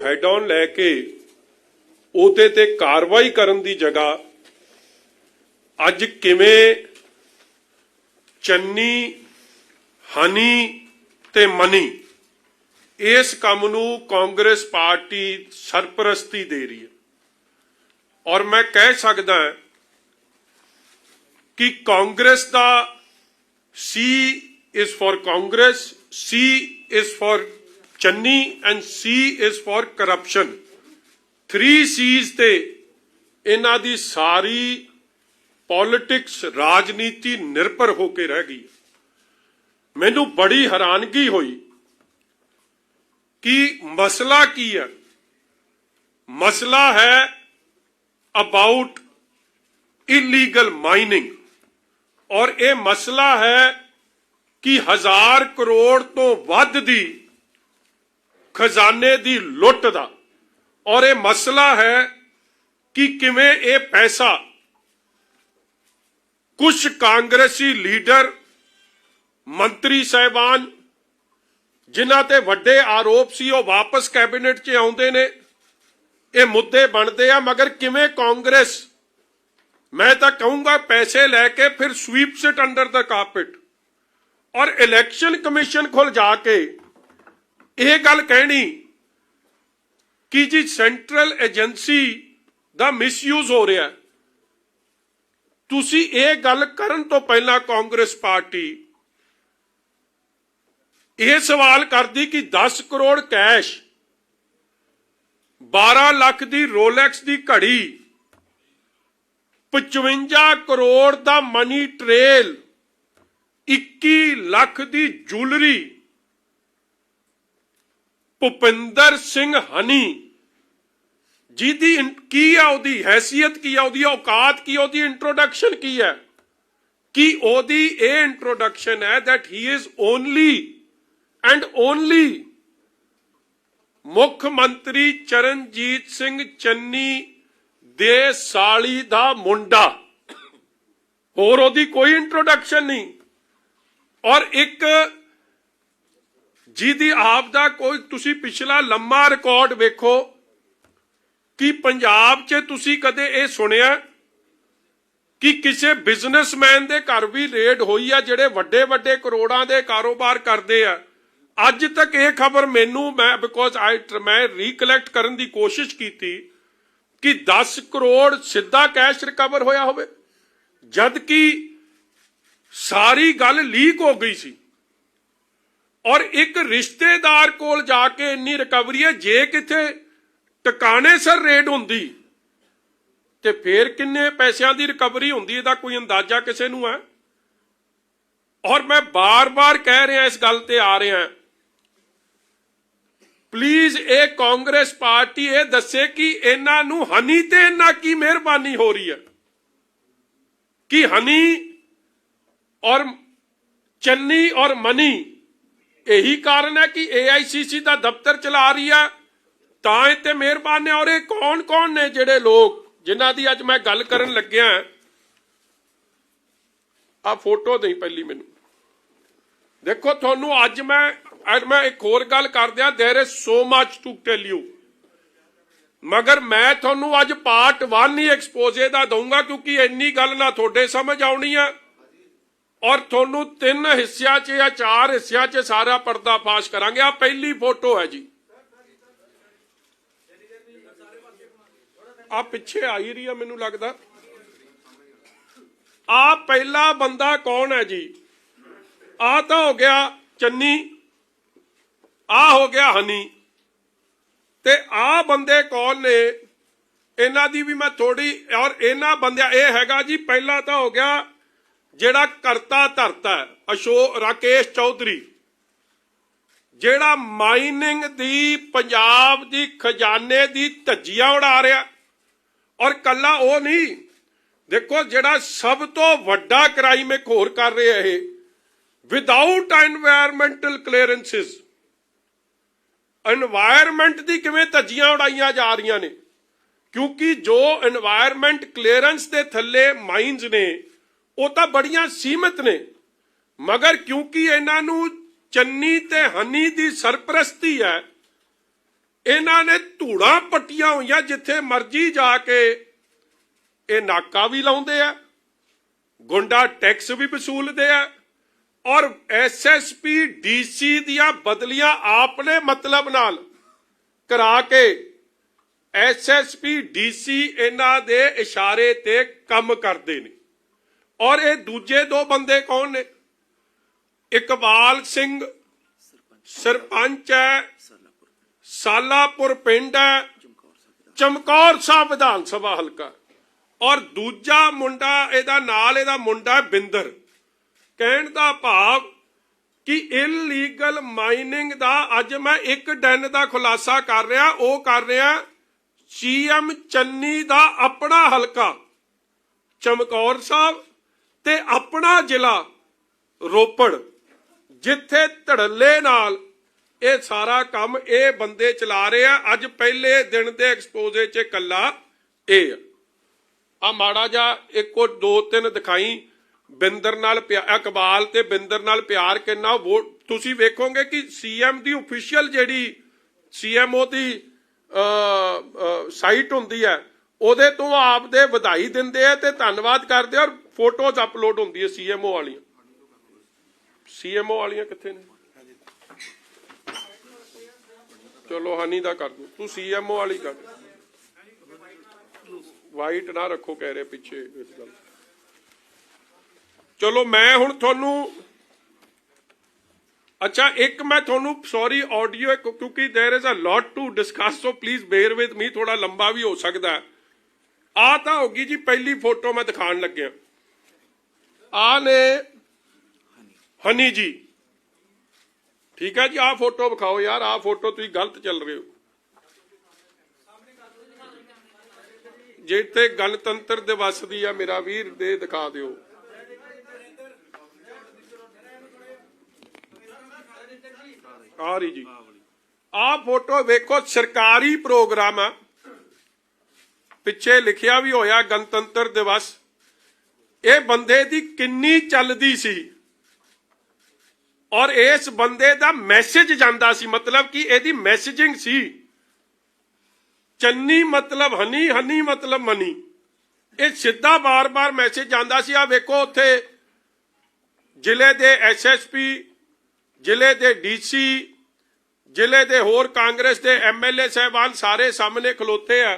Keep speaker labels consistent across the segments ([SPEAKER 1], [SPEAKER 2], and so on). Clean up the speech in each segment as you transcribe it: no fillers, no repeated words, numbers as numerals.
[SPEAKER 1] Head on ਲੈ ਕੇ ਉਹਦੇ ਤੇ ਕਾਰਵਾਈ ਕਰਨ ਦੀ ਜਗ੍ਹਾ ਅੱਜ ਕਿਵੇਂ ਚੰਨੀ ਹਨੀ ਤੇ ਮਨੀ ਇਸ ਕੰਮ ਨੂੰ ਕਾਂਗਰਸ ਪਾਰਟੀ ਸਰਪ੍ਰਸਤੀ ਦੇ ਰਹੀ ਹੈ। ਔਰ मैं कह सकदा कि कांग्रेस का C is for Congress, C is for Channi and C is for corruption. 3 C's ते इन्हां दी सारी पॉलिटिक्स राजनीति निर्भर होके रह गई। मैनू बड़ी हैरानगी हुई कि मसला की है। मसला है अबाउट इलीगल माइनिंग और ये मसला है कि 1000 करोड़ तो वध दी खजाने दी लुट दा और ये मसला है कि किवें ये पैसा कुछ कांग्रेसी लीडर मंत्री साहिबान जिन्हां ते वड्डे आरोप सी वो वापस कैबिनेट च आउंदे ने, ये मुद्दे बनते हैं। मगर किवें कांग्रेस, मैं तो कहूंगा पैसे लैके फिर sweeps it under the carpet और इलेक्शन कमीशन खोल जाके ये गल कहनी कि जी सेंट्रल एजेंसी दा मिसयूज हो रहा है। तुसी ये गल करन तो पहला कांग्रेस पार्टी ये सवाल करती कि 10 करोड़ कैश, 12 लाख दी रोलैक्स दी घड़ी, 55 करोड़ दा मनी ट्रेल, 21 लाख दी ज्वेलरी, भुपिंदर सिंह हनी जिहदी की है, ओदी हैसियत की है, ओदी औकात की, ओदी इंट्रोडक्शन की है कि ओदी ये इंट्रोडक्शन है that he is only and only मुख मंत्री चरणजीत सिंह चन्नी दे साली दा मुंडा, होर ओदी कोई इंट्रोडक्शन नहीं। और एक जिहदी आप दा कोई तुसी पिछला लंबा रिकॉर्ड वेखो कि पंजाब च तुसी कदे ये सुनिया कि किसी बिजनेसमैन दे घर भी रेड हुई है जिहड़े वड्डे वड्डे करोड़ां दे कारोबार करते हैं। अज तक ये खबर मैनू मैं रिकलैक्ट करने की कोशिश की थी कि 10 करोड़ सीधा कैश रिकवर होया होवे, जबकि सारी गल लीक हो गई सी और एक रिश्तेदार कोल जाके इन्नी रिकवरी है। जे किथे टकाने सर रेड हुंदी ते फिर किन्ने पैसों की रिकवरी हुंदी, इहदा कोई अंदाजा किसी नूं है। और मैं बार बार कह रहा इस गल ते आ रहा, प्लीज ये कांग्रेस पार्टी ये दसे कि इन्हां नूं हनी ते इन्हां की मेहरबानी हो रही है कि हनी और चन्नी और मनी यही कारण है कि AICC का दफ्तर चला रही है, तां इत्ते मेहरबान है। और ये कौन कौन ने जिहड़े लोग जिन्हां दी अज मैं गल करन लग्या, आ फोटो नहीं पहली मैनू देखो। तुहानू अज मैं एक होर गल कर दिया, there is so much to tell you, मगर मैं तुहानू अज पार्ट 1 ही एक्सपोजे दा दूंगा क्योंकि इन्नी गल ना तुहाडे समझ आउणी है और तुहानू 3 हिस्सियां च या 4 हिस्सियां च सारा पर्दाफाश करांगे। आ पहली फोटो है जी, आ पिछे आई रही है मैनू लगदा। आ पहला बंदा कौन है जी? आ तो हो गया चन्नी, आ हो गया हनी, ते आ बंदे कौन ने इन्हां दी भी मैं थोड़ी। और इन्हां बंदियां ये हैगा जी, पहला तो हो गया जेड़ा करता धरता है अशोक राकेश चौधरी, जेड़ा माइनिंग दी पंजाब दी खजाने दी धज्जियां उड़ा रहा। और कला वो नहीं, देखो जेड़ा सब तो वड्डा क्राइम एक होर कर रहे है, विदाउट एनवायरमेंटल क्लीयरेंसिस एनवायरमेंट दी किवें धज्जियां उड़ाइयां जा रही ने, क्योंकि जो एनवायरमेंट क्लीयरेंस दे थल्ले माइनस ने वो तो बड़ियां सीमित ने, मगर क्योंकि इन्हां नूं चन्नी ते हनी दी सरपरस्ती है ਇਹਨਾਂ ਨੇ ਧੂੜਾਂ ਪੱਟੀਆਂ ਹੋਈਆਂ, ਜਿੱਥੇ ਮਰਜ਼ੀ ਜਾ ਕੇ ਇਹ ਨਾਕਾ ਵੀ ਲਾਉਂਦੇ ਆ, ਗੁੰਡਾ ਟੈਕਸ ਵੀ ਵਸੂਲਦੇ ਆ, ਔਰ ਐਸਐਸਪੀ ਡੀਸੀ ਦੀਆਂ ਬਦਲੀਆਂ ਆਪਣੇ ਮਤਲਬ ਨਾਲ ਕਰਾ ਕੇ ਐਸਐਸਪੀ ਡੀਸੀ ਇਹਨਾਂ ਦੇ ਇਸ਼ਾਰੇ ਤੇ ਕੰਮ ਕਰਦੇ ਨੇ। ਔਰ ਇਹ ਦੂਜੇ ਦੋ ਬੰਦੇ ਕੌਣ ਨੇ? ਇਕਬਾਲ ਸਿੰਘ ਸਰਪੰਚ ਹੈ, ਸਾਲਾਪੁਰ ਪਿੰਡ ਹੈ, ਚਮਕੌਰ ਸਾਹਿਬ ਵਿਧਾਨ ਸਭਾ ਹਲਕਾ, ਔਰ ਦੂਜਾ ਮੁੰਡਾ ਇਹਦਾ ਨਾਲ ਇਹਦਾ ਮੁੰਡਾ ਬਿੰਦਰ। ਕਹਿਣ ਦਾ ਭਾਵ ਕਿ ਇਲੀਗਲ ਮਾਈਨਿੰਗ ਦਾ ਅੱਜ ਮੈਂ ਇੱਕ ਡੈਨ ਦਾ ਖੁਲਾਸਾ ਕਰ ਰਿਹਾ, ਉਹ ਕਰ ਰਿਹਾ ਸੀਐਮ ਚੰਨੀ ਦਾ ਆਪਣਾ ਹਲਕਾ ਚਮਕੌਰ ਸਾਹਿਬ ਤੇ ਆਪਣਾ ਜ਼ਿਲ੍ਹਾ ਰੋਪੜ, ਜਿੱਥੇ ਧੜੱਲੇ ਨਾਲ ਇਹ ਸਾਰਾ ਕੰਮ ਇਹ ਬੰਦੇ ਚਲਾ ਰਹੇ ਆ। ਅੱਜ ਪਹਿਲੇ ਦਿਨ ਦੇ ਐਕਸਪੋਜ਼ੇ 'ਚ ਕੱਲਾ ਇਹ ਆ ਮਾੜਾ ਜਿਹਾ ਇੱਕੋ ਦੋ ਤਿੰਨ ਦਿਖਾਈ। ਬਿੰਦਰ ਨਾਲ ਇਕਬਾਲ ਤੇ ਬਿੰਦਰ ਨਾਲ ਪਿਆਰ ਕਿੰਨਾ ਤੁਸੀਂ ਵੇਖੋਗੇ ਕਿ ਸੀਐਮ ਦੀ ਅਫੀਸ਼ੀਅਲ ਜਿਹੜੀ ਸੀਐਮਓ ਦੀ ਸਾਈਟ ਹੁੰਦੀ ਹੈ, ਉਹਦੇ ਤੋਂ ਆਪਦੇ ਵਧਾਈ ਦਿੰਦੇ ਆ ਤੇ ਧੰਨਵਾਦ ਕਰਦੇ ਆ, ਔਰ ਫੋਟੋਜ਼ ਅਪਲੋਡ ਹੁੰਦੀ ਹੈ ਸੀਐਮਓ ਵਾਲੀਆਂ। ਸੀਐਮਓ ਵਾਲੀਆਂ ਕਿੱਥੇ ਨੇ? ਚਲੋ ਹਨੀ ਦਾ ਕਰ ਦੋ, ਤੂੰ ਸੀਐਮਓ ਵਾਲੀ ਕਰ। ਵਾਈਟ ਨਾ ਰੱਖੋ ਕਹਿ ਰਹੇ ਪਿੱਛੇ ਇਸ ਗੱਲ। ਚਲੋ ਮੈਂ ਹੁਣ ਤੁਹਾਨੂੰ ਅੱਛਾ ਇੱਕ ਮੈਂ ਤੁਹਾਨੂੰ ਸੌਰੀ ਆਡੀਓ, ਕਿਉਂਕਿ there is a lot to discuss, so please bear with me, थोड़ा लंबा भी हो सकता है। आ तो होगी जी पहली फोटो मैं दिखाने लगे, आ ने हनी जी, ठीक है जी। आ फोटो दिखाओ यार, आ फोटो तुम गलत चल रहे हो। जिथे गणतंत्र दिवस दी है मेरा वीर दे दिखा दिओ। आ रही जी, आ फोटो वेखो, सरकारी प्रोग्राम है, पिछे लिखिया भी होया गणतंत्र दिवस। ये बंदे दी किन्नी चलदी सी और इस बंदे दा मैसेज जांदा सी, मतलब कि एदी मैसेजिंग सी। चन्नी मतलब हनी, हनी मतलब मनी, ये सीधा बार बार मैसेज जांदा सी। आ वेखो उत्थे जिले दे एसएसपी, जिले दे डीसी, जिले दे होर कांग्रेस दे एमएलए साहबान सारे सामने खलोते आ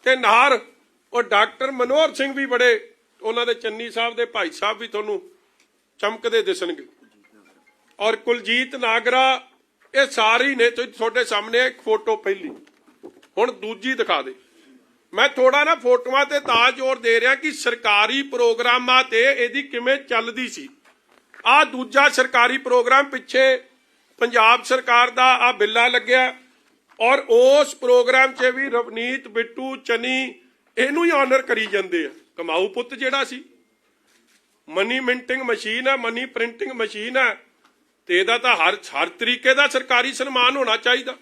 [SPEAKER 1] ते नार और डॉक्टर मनोहर सिंह भी बड़े, उन्होंने चन्नी साहब दे भाई साहब भी तुहानू चमकदे दिसणगे, और कुलजीत नागरा, ये सारी ने तुहाडे सामने। एक फोटो पहली, हुण दूजी दिखा दे। मैं थोड़ा ना फोटोआं ते तां जोर दे रहा कि सरकारी प्रोग्रामां ते इहदी किवें चलदी सी। आ दूजा सरकारी प्रोग्राम पिछे पंजाब सरकार दा आ बिल्ला लग्या, और उस प्रोग्राम च भी रवनीत बिट्टू चनी इहनूं ही ऑनर करी जांदे आ। कमाऊ पुੱਤ ਜਿਹੜਾ ਸੀ, मनी मिंटिंग मशीन है, मनी प्रिंटिंग मशीन है, ਤੇ ਇਹਦਾ ਤਾਂ हर तरीके ਦਾ सरकारी सन्मान होना चाहिए।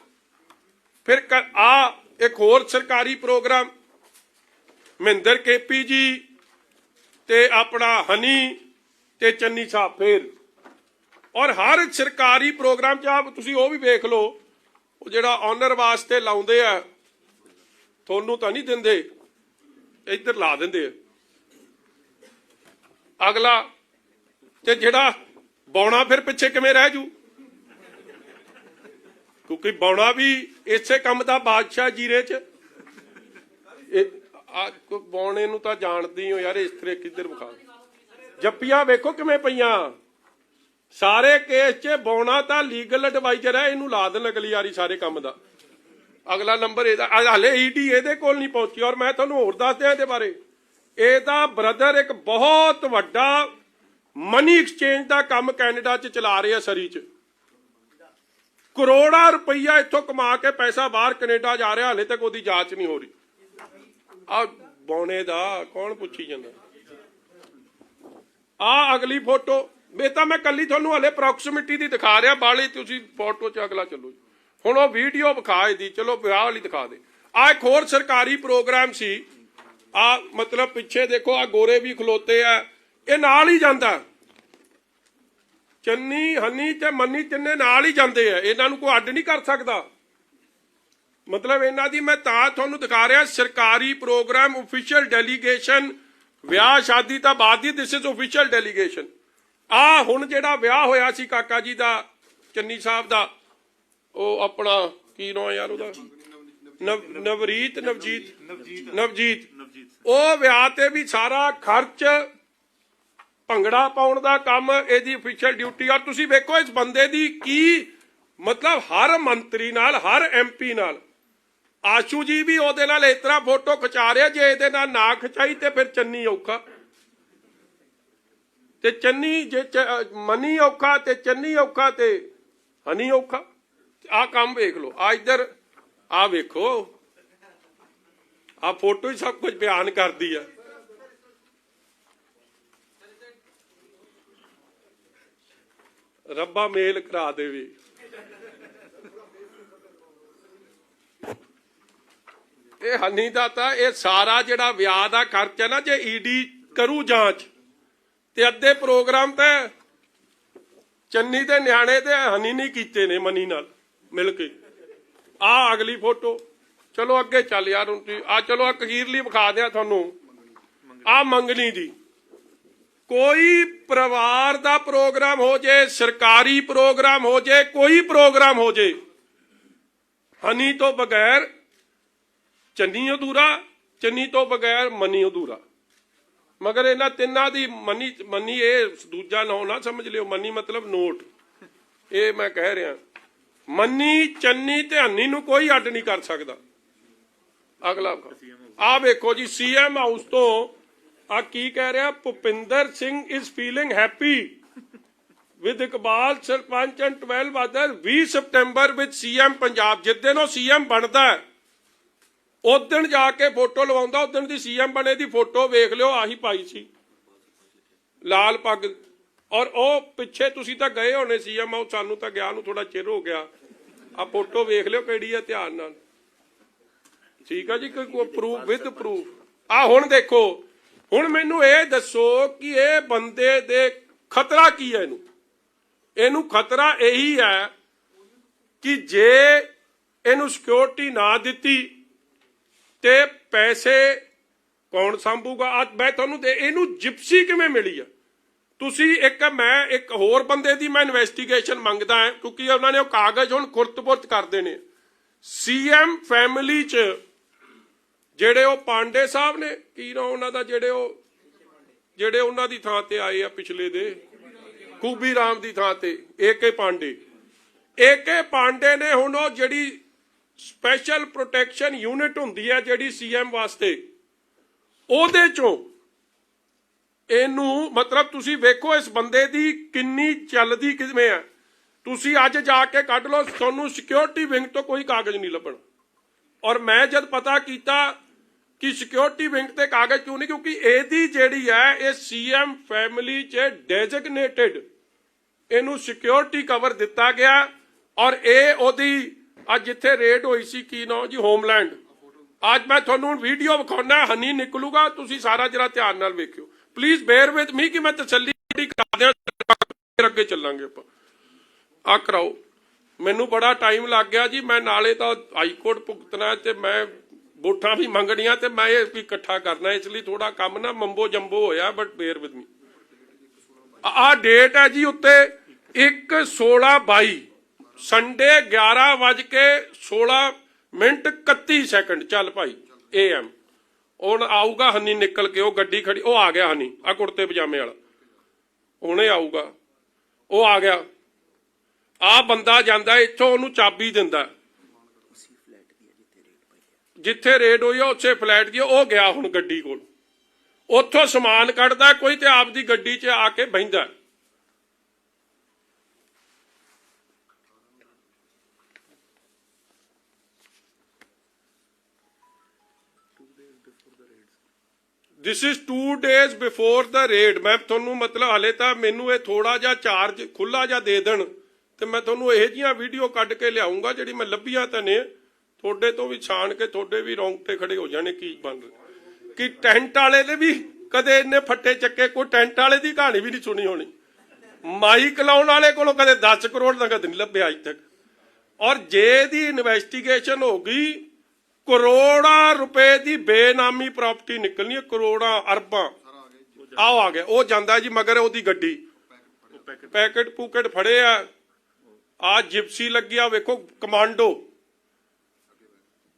[SPEAKER 1] फिर आ एक होर सरकारी प्रोग्राम ਮਹਿੰਦਰ केपी जी ते अपना हनी ते चन्नी साहब फिर, और हर सरकारी प्रोग्राम च आप तुसी वो भी वेख लो, वो जिहड़ा ऑनर वास्ते लाउंदे आ, थोनू तां नहीं दिंदे, इधर ला दिंदे अगला, ते जिहड़ा बौना फिर पिछे किवें रह जू, क्योंकि बौना भी इसे काम दा बादशाह जीरे च। बौने नूं तां जाणदी हो यार, इस तरह किधर विखा जप्पियां वेखो किवें पईयां, सारे केस च बौना तां लीगल एडवाइजर है, इनू ला देण अगली वारी सारे काम दा। अगला नंबर ਇਹਦਾ ਹਾਲੇ ईडी ਇਹਦੇ ਕੋਲ नहीं पहुंची। और मैं ਤੁਹਾਨੂੰ ਹੋਰ ਦੱਸ ਦਿਆਂ ਇਹਦੇ ਬਾਰੇ, ਇਹਦਾ ਬ੍ਰਦਰ ਇੱਕ ਬਹੁਤ ਵੱਡਾ ਮਨੀ ਐਕਸਚੇਂਜ ਦਾ ਕੰਮ ਕੈਨੇਡਾ 'ਚ ਚਲਾ ਰਿਹਾ, ਸਰੀ 'ਚ ਕਰੋੜਾਂ ਰੁਪਈਆ ਇੱਥੋਂ ਕਮਾ ਕੇ ਪੈਸਾ ਬਾਹਰ ਕੈਨੇਡਾ ਜਾ ਰਿਹਾ, ਹਾਲੇ ਤੱਕ ਉਹਦੀ ਜਾਂਚ ਨਹੀਂ ਹੋ ਰਹੀ। ਆ ਬੌਣੇ ਦਾ ਕੌਣ ਪੁੱਛੀ ਜਾਂਦਾ। ਆ ਅਗਲੀ ਫੋਟੋ, ਇਹ ਤਾਂ ਮੈਂ ਕੱਲੀ ਤੁਹਾਨੂੰ ਹਲੇ ਅਪਰੋਕਸੀਮੇਟੀ ਦੀ ਦਿਖਾ ਰਿਹਾ, ਬਾਲੀ ਤੁਸੀਂ ਫੋਟੋ 'ਚ ਅਗਲਾ ਚੱਲੋ। ਹੁਣ ਉਹ ਵੀਡੀਓ ਵਿਖਾ ਇਹਦੀ, ਚਲੋ ਵਿਆਹ ਵਾਲੀ ਦਿਖਾ ਦੇ। ਆ ਇੱਕ ਹੋਰ ਸਰਕਾਰੀ ਪ੍ਰੋਗਰਾਮ ਸੀ, ਆ ਮਤਲਬ ਪਿੱਛੇ ਦੇਖੋ ਆ ਗੋਰੇ ਵੀ ਖਲੋਤੇ ਆ, ਇਹ ਨਾਲ ਹੀ ਜਾਂਦਾ। ਚੰਨੀ, ਹਨੀ ਤੇ ਮੰਨੀ ਤਿੰਨੇ ਨਾਲ ਹੀ ਜਾਂਦੇ ਆ, ਇਹਨਾਂ ਨੂੰ ਕੋਈ ਅੱਡ ਨਹੀਂ ਕਰ ਸਕਦਾ। मतलब इन्हां दी मैं तां तुहानूं दिखा रहा सरकारी प्रोग्राम ऑफिशियल डेलीगेशन विआह शादी तो बाद ही दिस इज ऑफिशियल डेलीगेशन आ हुण जिहड़ा विआह होया सी काका जी दा चन्नी साहब दा ਉਹ ਆਪਣਾ ਕੀ ਨਾਂ ਯਾਰ ਉਹਦਾ ਨਵਜੀਤ ਉਹ ਵਿਆਹ ਤੇ ਵੀ ਸਾਰਾ ਖਰਚ ਭੰਗੜਾ ਪਾਉਣ ਦਾ ਕੰਮ ਇਹਦੀ ਅਫੀਸ਼ੀਅਲ ਡਿਊਟੀ ਆ ਤੁਸੀਂ ਵੇਖੋ ਇਸ ਬੰਦੇ ਦੀ ਕੀ ਮਤਲਬ ਹਰ ਮੰਤਰੀ ਨਾਲ ਹਰ ਐਮਪੀ ਨਾਲ ਆਸ਼ੂ ਜੀ ਵੀ ਉਹਦੇ ਨਾਲ ਇਸ ਤਰ੍ਹਾਂ ਫੋਟੋ ਖਿਚਾ ਰਿਹਾ ਜੇ ਇਹਦੇ ਨਾਲ ਨਾ ਖਿਚਾਈ ਤੇ ਫਿਰ ਚੰਨੀ ਔਖਾ ਤੇ ਚੰਨੀ ਜੇ ਮਨੀ ਔਖਾ ਤੇ ਚੰਨੀ ਔਖਾ ਤੇ ਹਨੀ ਔਖਾ ਆ ਕੰਮ ਵੇਖ ਲਓ ਆ ਇੱਧਰ ਆ ਵੇਖੋ ਆ ਫੋਟੋ ਹੀ ਸਭ ਕੁਝ ਬਿਆਨ ਕਰਦੀ ਆ ਰੱਬਾ ਮੇਲ ਕਰਾ ਦੇਵੇ ਇਹ ਹਨੀ ਦਾ ਤਾਂ ਇਹ ਸਾਰਾ ਜਿਹੜਾ ਵਿਆਹ ਦਾ ਖਰਚ ਹੈ ਨਾ ਜੇ ਈਡੀ ਕਰੂ ਜਾਂਚ ਤੇ ਅੱਧੇ ਪ੍ਰੋਗਰਾਮ ਤੇ ਚੰਨੀ ਦੇ ਨਿਆਣੇ ਤੇ ਹਨੀ ਨਹੀਂ ਕੀਤੇ ਨੇ ਮਨੀ ਨਾਲ ਮਿਲ ਕੇ ਆ ਅਗਲੀ ਫੋਟੋ ਚਲੋ ਅੱਗੇ ਚੱਲ ਯਾਰ ਆ ਚਲੋ ਆ ਅਖੀਰਲੀ ਵਿਖਾ ਦਿਆਂ ਤੁਹਾਨੂੰ ਆ ਮੰਗਣੀ ਦੀ ਕੋਈ ਪਰਿਵਾਰ ਦਾ ਪ੍ਰੋਗਰਾਮ ਹੋ ਜੇ ਸਰਕਾਰੀ ਪ੍ਰੋਗਰਾਮ ਹੋ ਜੇ ਕੋਈ ਪ੍ਰੋਗਰਾਮ ਹੋ ਜੇ ਹਨੀ ਤੋਂ ਬਗੈਰ ਚੰਨੀ ਅਧੂਰਾ ਚੰਨੀ ਤੋਂ ਬਗੈਰ ਮਨੀ ਅਧੂਰਾ ਮਗਰ ਇਹਨਾਂ ਤਿੰਨਾਂ ਦੀ ਮਨੀ ਇਹ ਦੂਜਾ ਨਾਂ ਨਾ ਸਮਝ ਲਿਓ ਮਨੀ ਮਤਲਬ ਨੋਟ ਇਹ ਮੈਂ ਕਹਿ ਰਿਹਾ ਮਨੀ ਚੰਨੀ ਤੇ ਹਨੀ ਨੂੰ ਕੋਈ ਅੱਡ ਨਹੀਂ ਕਰ ਸਕਦਾ ਅਗਲਾ ਆ ਵੇਖੋ ਜੀ ਸੀਐਮ ਹਾਊਸ ਤੋਂ ਆ ਕੀ ਕਹਿ ਰਿਹਾ Bhupinder Singh is feeling happy with Iqbal sarpanch and 12 other 20 September with CM Punjab ਜਿਸ ਦਿਨ ਉਹ ਸੀਐਮ ਬਣਦਾ ਉਸ ਦਿਨ ਜਾ ਕੇ ਫੋਟੋ ਲਵਾਉਂਦਾ ਉਸ ਦਿਨ ਦੀ ਸੀਐਮ ਬਣੇ ਦੀ ਫੋਟੋ ਵੇਖ ਲਿਓ ਆਹੀ ਪਾਈ ਸੀ ਲਾਲ ਪੱਗ ਔਰ ਉਹ ਪਿੱਛੇ ਤੁਸੀਂ ਤਾਂ ਗਏ ਹੋਣੇ ਸੀਐਮ ਹਾਊਸ ਸਾਨੂੰ ਤਾਂ ਗਿਆ ਨੂੰ ਥੋੜਾ ਚਿਰ ਹੋ ਗਿਆ ਆ ਫੋਟੋ ਵੇਖ ਲਿਓ ਕਿਹੜੀ ਹੈ ਧਿਆਨ ਨਾਲ ਠੀਕ ਆ ਜੀ ਕੋਈ ਪ੍ਰੂਫ ਵਿਦ ਪ੍ਰੂਫ ਆ ਹੁਣ ਦੇਖੋ ਹੁਣ ਮੈਨੂੰ ਇਹ ਦੱਸੋ ਕਿ ਇਹ ਬੰਦੇ ਦੇ ਖਤਰਾ ਕੀ ਹੈ ਇਹਨੂੰ ਖਤਰਾ ਇਹੀ ਹੈ ਕਿ ਜੇ ਇਹਨੂੰ ਸਿਕਿਉਰਿਟੀ ਨਾ ਦਿੱਤੀ ਤੇ ਪੈਸੇ ਕੌਣ ਸੰਭੂਗਾ ਮੈਂ ਤੁਹਾਨੂੰ ਇਹਨੂੰ ਜਿਪਸੀ ਕਿਵੇਂ ਮਿਲੀ ਆ ਤੁਸੀਂ ਮੈਂ ਇੱਕ ਹੋਰ ਬੰਦੇ ਦੀ ਮੈਂ ਇਨਵੈਸਟੀਗੇਸ਼ਨ ਮੰਗਦਾ ਹਾਂ ਕਿਉਂਕਿ ਉਹਨਾਂ ਨੇ ਉਹ ਕਾਗਜ਼ ਹੁਣ ਖੁਰਤ-ਪੁਰਤ ਕਰਦੇ ਨੇ ਸੀਐਮ ਫੈਮਿਲੀ 'ਚ ਜਿਹੜੇ ਉਹ ਪਾਂਡੇ ਸਾਹਿਬ ਨੇ ਕੀ ਨਾ ਉਹਨਾਂ ਦਾ ਜਿਹੜੇ ਉਹਨਾਂ ਦੀ ਥਾਂ ਤੇ ਆਏ ਆ ਪਿਛਲੇ ਦੇ ਖੂਬੀ ਰਾਮ ਦੀ ਥਾਂ ਤੇ ਏਕੇ ਪਾਂਡੇ ਨੇ ਹੁਣ ਉਹ ਜਿਹੜੀ ਸਪੈਸ਼ਲ ਪ੍ਰੋਟੈਕਸ਼ਨ ਯੂਨਿਟ ਹੁੰਦੀ ਹੈ ਜਿਹੜੀ ਸੀਐਮ ਵਾਸਤੇ ਉਹਦੇ ਚੋਂ ਇਹਨੂੰ ਮਤਲਬ ਤੁਸੀਂ ਵੇਖੋ ਇਸ ਬੰਦੇ ਦੀ ਕਿੰਨੀ ਚੱਲਦੀ ਕਿਵੇਂ ਆ ਤੁਸੀਂ ਅੱਜ ਜਾ ਕੇ ਕੱਢ ਲਓ ਤੁਹਾਨੂੰ ਸਿਕਿਉਰਿਟੀ ਵਿੰਗ ਤੋਂ ਕੋਈ ਕਾਗਜ਼ ਨਹੀਂ ਲੱਭਣਾ ਔਰ ਮੈਂ ਜਦ ਪਤਾ ਕੀਤਾ ਕਿ ਸਿਕਿਉਰਿਟੀ ਵਿੰਗ ਤੇ ਕਾਗਜ਼ ਕਿਉਂ ਨਹੀਂ ਕਿਉਂਕਿ ਇਹਦੀ ਜਿਹੜੀ ਹੈ ਇਹ ਸੀਐਮ ਫੈਮਿਲੀ 'ਚ ਡੈਜ਼ਿਗਨੇਟਿਡ ਇਹਨੂੰ ਸਿਕਿਉਰਿਟੀ ਕਵਰ ਦਿੱਤਾ ਗਿਆ ਔਰ ਇਹ ਉਹਦੀ ਅੱਜ ਜਿੱਥੇ ਰੇਡ ਹੋਈ ਸੀ ਕੀ ਨਾਂ ਜੀ ਹੋਮਲੈਂਡ ਅੱਜ ਮੈਂ ਤੁਹਾਨੂੰ ਵੀਡੀਓ ਵਿਖਾਉਣਾ ਹਨੀ ਨਿਕਲੂਗਾ ਤੁਸੀਂ ਸਾਰਾ ਜਰਾ ਧਿਆਨ ਨਾਲ ਵੇਖਿਓ ਪਲੀਜ਼ ਬੇਅਰ ਵਿਦ ਮੀ ਕਿ ਮੈਂ ਤਸੱਲੀ ਕਰਾ ਦਿਆਂ ਫਿਰ ਅੱਗੇ ਚੱਲਾਂਗੇ ਆਪਾਂ ਆ ਕਰਾਓ ਮੈਨੂੰ ਬੜਾ ਟਾਈਮ ਲੱਗ ਗਿਆ ਜੀ ਮੈਂ ਨਾਲੇ ਤਾਂ ਹਾਈ ਕੋਰਟ ਭੁਗਤਣਾ ਤੇ ਮੈਂ ਵੋਟਾਂ ਵੀ ਮੰਗਣੀਆਂ ਤੇ ਮੈਂ ਇਹ ਵੀ ਇਕੱਠਾ ਕਰਨਾ ਇਸ ਲਈ ਥੋੜਾ ਕੰਮ ਨਾ ਮੰਬੋ ਜੰਬੋ ਹੋਇਆ ਬਟ ਬੇਅਰ ਵਿਦ ਮੀ ਆ ਡੇਟ ਹੈ ਜੀ ਉੱਤੇ 1/16/22 ਸੰਡੇ 11:16 ਚੱਲ ਭਾਈ AM ਹੁਣ ਆਊਗਾ ਹਨੀ ਨਿਕਲ ਕੇ ਉਹ ਗੱਡੀ ਖੜੀ ਉਹ ਆ ਗਿਆ ਹਨੀ ਆ ਕੁੜਤੇ ਪਜਾਮੇ ਵਾਲਾ ਹੁਣੇ ਆਊਗਾ ਉਹ ਆ ਗਿਆ ਆ ਬੰਦਾ ਜਾਂਦਾ ਇੱਥੋਂ ਉਹਨੂੰ ਚਾਬੀ ਦਿੰਦਾ ਜਿੱਥੇ ਰੇਡ ਹੋਈ ਆ ਉੱਥੇ ਫਲੈਟ ਦੀ ਉਹ ਗਿਆ ਹੁਣ ਗੱਡੀ ਕੋਲ ਉੱਥੋਂ ਸਮਾਨ ਕੱਢਦਾ ਕੋਈ ਤੇ ਆਪਦੀ ਗੱਡੀ 'ਚ ਆ ਕੇ ਬਹਿੰਦਾ This is 2 days before the raid ਮੈਂ ਤੁਹਾਨੂੰ ਮਤਲਬ ਹਲੇ ਤਾਂ ਮੈਨੂੰ ਇਹ ਥੋੜਾ ਜਿਹਾ ਚਾਰਜ ਖੁੱਲਾ ਜਿਹਾ ਦੇ ਦੇਣ ਤੇ ਮੈਂ ਤੁਹਾਨੂੰ ਇਹ ਜੀਆਂ ਵੀਡੀਓ ਕੱਢ ਕੇ ਲਿਆਉਂਗਾ ਜਿਹੜੀ ਮੈਂ ਲੱਭੀਆਂ ਤਾਂ ਨੇ ਤੁਹਾਡੇ ਤੋਂ ਵੀ ਛਾਣ ਕੇ ਤੁਹਾਡੇ ਵੀ ਰੌਂਗਟੇ ਖੜੇ ਹੋ ਜਾਣੇ ਕੀ ਬਣ ਰਿਹਾ ਕਿ ਟੈਂਟ ਵਾਲੇ ਨੇ ਵੀ ਕਦੇ ਇੰਨੇ ਫੱਟੇ ਚੱਕੇ ਕੋਈ ਟੈਂਟ ਵਾਲੇ ਦੀ ਕਹਾਣੀ ਵੀ ਨਹੀਂ ਸੁਣੀ ਹੋਣੀ ਮਾਈਕ ਲਾਉਣ ਵਾਲੇ ਕੋਲੋਂ ਕਦੇ 10 ਕਰੋੜ ਦਾ ਕਦੇ ਨਹੀਂ ਲੱਭਿਆ ਅੱਜ ਤੱਕ ਔਰ ਜੇ ਦੀ ਇਨਵੈਸਟੀਗੇਸ਼ਨ ਹੋ ਗਈ, ਕਰੋੜਾਂ ਰੁਪਏ ਦੀ ਬੇਨਾਮੀ ਪ੍ਰਾਪਰਟੀ ਨਿਕਲਣੀ ਹੈ, ਕਰੋੜਾਂ ਅਰਬਾਂ। ਆਓ ਆ ਗਿਆ, ਉਹ ਜਾਂਦਾ ਜੀ ਮਗਰ ਉਹਦੀ ਗੱਡੀ, ਪੈਕਟ ਪੂਕਟ ਫੜੇ ਆ ਜਿਪਸੀ ਲੱਗਿਆ, ਵੇਖੋ ਕਮਾਂਡੋ।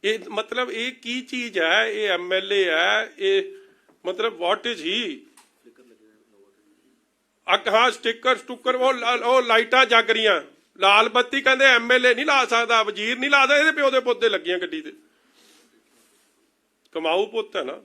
[SPEAKER 1] ਇਹ ਮਤਲਬ ਇਹ ਕੀ ਚੀਜ਼ ਹੈ? ਇਹ ਐਮਐਲਏ ਹੈ ਇਹ, ਮਤਲਬ ਵਾਟ ਇਜ਼ ਹੀ? ਹਾਂ ਸਟਿੱਕਰ ਸਟੁੱਕਰ, ਉਹ ਲਾਈਟਾਂ ਜਗ ਰਹੀਆਂ, ਲਾਲ ਬੱਤੀ, ਕਹਿੰਦੇ ਐਮਐਲਏ ਨਹੀਂ ਲਾ ਸਕਦਾ, ਵਜ਼ੀਰ ਨਹੀਂ ਲਾ ਸਕਦਾ, ਇਹਦੇ ਪਿਓ ਦੇ ਪੁੱਤ ਦੇ ਲੱਗੀਆਂ ਗੱਡੀ ਤੇ। ਕਮਾਊ ਪੁੱਤ ਹੈ ਨਾ।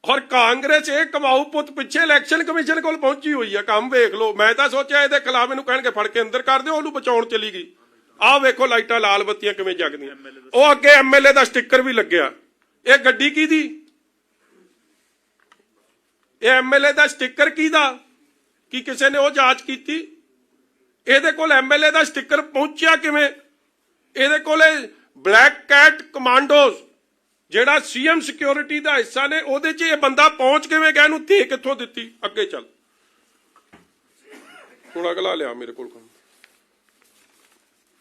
[SPEAKER 1] ਔਰ ਕਾਂਗਰਸ ਇਹ ਕਮਾਊ ਪੁੱਤ ਪਿੱਛੇ ਇਲੈਕਸ਼ਨ ਕਮਿਸ਼ਨ ਕੋਲ ਪਹੁੰਚੀ ਹੋਈ ਹੈ। ਕੰਮ ਵੇਖ ਲਓ। ਮੈਂ ਤਾਂ ਸੋਚਿਆ ਇਹਦੇ ਖਿਲਾਫ ਇਹਨੂੰ ਕਹਿਣਗੇ ਫੜ ਕੇ ਅੰਦਰ ਕਰ ਦਿਓ, ਉਹਨੂੰ ਬਚਾਉਣ ਚਲੀ ਗਈ। ਆਹ ਵੇਖੋ ਲਾਈਟਾਂ ਲਾਲ ਬੱਤੀਆਂ ਕਿਵੇਂ ਜਗਦੀਆਂ। ਉਹ ਅੱਗੇ ਐਮਐਲਏ ਦਾ ਸਟਿੱਕਰ ਵੀ ਲੱਗਿਆ। ਇਹ ਗੱਡੀ ਕਿਹਦੀ? ਇਹ ਐਮਐਲਏ ਦਾ ਸਟਿੱਕਰ ਕਿਹਦਾ? ਕੀ ਕਿਸੇ ਨੇ ਉਹ ਜਾਂਚ ਕੀਤੀ? ਇਹਦੇ ਕੋਲ ਐਮਐਲਏ ਦਾ ਸਟਿੱਕਰ ਪਹੁੰਚਿਆ ਕਿਵੇਂ? ਇਹਦੇ ਕੋਲੇ ਬਲੈਕ ਕੈਟ ਕਮਾਂਡੋਜ਼, ਜਿਹੜਾ ਸੀਐਮ ਸਿਕਿਉਰਿਟੀ ਦਾ ਹਿੱਸਾ ਨੇ, ਉਹਦੇ 'ਚ ਇਹ ਬੰਦਾ ਪਹੁੰਚ ਕਿਵੇਂ ਗਿਆ? ਇਹਨੂੰ ਦੇ ਕਿੱਥੋਂ ਦਿੱਤੀ? ਅੱਗੇ ਚੱਲ, ਹੁਣ ਅਗਲਾ ਲਿਆ ਮੇਰੇ ਕੋਲ।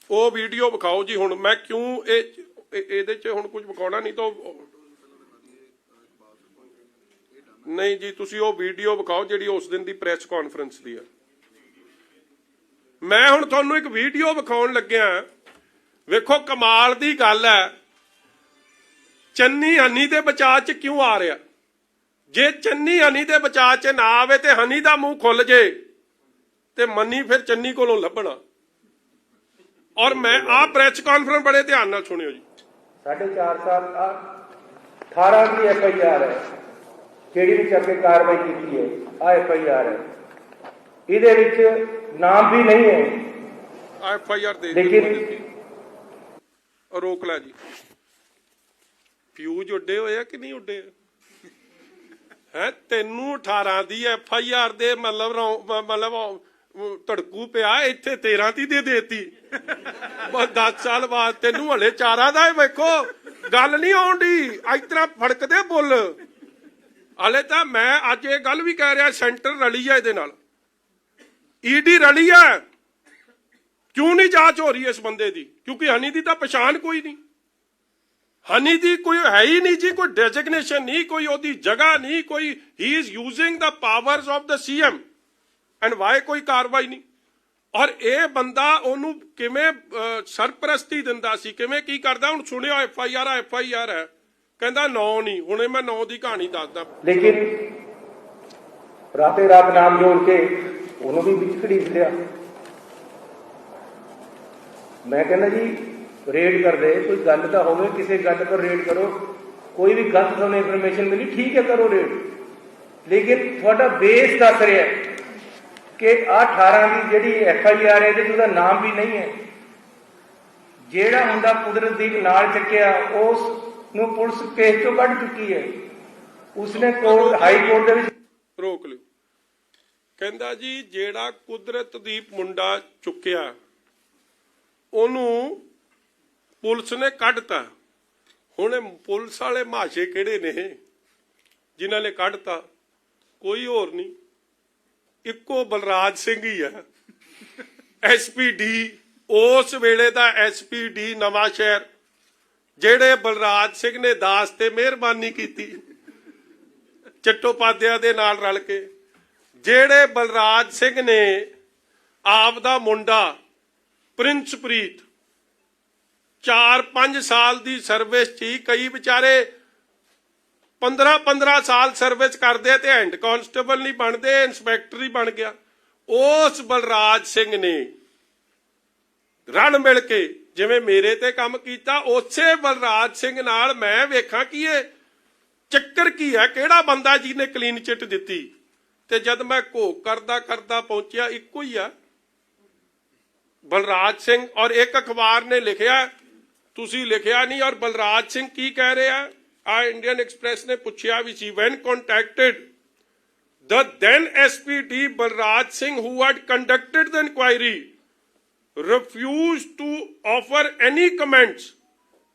[SPEAKER 1] ਉਹ ਵੀਡੀਓ ਵਿਖਾਓ ਜੀ। ਹੁਣ ਮੈਂ ਕਿਉਂ ਇਹਦੇ 'ਚ ਹੁਣ ਕੁਝ ਵਿਖਾਉਣਾ ਨਹੀਂ ਤਾਂ ਨਹੀਂ ਜੀ, ਤੁਸੀਂ ਉਹ ਵੀਡੀਓ ਵਿਖਾਓ ਜਿਹੜੀ ਉਸ ਦਿਨ ਦੀ ਪ੍ਰੈਸ ਕਾਨਫਰੰਸ ਦੀ ਹੈ। ਮੈਂ ਹੁਣ ਤੁਹਾਨੂੰ ਇੱਕ ਵੀਡੀਓ ਵਿਖਾਉਣ ਲੱਗਿਆ। ਵੇਖੋ ਕਮਾਲ ਦੀ ਗੱਲ ਹੈ, ਚੰਨੀ ਹਨੀ ਦੇ ਬਚਾਅ 'ਚ ਕਿਉਂ ਆ ਰਿਹਾ? ਜੇ ਚੰਨੀ ਹਨੀ ਦੇ ਬਚਾਅ 'ਚ ਨਾ ਆਵੇ ਤੇ ਹਨੀ ਦਾ ਮੂੰਹ ਖੁੱਲ ਜੇ ਤੇ ਮੰਨੀ ਫਿਰ ਚੰਨੀ ਕੋਲੋਂ ਲੱਭਣਾ। ਔਰ ਮੈਂ ਆਹ ਪ੍ਰੈਸ ਕਾਨਫਰੰਸ ਬੜੇ ਧਿਆਨ ਨਾਲ ਸੁਣਿਓ ਜੀ।
[SPEAKER 2] 4.5 ਸਾਲ 18 ਦੀ FIR ਹੈ, ਕਿਹੜੀ ਵਿੱਚ ਅੱਗੇ ਕਾਰਵਾਈ ਕੀਤੀ ਹੈ। ਆ FIR ਹੈ, ਇਹਦੇ ਵਿੱਚ ਨਾਮ ਵੀ ਨਹੀਂ ਹੈ।
[SPEAKER 1] FIR ਦੇ
[SPEAKER 2] ਲੇਕਿਨ
[SPEAKER 1] ਰੋਕ ਲੈ ਜੀ। ਫਿਊਜ਼ ਉੱਡੇ ਹੋਏ ਆ ਕਿ ਨਹੀਂ ਉੱਡੇ? ਹੈ ਤੈਨੂੰ 18 ਦੀ FIR ਦੇ ਮਤਲਬ ਧੜਕੂ ਪਿਆ, ਇੱਥੇ 13 ਦੀ ਦੇ ਦੇਤੀ। ਬਸ 10 ਸਾਲ ਬਾਅਦ ਤੈਨੂੰ ਹਲੇ 4 ਦਾ। ਵੇਖੋ ਗੱਲ ਨਹੀਂ ਆਉਂਦੀ, ਇਸ ਤਰ੍ਹਾਂ ਫੜਕਦੇ ਬੁੱਲ। ਹਲੇ ਤਾਂ ਮੈਂ ਅੱਜ ਇਹ ਗੱਲ ਵੀ ਕਹਿ ਰਿਹਾ, ਸੈਂਟਰ ਰਲੀ ਆ ਇਹਦੇ ਨਾਲ, ED ਰਲੀ ਆ। ਕਿਉਂ ਨਹੀਂ ਜਾਂਚ ਹੋ ਰਹੀ ਇਸ ਬੰਦੇ ਦੀ? ਕਿਉਂਕਿ ਹਨੀ ਦੀ ਤਾਂ ਪਛਾਣ ਕੋਈ ਨਹੀਂ। ਹਨੀ ਦੀ ਕੋਈ ਹੈ ਹੀ ਨਹੀਂ ਜੀ, ਕੋਈ ਡੈਜ਼ਿਗਨੇਸ਼ਨ ਨਹੀਂ, ਕੋਈ ਉਹਦੀ ਜਗ੍ਹਾ ਨਹੀਂ, ਕੋਈ he is using the powers of the CM and why ਕੋਈ ਕਾਰਵਾਈ ਨਹੀਂ। ਔਰ ਇਹ ਬੰਦਾ ਉਹਨੂੰ ਕਿਵੇਂ ਸਰਪ੍ਰਸਤੀ ਦਿੰਦਾ ਸੀ, ਕਿਵੇਂ ਕੀ ਕਰਦਾ। ਹੁਣ ਸੁਣਿਓ FIR ਹੈ, ਕਹਿੰਦਾ 9 ਨਹੀਂ। ਹੁਣੇ ਮੈਂ 9 ਦੀ ਕਹਾਣੀ ਦੱਸਦਾ।
[SPEAKER 2] ਲੇਕਿਨ ਰਾਤੇ ਰਾਤ ਨਾਮ ਜੋੜ ਕੇ ਉਹਨੂੰ ਵੀ ਵਿੱਚ ਘੜੀਸ ਲਿਆ। ਮੈਂ ਕਹਿੰਦਾ ਜੀ ਰੇਡ ਕਰਦੇ, ਕੋਈ ਗੱਲ ਤਾਂ ਹੋਵੇ, ਕਿਸੇ ਗੱਲ ਪਰ ਰੇਡ ਕਰੋ। ਕੋਈ ਵੀ ਗਲਤ ਤੁਹਾਨੂੰ ਇਨਫੋਰਮੇਸ਼ਨ ਮਿਲੀ, ਠੀਕ ਹੈ ਕਰੋ ਰੇਡ, ਲੇਕਿਨ ਤੁਹਾਡਾ ਬੇਸ ਦੱਸ ਰਿਹਾ ਕਿ 18 ਦੀ ਜਿਹੜੀ FIR ਹੈ ਇਹਦੇ 'ਚ ਉਹਦਾ ਨਾਮ ਵੀ ਨਹੀਂ ਹੈ। ਜਿਹੜਾ ਹੁੰਦਾ ਕੁਦਰਤਦੀਪ ਨਾਲ ਚੱਕਿਆ, ਉਸ ਨੂੰ ਪੁਲਿਸ ਕੇਸ ਚੋਂ ਕੱਢ ਚੁੱਕੀ ਹੈ। ਉਸਨੇ ਕੋਰਟ, ਹਾਈ ਕੋਰਟ ਦੇ ਵਿੱਚ
[SPEAKER 1] ਰੋਕ ਲਿਓ। ਕਹਿੰਦਾ ਜੀ ਜਿਹੜਾ ਕੁਦਰਤਦੀਪ ਮੁੰਡਾ ਚੁੱਕਿਆ, ਉਹਨੂੰ ਪੁਲਿਸ ਨੇ ਕੱਢਤਾ। ਹੁਣ ਪੁਲਿਸ ਵਾਲੇ ਮਾਸ਼ੇ ਕਿਹੜੇ ਨੇ ਜਿਨ੍ਹਾਂ ਨੇ ਕੱਢਤਾ? ਕੋਈ ਹੋਰ ਨਹੀਂ, ਇੱਕੋ ਬਲਰਾਜ ਸਿੰਘ ਹੀ ਆ। SPD, ਉਸ ਵੇਲੇ ਦਾ SPD ਨਵਾਂ ਸ਼ਹਿਰ, ਜਿਹੜੇ ਬਲਰਾਜ ਸਿੰਘ ਨੇ ਦਾਸ ਤੇ ਮਿਹਰਬਾਨੀ ਕੀਤੀ ਚੱਟੋਪਾਧਿਆ ਦੇ ਨਾਲ ਰਲ ਕੇ। ਜਿਹੜੇ ਬਲਰਾਜ ਸਿੰਘ ਨੇ ਆਪ ਦਾ ਮੁੰਡਾ ਪ੍ਰਿੰਸਪ੍ਰੀਤ 4-5 ਸਾਲ ਦੀ ਸਰਵਿਸ 'ਚ ਹੀ, ਕਈ ਵਿਚਾਰੇ 15-15 ਸਾਲ ਸਰਵਿਸ ਕਰਦੇ ਤੇ ਹੈਂਡ ਕਾਂਸਟੇਬਲ ਨਹੀਂ ਬਣਦੇ, ਇੰਸਪੈਕਟਰ ਹੀ ਬਣ ਗਿਆ। ਉਸ ਬਲਰਾਜ ਸਿੰਘ ਨੇ ਰਲ ਮਿਲ ਕੇ ਜਿਵੇਂ ਮੇਰੇ ਤੇ ਕੰਮ ਕੀਤਾ, ਉਸੇ ਬਲਰਾਜ ਸਿੰਘ ਨਾਲ ਮੈਂ ਵੇਖਾਂ ਕਿ ਇਹ ਚੱਕਰ ਕੀ ਹੈ, ਕਿਹੜਾ ਬੰਦਾ ਜਿਹਨੇ ਕਲੀਨ ਚਿੱਟ ਦਿੱਤੀ। ਤੇ ਜਦ ਮੈਂ ਘੋਖ ਕਰਦਾ ਕਰਦਾ ਪਹੁੰਚਿਆ, ਇੱਕੋ ਹੀ ਆ, ਬਲਰਾਜ ਸਿੰਘ। ਔਰ ਇੱਕ ਅਖਬਾਰ ਨੇ ਲਿਖਿਆ, ਤੁਸੀਂ ਲਿਖਿਆ ਨਹੀਂ। ਔਰ ਬਲਰਾਜ ਸਿੰਘ ਕੀ ਕਹਿ ਰਿਹਾ? ਆ ਇੰਡੀਅਨ ਐਕਸਪ੍ਰੈਸ ਨੇ ਪੁੱਛਿਆ ਵੀ ਸੀ, when contacted the then SPD Balraj Singh, who had conducted the inquiry, refused to offer any comments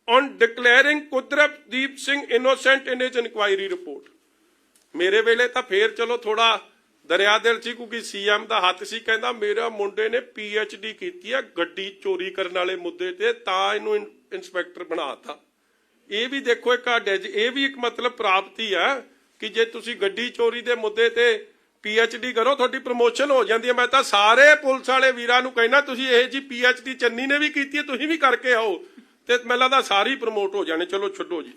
[SPEAKER 1] on declaring Kudratdeep Singh innocent in his inquiry report. ਮੇਰੇ ਵੇਲੇ ਤਾਂ ਫੇਰ ਚਲੋ ਥੋੜਾ ਦਰਿਆ ਦਿਲ ਸੀ ਕਿਉਂਕਿ ਸੀਐਮ ਦਾ ਹੱਥ ਸੀ, ਕਹਿੰਦਾ ਮੇਰਾ ਮੁੰਡੇ ਨੇ PhD ਕੀਤੀ ਹੈ ਗੱਡੀ ਚੋਰੀ ਕਰਨ ਵਾਲੇ ਮੁੱਦੇ ਤੇ, ਤਾਂ ਇਹਨੂੰ ਇੰਸਪੈਕਟਰ ਬਣਾਤਾ। ਇਹ ਵੀ ਦੇਖੋ ਇੱਕ ਇਹ ਵੀ ਇੱਕ ਮਤਲਬ ਪ੍ਰਾਪਤੀ ਹੈ ਕਿ ਜੇ ਤੁਸੀਂ ਗੱਡੀ ਚੋਰੀ ਦੇ ਮੁੱਦੇ ਤੇ PhD ਕਰੋ ਤੁਹਾਡੀ ਪ੍ਰਮੋਸ਼ਨ ਹੋ ਜਾਂਦੀ ਹੈ। ਮੈਂ ਤਾਂ ਸਾਰੇ ਪੁਲਿਸ ਵਾਲੇ ਵੀਰਾਂ ਨੂੰ ਕਹਿਣਾ ਤੁਸੀਂ ਇਹ ਜੀ PhD ਚੰਨੀ ਨੇ ਵੀ ਕੀਤੀ ਹੈ, ਤੁਸੀਂ ਵੀ ਕਰਕੇ ਆਓ ਤੇ ਮੈਨੂੰ ਲੱਗਦਾ ਸਾਰੀ ਪ੍ਰਮੋਟ ਹੋ ਜਾਣੇ। ਚਲੋ ਛੱਡੋ ਜੀ,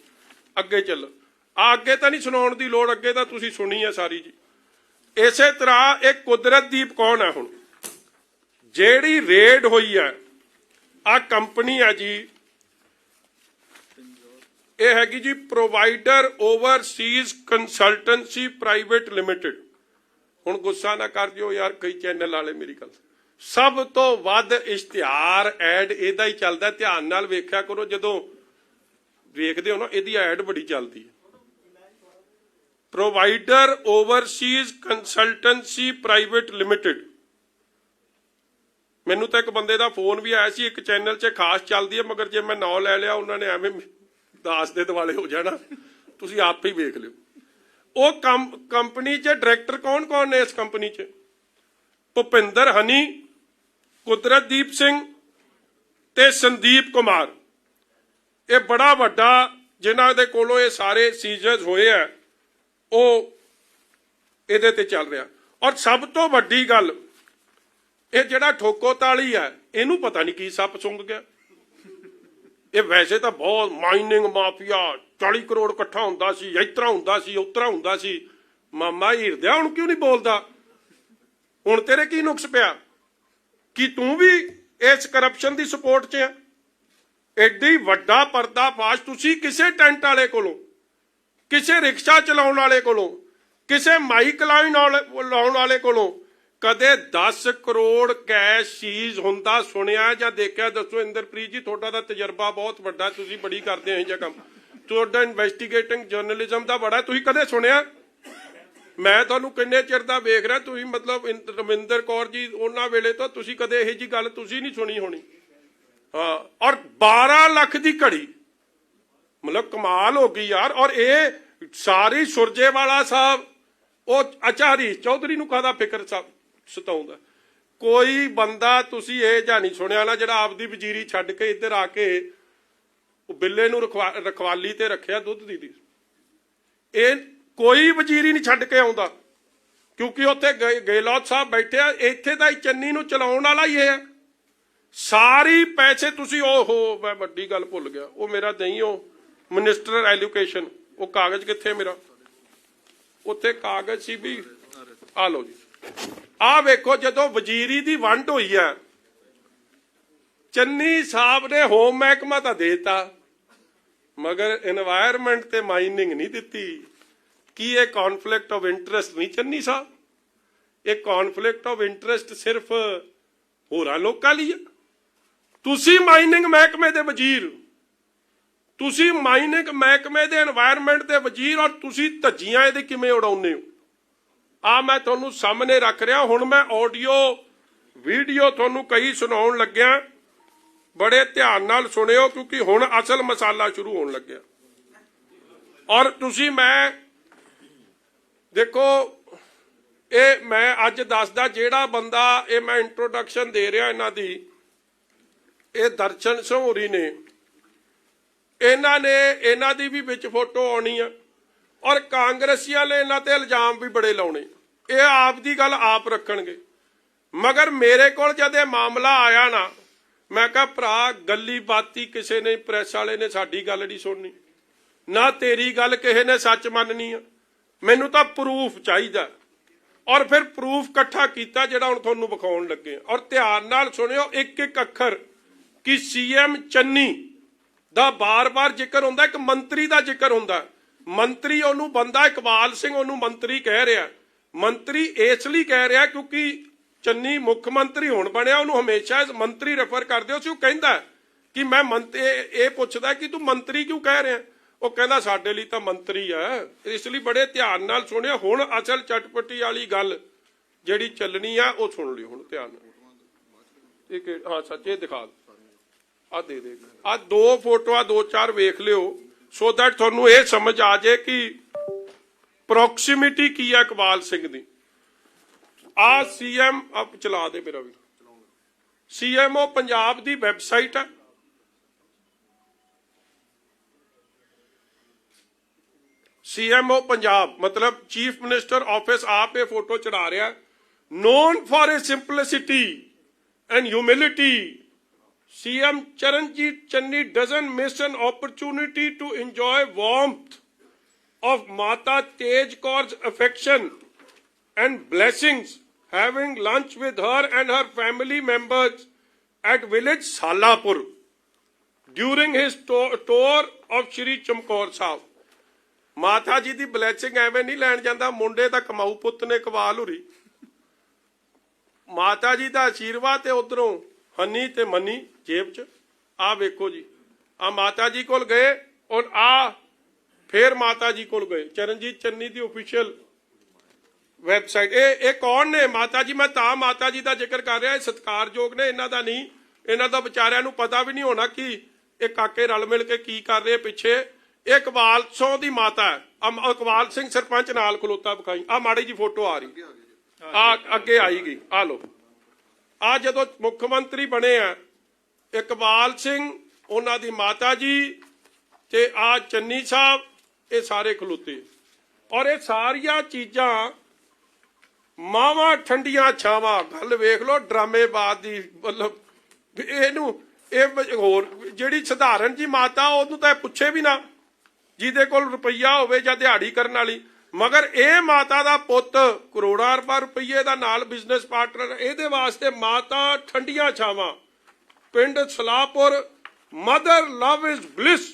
[SPEAKER 1] ਅੱਗੇ ਚੱਲ। ਅੱਗੇ ਤਾਂ ਨਹੀਂ ਸੁਣਾਉਣ ਦੀ ਲੋੜ, ਅੱਗੇ ਤਾਂ ਤੁਸੀਂ ਸੁਣੀ ਹੈ ਸਾਰੀ ਜੀ। ਇਸੇ ਤਰ੍ਹਾਂ ਇਹ ਕੁਦਰਤਦੀਪ ਕੌਣ ਹੈ? ਹੁਣ ਜਿਹੜੀ ਰੇਡ ਹੋਈ ਹੈ, ਆ ਕੰਪਨੀ ਹੈ ਜੀ, ਇਹ ਹੈਗੀ ਜੀ provider Overseas consultancy private limited. ਹੁਣ ਗੁੱਸਾ ਨਾ ਕਰ ਜਿਓ ਯਾਰ ਕਈ ਚੈਨਲ ਵਾਲੇ, ਮੇਰੀ ਗੱਲ ਸਭ ਤੋਂ ਵੱਧ ਇਸ਼ਤਿਹਾਰ ਐਡ ਇਹਦਾ ਹੀ ਚੱਲਦਾ। ਧਿਆਨ ਨਾਲ ਵੇਖਿਆ ਕਰੋ, ਜਦੋਂ ਵੇਖਦੇ ਹੋ ਨਾ ਇਹਦੀ ਐਡ ਬੜੀ ਚੱਲਦੀ ਹੈ। Provider Overseas consultancy private limited. ਮੈਨੂੰ ਤਾਂ ਇੱਕ ਬੰਦੇ ਦਾ ਫੋਨ ਵੀ ਆਇਆ ਸੀ, ਇੱਕ ਚੈਨਲ 'ਚ ਖਾਸ ਚੱਲਦੀ ਹੈ, ਮਗਰ ਜੇ ਮੈਂ ਨਾਂ ਲੈ ਲਿਆ ਉਹਨਾਂ ਨੇ ਐਵੇਂ ਦਾਸ ਦੇ ਦੁਆਲੇ ਹੋ ਜਾਣਾ, ਤੁਸੀਂ ਆਪ ਹੀ ਵੇਖ ਲਿਓ। ਉਹ ਕੰਪਨੀ 'ਚ ਡਾਇਰੈਕਟਰ ਕੌਣ ਕੌਣ ਨੇ ਇਸ ਕੰਪਨੀ 'ਚ? ਭੁਪਿੰਦਰ ਹਨੀ, ਕੁਦਰਤਦੀਪ ਸਿੰਘ ਤੇ ਸੰਦੀਪ ਕੁਮਾਰ। ਇਹ ਬੜਾ ਵੱਡਾ ਜਿਨ੍ਹਾਂ ਦੇ ਕੋਲੋਂ ਇਹ ਸਾਰੇ ਸੀਜ਼ਰਸ ਹੋਏ ਆ, ਉਹ ਇਹਦੇ ਤੇ ਚੱਲ ਰਿਹਾ। ਔਰ ਸਭ ਤੋਂ ਵੱਡੀ ਗੱਲ, ਇਹ ਜਿਹੜਾ ਠੋਕੋ ਤਾਲੀ ਹੈ, ਇਹਨੂੰ ਪਤਾ ਨਹੀਂ ਕੀ ਸੱਪ ਸੁੰਘ ਗਿਆ। ਇਹ ਵੈਸੇ ਤਾਂ ਬਹੁਤ ਮਾਈਨਿੰਗ ਮਾਫੀਆ 40 ਕਰੋੜ ਇਕੱਠਾ ਹੁੰਦਾ ਸੀ, ਇਸ ਤਰ੍ਹਾਂ ਹੁੰਦਾ ਸੀ, ਉਸ ਤਰ੍ਹਾਂ ਹੁੰਦਾ ਸੀ। ਮਾਮਾ ਹੀਰਦਿਆ ਹੁਣ ਕਿਉਂ ਨਹੀਂ ਬੋਲਦਾ? ਹੁਣ ਤੇਰੇ ਕੀ ਨੁਕਸ ਪਿਆ ਕਿ ਤੂੰ ਵੀ ਇਸ ਕਰਪਸ਼ਨ ਦੀ ਸਪੋਰਟ 'ਚ ਹੈ? ਐਡੀ ਵੱਡਾ ਪਰਦਾਫਾਸ਼ ਤੁਸੀਂ ਕਿਸੇ ਟੈਂਟ ਵਾਲੇ ਕੋਲੋਂ, ਕਿਸੇ ਰਿਕਸ਼ਾ ਚਲਾਉਣ ਵਾਲੇ ਕੋਲੋਂ, ਕਿਸੇ ਮਾਈਕ ਲਾਉਣ ਵਾਲੇ ਕੋਲੋਂ ਕਦੇ 10 ਕਰੋੜ ਕੈਸ਼ ਸੀਜ਼ ਹੁੰਦਾ ਸੁਣਿਆ ਜਾਂ ਦੇਖਿਆ? ਦੱਸੋ ਇੰਦਰਪ੍ਰੀਤ ਜੀ, ਤੁਹਾਡਾ ਤਾਂ ਤਜਰਬਾ ਬਹੁਤ ਵੱਡਾ, ਤੁਸੀਂ ਬੜੀ ਕਰਦੇ ਹੋ ਇਹ ਜਿਹਾ ਕੰਮ, ਤੁਹਾਡਾ ਇਨਵੈਸਟੀਗੇਟਿੰਗ ਜਰਨਲਿਜ਼ਮ ਦਾ ਬੜਾ, ਤੁਸੀਂ ਕਦੇ ਸੁਣਿਆ? ਮੈਂ ਤੁਹਾਨੂੰ ਕਿੰਨੇ ਚਿਰ ਦਾ ਵੇਖ ਰਿਹਾ, ਤੁਸੀਂ ਮਤਲਬ ਰਮਿੰਦਰ ਕੌਰ ਜੀ ਉਹਨਾਂ ਵੇਲੇ ਤੋਂ ਤੁਸੀਂ ਕਦੇ ਇਹੋ ਜਿਹੀ ਗੱਲ ਤੁਸੀਂ ਨਹੀਂ ਸੁਣੀ ਹੋਣੀ। ਹਾਂ, ਔਰ 12 ਲੱਖ ਦੀ ਘੜੀ, ਮਤਲਬ ਕਮਾਲ ਹੋ ਗਈ ਯਾਰ। ਔਰ ਇਹ ਸਾਰੀ ਸੁਰਜੇਵਾਲਾ ਸਾਹਿਬ, ਉਹ ਅਚਾਰੀ ਚੌਧਰੀ ਨੂੰ ਕਾਹਦਾ ਫਿਕਰ ਸਤਾਉਂਦਾ? ਕੋਈ ਬੰਦਾ ਤੁਸੀਂ ਇਹ ਜਾਂ ਨਹੀਂ ਸੁਣਿਆ ਨਾ ਜਿਹੜਾ ਆਪਦੀ ਵਜ਼ੀਰੀ ਛੱਡ ਕੇ ਇੱਧਰ ਆ ਕੇ ਉਹ ਬਿੱਲੇ ਨੂੰ ਰਖਵਾਲੀ ਤੇ ਰੱਖਿਆ ਦੁੱਧ ਦੀ। ਇਹ ਕੋਈ ਵਜ਼ੀਰੀ ਨਹੀਂ ਛੱਡ ਕੇ ਆਉਂਦਾ, ਕਿਉਂਕਿ ਉੱਥੇ ਗਹਿਲੋਤ ਸਾਹਿਬ ਬੈਠੇ ਆ। ਇੱਥੇ ਤਾਂ ਚੰਨੀ ਨੂੰ ਚਲਾਉਣ ਵਾਲਾ ਹੀ ਇਹ ਹੈ। ਸਾਰੀ ਪੈਸੇ ਤੁਸੀਂ, ਓਹੋ ਮੈਂ ਵੱਡੀ ਗੱਲ ਭੁੱਲ ਗਿਆ, ਉਹ ਮੇਰਾ ਨਹੀਂ, ਉਹ ਮਿਨਿਸਟਰ ਐਜੂਕੇਸ਼ਨ, ਉਹ ਕਾਗਜ਼ ਕਿੱਥੇ ਮੇਰਾ? ਉੱਥੇ ਕਾਗਜ਼ ਸੀ ਵੀ, ਆ ਲਓ ਜੀ, ਆਹ ਵੇਖੋ। ਜਦੋਂ ਵਜ਼ੀਰੀ ਦੀ ਵੰਡ ਹੋਈ ਹੈ, ਚੰਨੀ ਸਾਹਿਬ ਨੇ ਹੋਮ ਮਹਿਕਮਾ ਤਾਂ ਦੇਤਾ, ਮਗਰ এনवायरमेंट ਤੇ ਮਾਈਨਿੰਗ ਨਹੀਂ ਦਿੱਤੀ। ਕੀ ਇਹ ਕੌਨਫਲਿਕਟ ਆਫ ਇੰਟਰਸਟ ਨਹੀਂ ਚੰਨੀ ਸਾਹਿਬ? ਇਹ ਕੌਨਫਲਿਕਟ ਆਫ ਇੰਟਰਸਟ ਸਿਰਫ ਹੋਰਾਂ ਲੋਕਾਂ ਲਈ ਹੈ। ਤੁਸੀਂ ਮਾਈਨਿੰਗ ਮਹਿਕਮੇ ਦੇ ਵਜ਼ੀਰ, ਤੁਸੀਂ ਮਾਈਨਿੰਗ ਮਹਿਕਮੇ ਦੇ এনवायरमेंट ਦੇ ਵਜ਼ੀਰ, ਔਰ ਤੁਸੀਂ ਧੱਜੀਆਂ ਇਹਦੇ ਕਿਵੇਂ ਉਡਾਉਂਦੇ ਹੋ? ਆ ਮੈਂ ਤੁਹਾਨੂੰ ਸਾਹਮਣੇ ਰੱਖ ਰਿਹਾ। ਹੁਣ ਮੈਂ ਆਡੀਓ ਵੀਡੀਓ ਤੁਹਾਨੂੰ ਕਈ ਸੁਣਾਉਣ ਲੱਗਿਆ, ਬੜੇ ਧਿਆਨ ਨਾਲ ਸੁਣਿਓ, ਕਿਉਂਕਿ ਹੁਣ ਅਸਲ ਮਸਾਲਾ ਸ਼ੁਰੂ ਹੋਣ ਲੱਗਿਆ। ਔਰ ਤੁਸੀਂ, ਮੈਂ ਦੇਖੋ, ਇਹ ਮੈਂ ਅੱਜ ਦੱਸਦਾ, ਜਿਹੜਾ ਬੰਦਾ, ਇਹ ਮੈਂ ਇੰਟਰੋਡਕਸ਼ਨ ਦੇ ਰਿਹਾ ਇਹਨਾਂ ਦੀ, ਇਹ ਦਰਸ਼ਨ ਸਹੂਰੀ ਨੇ, ਇਹਨਾਂ ਦੀ ਵੀ ਵਿੱਚ ਫੋਟੋ ਆਉਣੀ ਆ। ਔਰ ਕਾਂਗਰਸੀਆਂ ਨੇ ਇਹਨਾਂ ਤੇ ਇਲਜ਼ਾਮ ਵੀ ਬੜੇ ਲਾਉਣੇ, ਇਹ ਆਪ ਦੀ ਗੱਲ ਆਪ ਰੱਖਣਗੇ। ਮਗਰ ਮੇਰੇ ਕੋਲ ਜਦ ਇਹ ਮਾਮਲਾ ਆਇਆ ਨਾ, ਮੈਂ ਕਿਹਾ ਭਰਾ, ਗੱਲੀ ਬਾਤੀ ਕਿਸੇ ਨੇ, ਪ੍ਰੈਸ ਵਾਲੇ ਨੇ ਸਾਡੀ ਗੱਲ ਨਹੀਂ ਸੁਣਨੀ, ਨਾ ਤੇਰੀ ਗੱਲ ਕਿਸੇ ਨੇ ਸੱਚ ਮੰਨਣੀ ਆ, ਮੈਨੂੰ ਤਾਂ ਪ੍ਰੂਫ ਚਾਹੀਦਾ। ਔਰ ਫਿਰ ਪ੍ਰੂਫ ਇਕੱਠਾ ਕੀਤਾ ਜਿਹੜਾ ਹੁਣ ਤੁਹਾਨੂੰ ਵਿਖਾਉਣ ਲੱਗੇ। ਔਰ ਧਿਆਨ ਨਾਲ ਸੁਣਿਓ ਇੱਕ ਇੱਕ ਅੱਖਰ, ਕਿ ਸੀਐਮ ਚੰਨੀ ਦਾ ਬਾਰ-ਬਾਰ ਜ਼ਿਕਰ ਹੁੰਦਾ, ਇੱਕ ਮੰਤਰੀ ਦਾ ਜ਼ਿਕਰ ਹੁੰਦਾ। ਮੰਤਰੀ ਉਹਨੂੰ ਬੰਦਾ ਇਕਬਾਲ ਸਿੰਘ ਉਹਨੂੰ ਮੰਤਰੀ ਕਹਿ ਰਿਹਾ। ਮੰਤਰੀ ਇਸ ਲਈ ਕਹਿ ਰਿਹਾ ਕਿਉਂਕਿ ਚੰਨੀ ਮੁੱਖ ਮੰਤਰੀ ਹੋਣ ਬਣਿਆ, ਉਹਨੂੰ ਹਮੇਸ਼ਾ ਮੰਤਰੀ ਰੈਫਰ ਕਰਦੇ ਹੋ ਸੀ। ਉਹ ਕਹਿੰਦਾ ਕਿ ਮੈਂ ਇਹ ਪੁੱਛਦਾ ਕਿ ਤੂੰ ਮੰਤਰੀ ਕਿਉਂ ਕਹਿ ਰਿਹਾ? ਉਹ ਕਹਿੰਦਾ ਸਾਡੇ ਲਈ ਤਾਂ ਮੰਤਰੀ ਹੈ। ਇਸ ਲਈ ਬੜੇ ਧਿਆਨ ਨਾਲ ਸੁਣਿਆ। ਹੁਣ ਅਸਲ ਚਟਪਟੀ ਵਾਲੀ ਗੱਲ ਜਿਹੜੀ ਚੱਲਣੀ ਆ ਉਹ ਸੁਣ ਲਿਓ ਹੁਣ ਧਿਆਨ ਨਾਲ। ਇੱਕ ਹਾਂ ਸੱਚੇ ਦਿਖਾ ਆ ਦੇ ਦੇ, ਆ ਦੋ ਫੋਟੋਆਂ ਦੋ ਚਾਰ ਵੇਖ ਲਿਓ, ਸੋ ਦੈਟ ਤੁਹਾਨੂੰ ਇਹ ਸਮਝ ਆ ਜਾਏ ਕਿ ਪ੍ਰੋਕਸੀਮਿਟੀ ਕੀ ਹੈ ਇਕਬਾਲ ਸਿੰਘ ਦੀ। ਆ ਸੀਐਮ ਆਪ ਚਲਾ ਦੇ ਮੇਰਾ ਵੀ ਸੀਐਮਓ ਪੰਜਾਬ ਦੀ ਵੈਬਸਾਈਟ ਹੈ। सीएमओ पंजाब मतलब चीफ मिनिस्टर ऑफिस आप ये फोटो चढ़ा रहा है। Known for a simplicity and humility CM Charanjit Channi doesn't miss an opportunity to enjoy warmth of Mata Tej Kaur's affection and blessings, having lunch with her and her family members at village Salapur during his tour of Shri Chamkaur Sahib। ਮਾਤਾ ਜੀ ਦੀ blessing ਐਵੇਂ ਨਹੀਂ ਲੈਣ ਜਾਂਦਾ, ਮੁੰਡੇ ਦਾ ਕਮਾਊ ਪੁੱਤ ਨੇ ਕਵਾਲ ਹੁਰੀ ਮਾਤਾ ਜੀ ਦਾ ਆਸ਼ੀਰਵਾਦ ਤੇ ਉਧਰੋਂ ਹਨੀ ਤੇ ਮਨੀ ਜੇਬ 'ਚ। ਆ ਵੇਖੋ ਜੀ, ਆ ਮਾਤਾ ਜੀ ਕੋਲ ਗਏ ਔਰ ਆ ਫੇਰ ਮਾਤਾ ਜੀ ਕੋਲ ਗਏ। ਚਰਨਜੀਤ ਚੰਨੀ ਦੀ ਆਫੀਸ਼ੀਅਲ ਵੈਬਸਾਈਟ। ਇਹ ਕੌਣ ਨੇ ਮਾਤਾ ਜੀ? ਮੈਂ ਤਾਂ ਮਾਤਾ ਜੀ ਦਾ ਜ਼ਿਕਰ ਕਰ ਰਿਹਾ, ਇਹ ਸਤਿਕਾਰਯੋਗ ਨੇ, ਇਹਨਾਂ ਦਾ ਨਹੀਂ, ਇਹਨਾਂ ਦਾ ਵਿਚਾਰਿਆਂ ਨੂੰ ਪਤਾ ਵੀ ਨਹੀਂ ਹੋਣਾ ਕਿ ਇਹ ਕਾਕੇ ਰਲ ਮਿਲ ਕੇ ਕੀ ਕਰ ਰਹੇ ਪਿੱਛੇ। ਇਹ ਇਕਬਾਲ ਸਿੰਘ ਦੀ ਮਾਤਾ ਹੈ। ਇਕਬਾਲ ਸਿੰਘ ਸਰਪੰਚ ਨਾਲ ਖਲੋਤਾ ਵਿਖਾਈ। ਆ ਮਾੜੀ ਜੀ ਫੋਟੋ ਆ ਰਹੀ, ਆ ਅੱਗੇ ਆਈ ਗਈ। ਆ ਲੋ, ਆ ਜਦੋਂ ਮੁੱਖ ਮੰਤਰੀ ਬਣੇ ਆ ਇਕਬਾਲ ਸਿੰਘ, ਉਹਨਾਂ ਦੀ ਮਾਤਾ ਜੀ ਤੇ ਆ ਚੰਨੀ ਸਾਹਿਬ, ਇਹ ਸਾਰੇ ਖਲੋਤੇ। ਔਰ ਇਹ ਸਾਰੀਆਂ ਚੀਜ਼ਾਂ ਮਾਵਾਂ ਠੰਡੀਆਂ ਛਾਵਾਂ। ਗੱਲ ਵੇਖ ਲੋ ਡਰਾਮੇਬਾਜ਼ ਦੀ, ਮਤਲਬ ਇਹਨੂੰ ਇਹ ਹੋਰ ਜਿਹੜੀ ਸਧਾਰਨ ਜੀ ਮਾਤਾ ਉਹਨੂੰ ਤਾਂ ਪੁੱਛੇ ਵੀ ਨਾ, ਜਿਹਦੇ ਕੋਲ ਰੁਪਈਆ ਹੋਵੇ ਜਾਂ ਦਿਹਾੜੀ ਕਰਨ ਵਾਲੀ। ਮਗਰ ਇਹ ਮਾਤਾ ਦਾ ਪੁੱਤ ਕਰੋੜਾਂ ਰੁਪਈਏ ਦਾ ਨਾਲ ਬਿਜ਼ਨਸ ਪਾਰਟਨਰ, ਇਹਦੇ ਵਾਸਤੇ ਮਾਤਾ ਠੰਡੀਆਂ ਛਾਵਾਂ। ਪਿੰਡ Salahpur, mother love is bliss,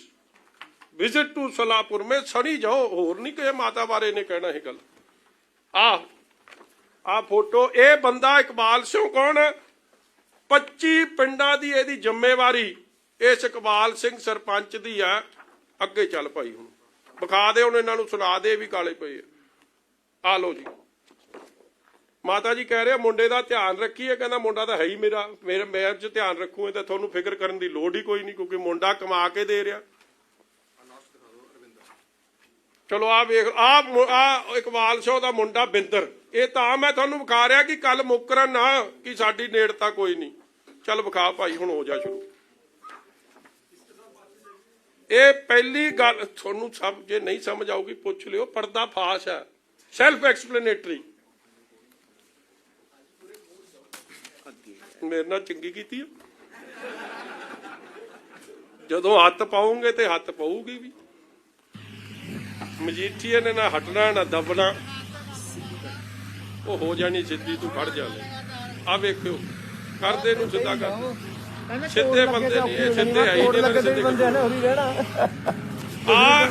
[SPEAKER 1] visit to Salahpur ਮੈਂ ਸਣੀ ਜਾਓ। ਹੋਰ ਨਹੀਂ ਕਿ ਮਾਤਾ ਬਾਰੇ ਨੇ ਕਹਿਣਾ ਇਹ ਗੱਲ। ਆ ਫੋਟੋ, ਇਹ ਬੰਦਾ ਇਕਬਾਲ ਸਿੰਘ ਕੌਣ ਹੈ? 25 ਪਿੰਡਾਂ ਦੀ ਇਹਦੀ ਜ਼ਿੰਮੇਵਾਰੀ ਇਸ ਇਕਬਾਲ ਸਿੰਘ ਸਰਪੰਚ ਦੀ ਆ। ਅੱਗੇ ਚੱਲ ਭਾਈ, ਹੁਣ ਵਿਖਾ ਦੇ, ਹੁਣ ਇਹਨਾਂ ਨੂੰ ਸੁਣਾ ਦੇ ਵੀ ਕਾਲੇ ਪਏ ਆ। ਆ ਲੋ ਜੀ, ਮਾਤਾ ਜੀ ਕਹਿ ਰਹੇ ਮੁੰਡੇ ਦਾ ਧਿਆਨ ਰੱਖੀਏ। ਕਹਿੰਦਾ ਮੁੰਡਾ ਤਾਂ ਹੈ ਹੀ ਮੇਰਾ, ਮੈਂ ਚ ਧਿਆਨ ਰੱਖੂਗੇ ਤਾਂ ਤੁਹਾਨੂੰ ਫਿਕਰ ਕਰਨ ਦੀ ਲੋੜ ਹੀ ਕੋਈ ਨਹੀਂ, ਕਿਉਂਕਿ ਮੁੰਡਾ ਕਮਾ ਕੇ ਦੇ ਰਿਹਾ। ਚਲੋ ਆ ਵੇਖ, ਆ ਇਕਬਾਲ ਸਿੰਘ ਦਾ ਮੁੰਡਾ ਬਿੰਦਰ। ਇਹ ਤਾਂ ਮੈਂ ਤੁਹਾਨੂੰ ਵਿਖਾ ਰਿਹਾ ਕਿ ਕੱਲ ਮੁੱਕਰਨ ਨਾ ਕਿ ਸਾਡੀ ਨੇੜਤਾ ਕੋਈ ਨਹੀਂ। ਚੱਲ ਵਿਖਾ ਭਾਈ, ਹੁਣ ਹੋ ਜਾ ਸ਼ੁਰੂ। ਇਹ ਪਹਿਲੀ ਗੱਲ ਤੁਹਾਨੂੰ ਸਭ ਜੇ ਨਹੀਂ ਸਮਝ ਆਊਗੀ ਪੁੱਛ ਲਿਓ, ਪਰਦਾ ਫਾਸ਼ ਹੈ, ਸੈਲਫ ਐਕਸਪਲੇਨੇਟਰੀ। ਮੇਰੇ ਨਾਲ ਚੰਗੀ ਕੀਤੀ ਆ, ਜਦੋਂ ਹੱਥ ਪਾਉਂਗੇ ਤੇ ਹੱਥ ਪਊਗੀ ਵੀ। ਮਜੀਠੀਏ ਨੇ ਨਾ ਹਟਣਾ ਨਾ ਦਬਣਾ, ਉਹ ਹੋ ਜਾਣੀ ਸਿੱਧੀ, ਤੂੰ ਖੜ ਜਾ ਲੈ। ਆ ਵੇਖਿਓ, ਕਰਦੇ ਨੂੰ ਸਿੱਧਾ ਕਰ। ਸਿੱਧੇ ਬੰਦੇ ਨਹੀਂ, ਇਹ ਸਿੱਧੇ ਆਈ ਆ।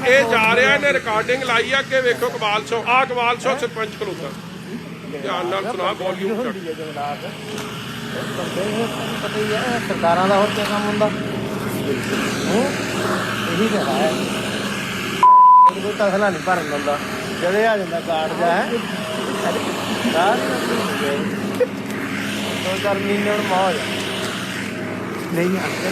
[SPEAKER 1] ਇਹ ਜਾ ਰਿਹਾ, ਇਹਨੇ ਰਿਕਾਰਡਿੰਗ ਲਾਈ ਆ। ਅੱਗੇ ਵੇਖੋ ਇਕਬਾਲ ਸਿੰਘ, ਆ ਇਕਬਾਲ ਸਿੰਘ ਸਰਪੰਚ ਖਲੋਤਾ। ਧਿਆਨ ਨਾਲ ਸੁਣਾ, ਵੋਲਿਊਮ ਘੱਟ।
[SPEAKER 3] ਪਤਾ ਹੀ ਹੈ ਸਰਕਾਰਾਂ ਦਾ ਹੋਰ ਕੀ ਕੰਮ ਹੁੰਦਾ, ਇਹੀ ਤਾਂ ਹੈ। ਕੋਈ ਤਸਲਾ ਨਹੀਂ ਭਰਨ ਦਿੰਦਾ, ਜਦੇ ਆ ਜਾਂਦਾ ਕਾਰਡ ਜਾ ਹੈ। ਗਰਮੀ ਨੇ ਹੁਣ ਮੌਜ ਨਹੀਂ ਆਉਂਦੇ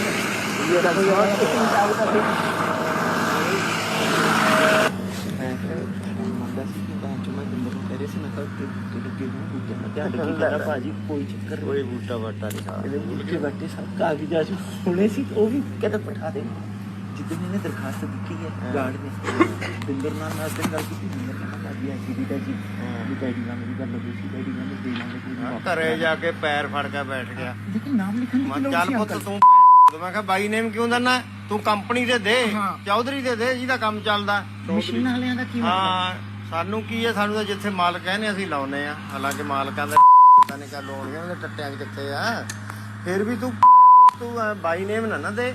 [SPEAKER 3] ਭਾਜੀ। ਕੋਈ ਚੱਕਰ, ਕੋਈ ਬੂਟਾ ਬਾਟਾ ਨਹੀਂ, ਬੂਟੇ ਬਾਟੇ ਸਭ ਕਾਗਜ਼ਾਂ ਹੋਣੇ ਸੀ। ਉਹ ਵੀ ਕਹਿੰਦਾ ਪਠਾ ਦੇ। ਜਿੱਦਣ ਇਹਨੇ ਦਰਖਾਸਤ ਦਿੱਤੀ ਹੈ ਗਾਰਡ ਨੇ, ਬਿੰਦਰ ਨਾਲ ਮੈਂ ਉਸ ਦਿਨ ਗੱਲ ਕੀਤੀ। ਬਿੰਦਰ ਕਹਿੰਦਾ ਭਾਜੀ ਐਸੀ ਦੀ ਤਾਂ ਜੀ ਵੀ ਡੈਡੀ ਨਾਲ ਮੇਰੀ ਗੱਲ ਹੋਈ ਸੀ, ਡੈਡੀ ਨਾਲ ਦੇ ਲਾਂਗੇ।
[SPEAKER 4] ਘਰੇ ਜਾ ਕੇ ਪੈਰ ਫੜ ਕੇ ਬੈਠ ਗਿਆ।
[SPEAKER 3] ਲੇਕਿਨ ਨਾਮ ਲਿਖਣ ਦੀ
[SPEAKER 4] ਚੱਲ ਪੁੱਤ ਤੂੰ, ਮੈਂ ਕਿਹਾ ਬਾਈ ਨੇਮ ਕਿਉਂ ਦਿੰਦਾ? ਤੂੰ ਕੰਪਨੀ ਦੇ ਦੇ, ਚੌਧਰੀ ਦੇ ਦੇ, ਜਿਹਦਾ ਕੰਮ ਚੱਲਦਾ।
[SPEAKER 3] ਮਸ਼ੀਨਾਂ ਵਾਲਿਆਂ ਦਾ ਕੀ ਮਤਲਬ?
[SPEAKER 4] ਹਾਂ, ਸਾਨੂੰ ਕੀ ਹੈ, ਸਾਨੂੰ ਤਾਂ ਜਿੱਥੇ ਮਾਲਕ ਕਹਿੰਦੇ ਅਸੀਂ ਲਾਉਨੇ ਆ। ਹਾਲਾਂਕਿ ਮਾਲਕਾਂ ਦਾ ਪਤਾ ਨਹੀਂ ਕਾ ਲਾਉਣਗੇ, ਉਹਦੇ ਟੱਟਿਆਂ 'ਚ ਕਿੱਥੇ ਆ। ਫਿਰ ਵੀ ਤੂੰ ਬਾਈ ਨੇਮ ਨਾ ਦੇ।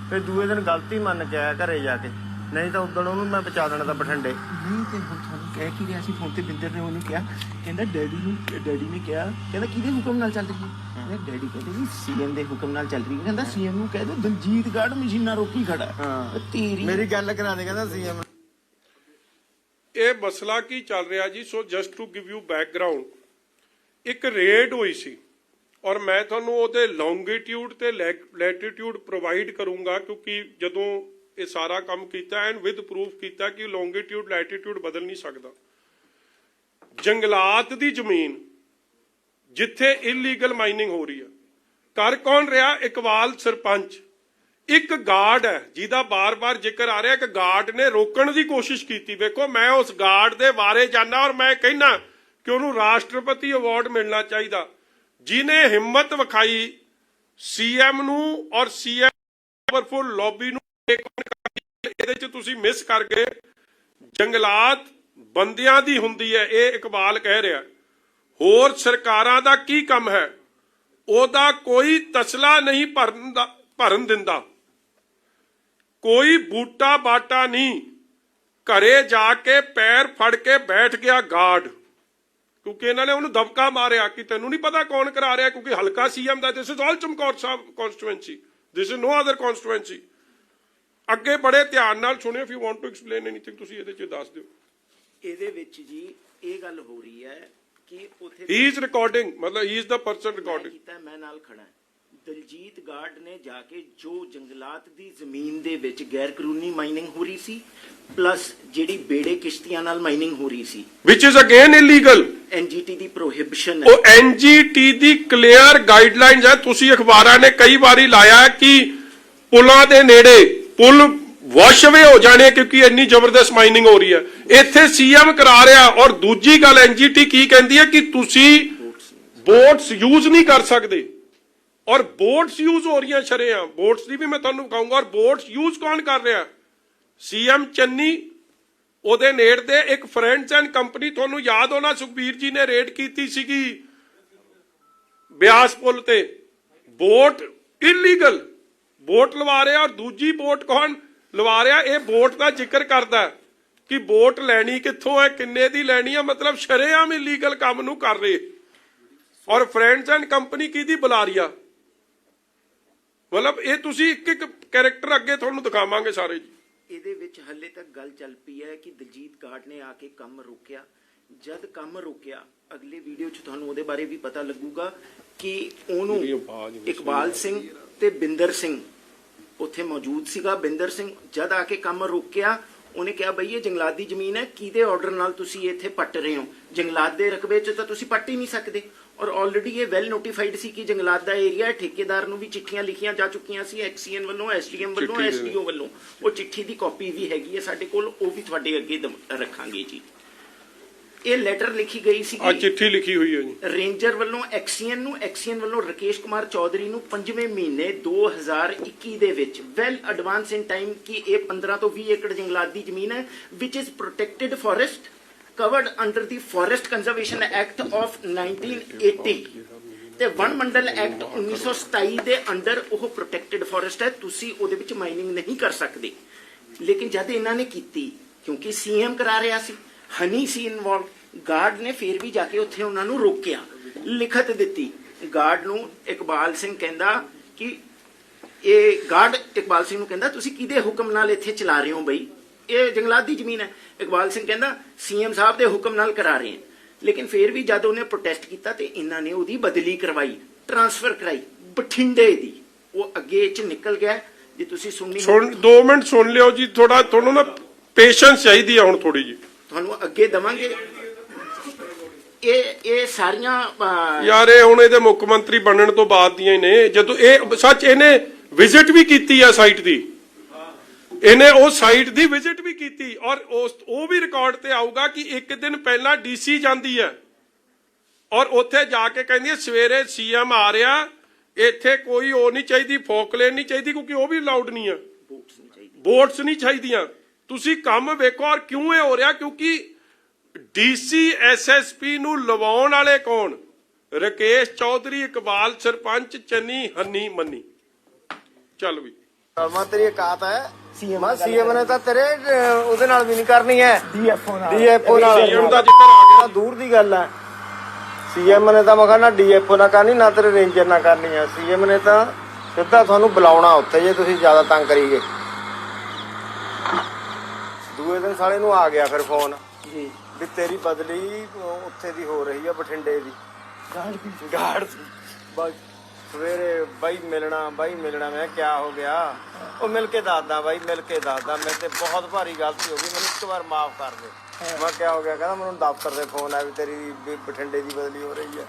[SPEAKER 4] ਫਿਰ ਦੂਏ ਦਿਨ ਗਲਤੀ ਮੰਨ ਕੇ ਆਇਆ ਘਰੇ ਜਾ ਕੇ, ਨਹੀਂ ਤਾਂ ਉਦੋਂ ਉਹਨੂੰ ਮੈਂ ਬਚਾ ਦੇਣਾ ਤਾਂ ਬਠਿੰਡੇ।
[SPEAKER 3] ਨਹੀਂ ਤੇ ਹੁਣ ਤੁਹਾਨੂੰ ਕਹਿ ਕੀ ਰਿਹਾ ਸੀ ਫੋਨ ਤੇ? ਬਿੰਦਰ ਨੇ ਉਹਨੂੰ ਕਿਹਾ, ਕਹਿੰਦਾ ਡੈਡੀ ਨੇ ਕਿਹਾ, ਕਹਿੰਦਾ ਕਿਹਦੇ ਹੁਕਮ ਨਾਲ ਚੱਲ ਰਹੀ ਹੈ? ਡੈਡੀ ਕਹਿੰਦੇ ਜੀ ਸੀਐਮ ਦੇ ਹੁਕਮ ਨਾਲ ਚੱਲ ਰਹੀ ਹੈ। ਕਹਿੰਦਾ ਸੀਐਮ ਨੂੰ ਕਹਿ ਦੋ ਦਲਜੀਤ ਗਾਰਡ ਮਸ਼ੀਨਾਂ ਰੋਕੀ ਖੜਾ। ਤੇਰੀ
[SPEAKER 4] ਮੇਰੀ ਗੱਲ ਕਰਾ ਦੇ, ਕਹਿੰਦਾ ਸੀਐਮ।
[SPEAKER 1] ਇਹ ਮਸਲਾ ਕੀ ਚੱਲ ਰਿਹਾ ਜੀ? So just to give you background, ਇੱਕ ਰੇਡ ਹੋਈ ਸੀ ਔਰ ਮੈਂ ਤੁਹਾਨੂੰ ਉਹਦੇ ਲੌਂਗੀਟਿਊਡ ਤੇ ਲੈਟੀਟਿਊਡ ਪ੍ਰੋਵਾਈਡ ਕਰੂੰਗਾ, ਕਿਉਂਕਿ ਜਦੋਂ ਇਹ ਸਾਰਾ ਕੰਮ ਕੀਤਾ ਐਂਡ ਵਿਦ ਪ੍ਰੂਫ ਕੀਤਾ ਕਿ ਲੌਂਗੀਟਿਊਡ ਲੈਟੀਟਿਊਡ ਬਦਲ ਨਹੀਂ ਸਕਦਾ। ਜੰਗਲਾਤ ਦੀ ਜ਼ਮੀਨ ਜਿੱਥੇ ਇਲੀਗਲ ਮਾਈਨਿੰਗ ਹੋ ਰਹੀ ਹੈ। ਕਰ ਕੌਣ ਰਿਹਾ? ਇਕਬਾਲ ਸਰਪੰਚ। ਇੱਕ ਗਾਰਡ ਹੈ ਜਿਹਦਾ ਬਾਰ-ਬਾਰ ਜ਼ਿਕਰ ਆ ਰਿਹਾ ਕਿ ਗਾਰਡ ਨੇ ਰੋਕਣ ਦੀ ਕੋਸ਼ਿਸ਼ ਕੀਤੀ। ਵੇਖੋ, ਮੈਂ ਉਸ ਗਾਰਡ ਦੇ ਬਾਰੇ ਜਾਣਦਾ ਔਰ ਮੈਂ ਕਹਿਣਾ ਕਿ ਉਹਨੂੰ ਰਾਸ਼ਟਰਪਤੀ ਅਵਾਰਡ ਮਿਲਣਾ ਚਾਹੀਦਾ, ਜਿਹਨੇ ਹਿੰਮਤ ਵਿਖਾਈ ਸੀਐਮ ਨੂੰ ਔਰ ਸੀਐਮ ਪਾਵਰਫੁਲ ਲੌਬੀ ਨੂੰ। ਇਹਦੇ ਚ ਤੁਸੀਂ ਮਿਸ ਕਰ ਗਏ। ਜੰਗਲਾਤ ਬੰਦਿਆਂ ਦੀ ਹੁੰਦੀ ਹੈ, ਇਹ ਇਕਬਾਲ ਕਹਿ ਰਿਹਾ। ਹੋਰ ਸਰਕਾਰਾਂ ਦਾ ਕੀ ਕੰਮ ਹੈ? ਉਹਦਾ ਕੋਈ ਤਸਲਾ ਨਹੀਂ ਭਰਨ ਦਿੰਦਾ, ਕੋਈ ਬੂਟਾ ਬਾਟਾ ਨਹੀਂ। ਘਰੇ ਜਾ ਕੇ ਪੈਰ ਫੜ ਕੇ ਬੈਠ ਗਿਆ ਗਾਰਡ, ਕਿਉਂਕਿ ਇਹਨਾਂ ਨੇ ਉਹਨੂੰ ਦਬਕਾ ਮਾਰਿਆ ਕਿ ਤੈਨੂੰ ਨਹੀਂ ਪਤਾ ਕੌਣ ਕਰਾ ਰਿਹਾ, ਕਿਉਂਕਿ ਹਲਕਾ ਸੀਐਮ ਦਾ this is all Chamkaur Sahib constituency, this is no other constituency. ਅੱਗੇ ਬੜੇ ਧਿਆਨ ਨਾਲ ਸੁਣਿਓ। If you want to explain anything ਤੁਸੀਂ ਇਹਦੇ ਚ ਦੱਸ ਦਿਓ।
[SPEAKER 3] ਇਹਦੇ ਵਿੱਚ ਜੀ ਇਹ ਗੱਲ ਹੋ ਰਹੀ ਹੈ ਕਿ ਉੱਥੇ
[SPEAKER 1] ਹੀ ਇਜ਼ ਰਿਕਾਰਡਿੰਗ, ਮਤਲਬ ਹੀ ਇਜ਼ ਦਾ ਪਰਸਨ ਰਿਕਾਰਡਿੰਗ।
[SPEAKER 3] ਕੀਤਾ, ਮੈਂ ਨਾਲ ਖੜਾ। ਦਲਜੀਤ ਗਾਰਡ ਨੇ ਜਾ ਕੇ ਜੋ ਜੰਗਲਾਤ ਦੀ ਜ਼ਮੀਨ ਦੇ ਵਿੱਚ ਗੈਰ ਕਾਨੂੰਨੀ ਮਾਈਨਿੰਗ ਹੋ ਰਹੀ ਸੀ, ਪਲੱਸ ਜਿਹੜੀ ਬੇੜੇ ਕਿਸ਼ਤੀਆਂ ਨਾਲ ਮਾਈਨਿੰਗ ਹੋ ਰਹੀ ਸੀ,
[SPEAKER 1] ਵਿਚ ਇਜ਼ ਅਗੇਨ ਇਲੀਗਲ।
[SPEAKER 3] ਐਨਜੀਟੀ ਦੀ ਪ੍ਰੋਹਿਬਿਸ਼ਨ ਹੈ।
[SPEAKER 1] ਉਹ ਐਨਜੀਟੀ ਦੀ ਕਲੀਅਰ ਗਾਈਡਲਾਈਨਸ ਹੈ। ਤੁਸੀਂ ਅਖਬਾਰਾਂ ਨੇ ਕਈ ਵਾਰੀ ਲਾਇਆ ਕਿ ਪੁਲਾਂ ਦੇ ਨੇੜੇ ਪੁਲ ਵਾਸ਼ਅਵੇ ਹੋ ਜਾਣੇ ਕਿਉਂਕਿ ਇੰਨੀ ਜ਼ਬਰਦਸਤ ਮਾਈਨਿੰਗ ਹੋ ਰਹੀ ਹੈ। ਇੱਥੇ ਸੀਐਮ ਕਰਾ ਰਿਹਾ। ਔਰ ਦੂਜੀ ਗੱਲ ਐਨਜੀਟੀ ਕੀ ਕਹਿੰਦੀ ਹੈ ਕਿ ਤੁਸੀਂ ਬੋਟਸ ਯੂਜ਼ ਨਹੀਂ ਕਰ ਸਕਦੇ, ਔਰ ਬੋਟਸ ਯੂਜ਼ ਹੋ ਰਹੀਆਂ ਸ਼ਰੇਆਮ। ਬੋਟਸ ਦੀ ਵੀ ਮੈਂ ਤੁਹਾਨੂੰ ਕਹੂੰਗਾ। ਔਰ ਬੋਟਸ ਯੂਜ਼ ਕੌਣ ਕਰ ਰਿਹਾ? ਸੀਐਮ ਚੰਨੀ, ਉਹਦੇ ਨੇੜੇ ਇੱਕ ਫਰੈਂਡਸ ਐਂਡ ਕੰਪਨੀ, ਤੁਹਾਨੂੰ ਯਾਦ ਹੋਣਾ ਸੁਖਬੀਰ ਜੀ ਨੇ ਰੇਡ ਕੀਤੀ ਸੀਗੀ ਬਿਆਸ ਪੁਲ ਤੇ। ਬੋਟ ਇਲੀਗਲ ਬੋਟ ਲਵਾ ਰਿਹਾ। ਔਰ ਦੂਜੀ ਬੋਟ ਕੌਣ ਲਵਾ ਰਿਹਾ? ਇਹ ਬੋਟ ਦਾ ਜ਼ਿਕਰ ਕਰਦਾ ਕਿ ਬੋਟ ਲੈਣੀ ਕਿੱਥੋਂ ਹੈ, ਕਿੰਨੇ ਦੀ ਲੈਣੀ ਹੈ। ਮਤਲਬ ਸ਼ਰੇਆਮ ਇਲੀਗਲ ਕੰਮ ਨੂੰ ਕਰ ਰਹੇ। ਔਰ ਫਰੈਂਡਸ ਐਂਡ ਕੰਪਨੀ ਕਿਹਦੀ ਬੁਲਾ ਰਹੀ ਆ? ਮਤਲਬ ਇਹ ਤੁਸੀਂ ਇੱਕ ਇੱਕ ਕੈਰੈਕਟਰ ਅੱਗੇ ਤੁਹਾਨੂੰ ਦਿਖਾਵਾਂਗੇ ਸਾਰੇ ਜੀ।
[SPEAKER 3] ਇਹਦੇ ਵਿੱਚ ਹੱਲੇ ਤੱਕ ਗੱਲ ਚੱਲ ਪਈ ਹੈ ਕਿ ਦਲਜੀਤ ਗਾਰਡ ਨੇ ਆ ਕੇ ਕੰਮ ਰੋਕਿਆ। ਜਦ ਕੰਮ ਰੋਕਿਆ, ਅਗਲੇ ਵੀਡੀਓ 'ਚ ਤੁਹਾਨੂੰ ਉਹਦੇ ਬਾਰੇ ਵੀ ਪਤਾ ਲੱਗੂਗਾ ਕਿ ਉਹਨੂੰ ਇਕਬਾਲ ਸਿੰਘ ਤੇ ਬਿੰਦਰ ਸਿੰਘ ਉੱਥੇ ਮੌਜੂਦ ਸੀਗਾ। ਬਿੰਦਰ ਸਿੰਘ ਜਦ ਆ ਕੇ ਕੰਮ ਰੋਕਿਆ, ਉਹਨੇ ਕਿਹਾ ਬਈ ਇਹ ਜੰਗਲਾਤ ਦੀ ਜ਼ਮੀਨ ਹੈ, ਕਿਹਦੇ ਆਰਡਰ ਨਾਲ ਤੁਸੀਂ ਇੱਥੇ ਪੱਟ ਰਹੇ ਹੋ? ਜੰਗਲਾਤ ਦੇ ਰਕਬੇ 'ਚ ਤਾਂ ਤੁਸੀਂ ਪੱਟ ਹੀ ਨਹੀਂ ਸਕਦੇ। ਔਰ ਆਲਰੇਡੀ ਇਹ ਵੈਲ ਨੋਟੀਫਾਈਡ ਸੀ ਕਿ ਜੰਗਲਾਤ ਦਾ ਏਰੀਆ ਹੈ। ਠੇਕੇਦਾਰ ਨੂੰ ਵੀ ਚਿੱਠੀਆਂ ਲਿਖੀਆਂ ਜਾ ਚੁੱਕੀਆਂ ਸੀ, ਐਕਸੀਐਨ ਵੱਲੋਂ, ਐਸਡੀਐਮ ਵੱਲੋਂ, ਐਸਡੀਓ ਵੱਲੋਂ। ਉਹ ਚਿੱਠੀ ਦੀ ਕਾਪੀ ਵੀ ਹੈਗੀ ਹੈ ਸਾਡੇ ਕੋਲ, ਉਹ ਵੀ ਤੁਹਾਡੇ ਅੱਗੇ ਰੱਖਾਂਗੇ ਜੀ। ਇਹ ਲੈਟਰ ਲਿਖੀ ਗਈ ਸੀ,
[SPEAKER 1] ਆ ਚਿੱਠੀ ਲਿਖੀ ਹੋਈ ਹੈ ਜੀ
[SPEAKER 3] ਰੇਂਜਰ ਵੱਲੋਂ ਐਕਸੀਐਨ ਨੂੰ, ਐਕਸੀਐਨ ਵੱਲੋਂ ਰਕੇਸ਼ ਕੁਮਾਰ ਚੌਧਰੀ ਨੂੰ 5ਵੇਂ ਮਹੀਨੇ 2021 ਦੇ ਵਿੱਚ ਵੈਲ ਐਡਵਾਂਸ ਇਨ ਟਾਈਮ ਕਿ ਇਹ 15 ਤੋਂ 20 ਏਕੜ ਜੰਗਲਾਤ ਦੀ ਜ਼ਮੀਨ ਹੈ ਵਿਚ is protected forest covered under the Forest Conservation Act of 1980 ਤੇ ਵਣ ਮੰਡਲ ਐਕਟ 1927 ਦੇ ਅੰਡਰ ਉਹ ਪ੍ਰੋਟੈਕਟਿਡ ਫੋਰੈਸਟ ਹੈ। ਤੁਸੀਂ ਉਹਦੇ ਵਿੱਚ ਮਾਈਨਿੰਗ ਨਹੀਂ ਕਰ ਸਕਦੇ। ਲੇਕਿਨ ਜਦ ਇਹਨਾਂ ਨੇ ਕੀਤੀ, ਕਿਉਂਕਿ ਸੀਐਮ ਕਰਾ ਰਿਹਾ ਸੀ, ਹਨੀ ਸੀ ਇਨਵੋਲਵ, ਗਾਰਡ ਨੇ ਫੇਰ ਵੀ ਜਾ ਕੇ ਉੱਥੇ ਉਹਨਾਂ ਨੂੰ ਰੋਕਿਆ, ਲਿਖਤ ਦਿੱਤੀ। ਗਾਰਡ ਨੂੰ ਇਕਬਾਲ ਸਿੰਘ ਕਹਿੰਦਾ ਕਿ ਇਹ ਗਾਰਡ ਇਕਬਾਲ ਸਿੰਘ ਨੂੰ ਕਹਿੰਦਾ ਤੁਸੀਂ ਕਿਹਦੇ ਹੁਕਮ ਨਾਲ ਇੱਥੇ ਚਲਾ ਰਹੇ ਹੋ ਬਈ? ਇਹ ਜੰਗਲਾਤ ਦੀ ਜ਼ਮੀਨ ਹੈ। ਇਕਬਾਲ ਸਿੰਘ ਕਹਿੰਦਾ ਸੀਐਮ ਸਾਹਿਬ ਦੇ ਹੁਕਮ ਨਾਲ ਕਰਾ ਰਹੇ ਹਾਂ। ਲੇਕਿਨ ਫਿਰ ਵੀ ਜਦ ਉਹਨੇ ਪ੍ਰੋਟੈਸਟ ਕੀਤਾ ਤੇ ਇਹਨਾਂ ਨੇ ਉਹਦੀ ਬਦਲੀ ਕਰਵਾਈ, ਟ੍ਰਾਂਸਫਰ ਕਰਾਈ ਬਠਿੰਡੇ ਦੀ। ਉਹ ਅੱਗੇ ਚ ਨਿਕਲ ਗਿਆ। ਜੇ ਤੁਸੀਂ ਸੁਣਨੀ
[SPEAKER 1] 2 ਮਿੰਟ ਸੁਣ ਲਿਓ ਜੀ। ਥੋੜਾ ਤੁਹਾਨੂੰ ਨਾ ਪੇਸ਼ੈਂਸ ਚਾਹੀਦੀ ਆ ਹੁਣ ਥੋੜੀ ਜੀ।
[SPEAKER 3] ਤੁਹਾਨੂੰ ਅੱਗੇ ਦਵਾਂਗੇ। ਇਹ ਸਾਰੀਆਂ
[SPEAKER 1] ਯਾਰ ਇਹ ਹੁਣ ਇਹਦੇ ਮੁੱਖ ਮੰਤਰੀ ਬਣਨ ਤੋਂ ਬਾਅਦ ਦੀਆਂ ਹੀ ਨੇ। ਜਦੋਂ ਇਹ ਸੱਚ ਇਹਨੇ ਵਿਜ਼ਿਟ ਵੀ ਕੀਤੀ ਆ ਸਾਈਟ ਦੀ, ਇਹਨੇ ਉਹ ਸਾਈਟ ਦੀ ਵਿਜ਼ਿਟ ਵੀ ਕੀਤੀ। ਔਰ ਉਹ ਵੀ ਰਿਕਾਰਡ ਤੇ ਆਊਗਾ ਕਿ ਇੱਕ ਦਿਨ ਪਹਿਲਾਂ ਡੀਸੀ ਜਾਂਦੀ ਹੈ ਔਰ ਉੱਥੇ ਜਾ ਕੇ ਕਹਿੰਦੀ ਹੈ ਸਵੇਰੇ ਸੀਐਮ ਆ ਰਿਹਾ, ਇੱਥੇ ਕੋਈ ਉਹ ਨਹੀਂ ਚਾਹੀਦੀ, ਫੋਕਲੇਨ ਨਹੀਂ ਚਾਹੀਦੀ, ਕਿਉਂਕਿ ਉਹ ਵੀ ਅਲਾਉਡ ਨਹੀਂ ਆ, ਬੋਟਸ ਨਹੀਂ ਚਾਹੀਦੀਆਂ। ਤੁਸੀਂ ਕੰਮ ਵੇਖੋ। ਔਰ ਕਿਉਂ ਇਹ ਹੋ ਰਿਹਾ? ਕਿਉਂਕਿ ਡੀਸੀ ਐਸਐਸਪੀ ਨੂੰ ਲਵਾਉਣ ਵਾਲੇ ਕੌਣ? ਰਕੇਸ਼ ਚੌਧਰੀ, ਇਕਬਾਲ ਸਰਪੰਚ, ਚੰਨੀ, ਹੰਨੀ, ਮੰਨੀ। ਚੱਲ ਵੀ
[SPEAKER 4] ਮੈਂ ਤੇਰੀ ਔਕਾਤ ਹੈ। ਸੀਐਮ ਨੇ ਤਾਂ ਤੇਰੇ ਉਹਦੇ ਨਾਲ ਵੀ ਨਹੀਂ ਕਰਨੀ ਹੈ, ਡੀਐਫਓ ਨਾਲ।
[SPEAKER 1] ਸੀਐਮ ਦਾ ਜ਼ਿਕਰ ਆ ਗਿਆ,
[SPEAKER 4] ਦੂਰ ਦੀ ਗੱਲ ਹੈ। ਸੀਐਮ ਨੇ ਤਾਂ ਮੈਂ ਕਹਿੰਦਾ ਡੀਐਫਓ ਨਾਲ ਕਰਨੀ, ਨਾ ਤੇਰੇ ਰੇਂਜਰ ਨਾਲ ਕਰਨੀ ਹੈ। ਸੀਐਮ ਨੇ ਤਾਂ ਸਿੱਧਾ ਤੁਹਾਨੂੰ ਬੁਲਾਉਣਾ ਉੱਥੇ ਜੇ ਤੁਸੀਂ ਜ਼ਿਆਦਾ ਤੰਗ ਕਰੀਗੇ। ਦੂਏ ਦਿਨ ਸਾਲੇ ਨੂੰ ਆ ਗਿਆ ਫਿਰ ਫੋਨ ਜੀ ਵੀ ਤੇਰੀ ਬਦਲੀ ਉੱਥੇ ਦੀ ਹੋ ਰਹੀ ਹੈ, ਬਠਿੰਡੇ ਦੀ। ਗਾਰਡ ਬਸ ਸਵੇਰੇ ਬਾਈ ਮਿਲਣਾ ਮੈਂ ਕਿਹਾ ਹੋ ਗਿਆ? ਉਹ ਮਿਲ ਕੇ ਦੱਸਦਾ ਬਾਈ, ਮਿਲ ਕੇ ਦੱਸਦਾ, ਮੇਰੇ ਤੇ ਬਹੁਤ ਭਾਰੀ ਗਲਤੀ ਹੋ ਗਈ, ਮੈਨੂੰ ਇੱਕ ਵਾਰ ਮਾਫ ਕਰ ਦੇ। ਮੈਂ ਕਿਹਾ ਹੋ ਗਿਆ? ਕਹਿੰਦਾ ਮੈਨੂੰ ਦਫ਼ਤਰ ਦੇ ਫੋਨ ਆਇਆ ਵੀ ਤੇਰੀ ਬਠਿੰਡੇ ਦੀ ਬਦਲੀ ਹੋ ਰਹੀ ਹੈ।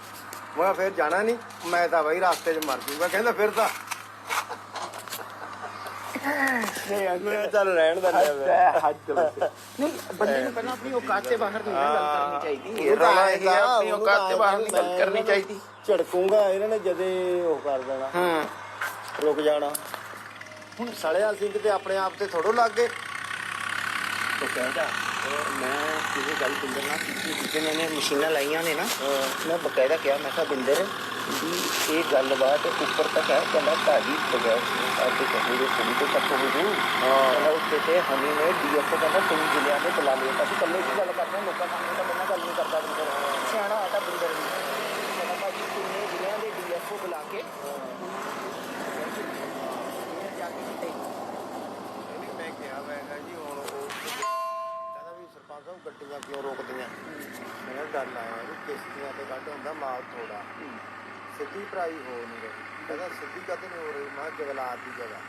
[SPEAKER 4] ਮੈਂ ਫਿਰ ਜਾਣਾ ਨਹੀਂ, ਮੈਂ ਤਾਂ ਬਈ ਰਸਤੇ 'ਚ ਮਰ ਜੂਗਾ। ਕਹਿੰਦਾ ਫਿਰ ਤਾਂ ਮੈਂ ਚੱਲ ਰਹਿਣ ਦਾ
[SPEAKER 3] ਨਹੀਂ ਬੰਦੇ ਨੂੰ ਪਹਿਲਾਂ ਆਪਣੀ ਔਕਾਤ ਤੇ ਬਾਹਰ ਨਹੀਂ ਗੱਲ ਕਰਨੀ ਚਾਹੀਦੀ।
[SPEAKER 4] ਇਹ ਰੌਲਾ ਇਹ ਆ,
[SPEAKER 3] ਆਪਣੀ ਔਕਾਤ ਤੇ ਬਾਹਰ ਨਹੀਂ ਗੱਲ ਕਰਨੀ ਚਾਹੀਦੀ।
[SPEAKER 4] ਝੜਕੂਗਾ ਇਹਨਾਂ ਨੇ ਜਦੇ ਉਹ ਕਰ ਦੇਣਾ,
[SPEAKER 3] ਹਾਂ
[SPEAKER 4] ਰੁਕ ਜਾਣਾ। ਹੁਣ ਸਲਿਆ ਸਿੰਘ ਤੇ ਆਪਣੇ ਆਪ ਤੇ ਥੋੜੋ ਲੱਗ ਗਏ।
[SPEAKER 3] तो कहता मैं किसी गल बिंदर ना जिसे मैंने मशीना लाइया ने ना मैं बकायदा क्या मैं कहा बिंदर भी ये गलबात ऊपर तक है कहना भाजी बगैर आपके कहीं के सुनी तो तक हो गई कहना उसके से हमी ने डीएफओ कहना तुम जिले में बुला लिया ताकि कल की गल करते हैं लोगों सामने तो मैं गल नहीं करता बिंदर सियाना आता बिंदर भी कहना भाजी तुमने जिले के डीएफओ बुला के जाके
[SPEAKER 4] ਮੈਂ ਕਿਹਾ ਮੈਂ ਕਿਹਾ ਜੀ ਹੁਣ ਉਹ ਕਹਿੰਦਾ ਵੀ ਸਰਪੰਚ ਸਾਹਿਬ ਗੱਡੀਆਂ ਕਿਉਂ ਰੋਕਦੀਆਂ। ਮੈਂ ਕਿਹਾ ਗੱਲ ਆਇਆ ਵੀ ਕਿਸ਼ਤੀਆਂ ਤੇ ਕੱਢ ਹੁੰਦਾ ਮਾਲ ਥੋੜਾ, ਸਿੱਧੀ ਭਰਾਈ ਹੋ ਨਹੀਂ ਰਹੀ। ਕਹਿੰਦਾ ਸਿੱਧੀ ਕਦੇ ਨਹੀਂ ਹੋ ਰਹੀ। ਮੈਂ ਕਿਹਾ ਜਗਲਾਤ ਦੀ ਜਗ੍ਹਾ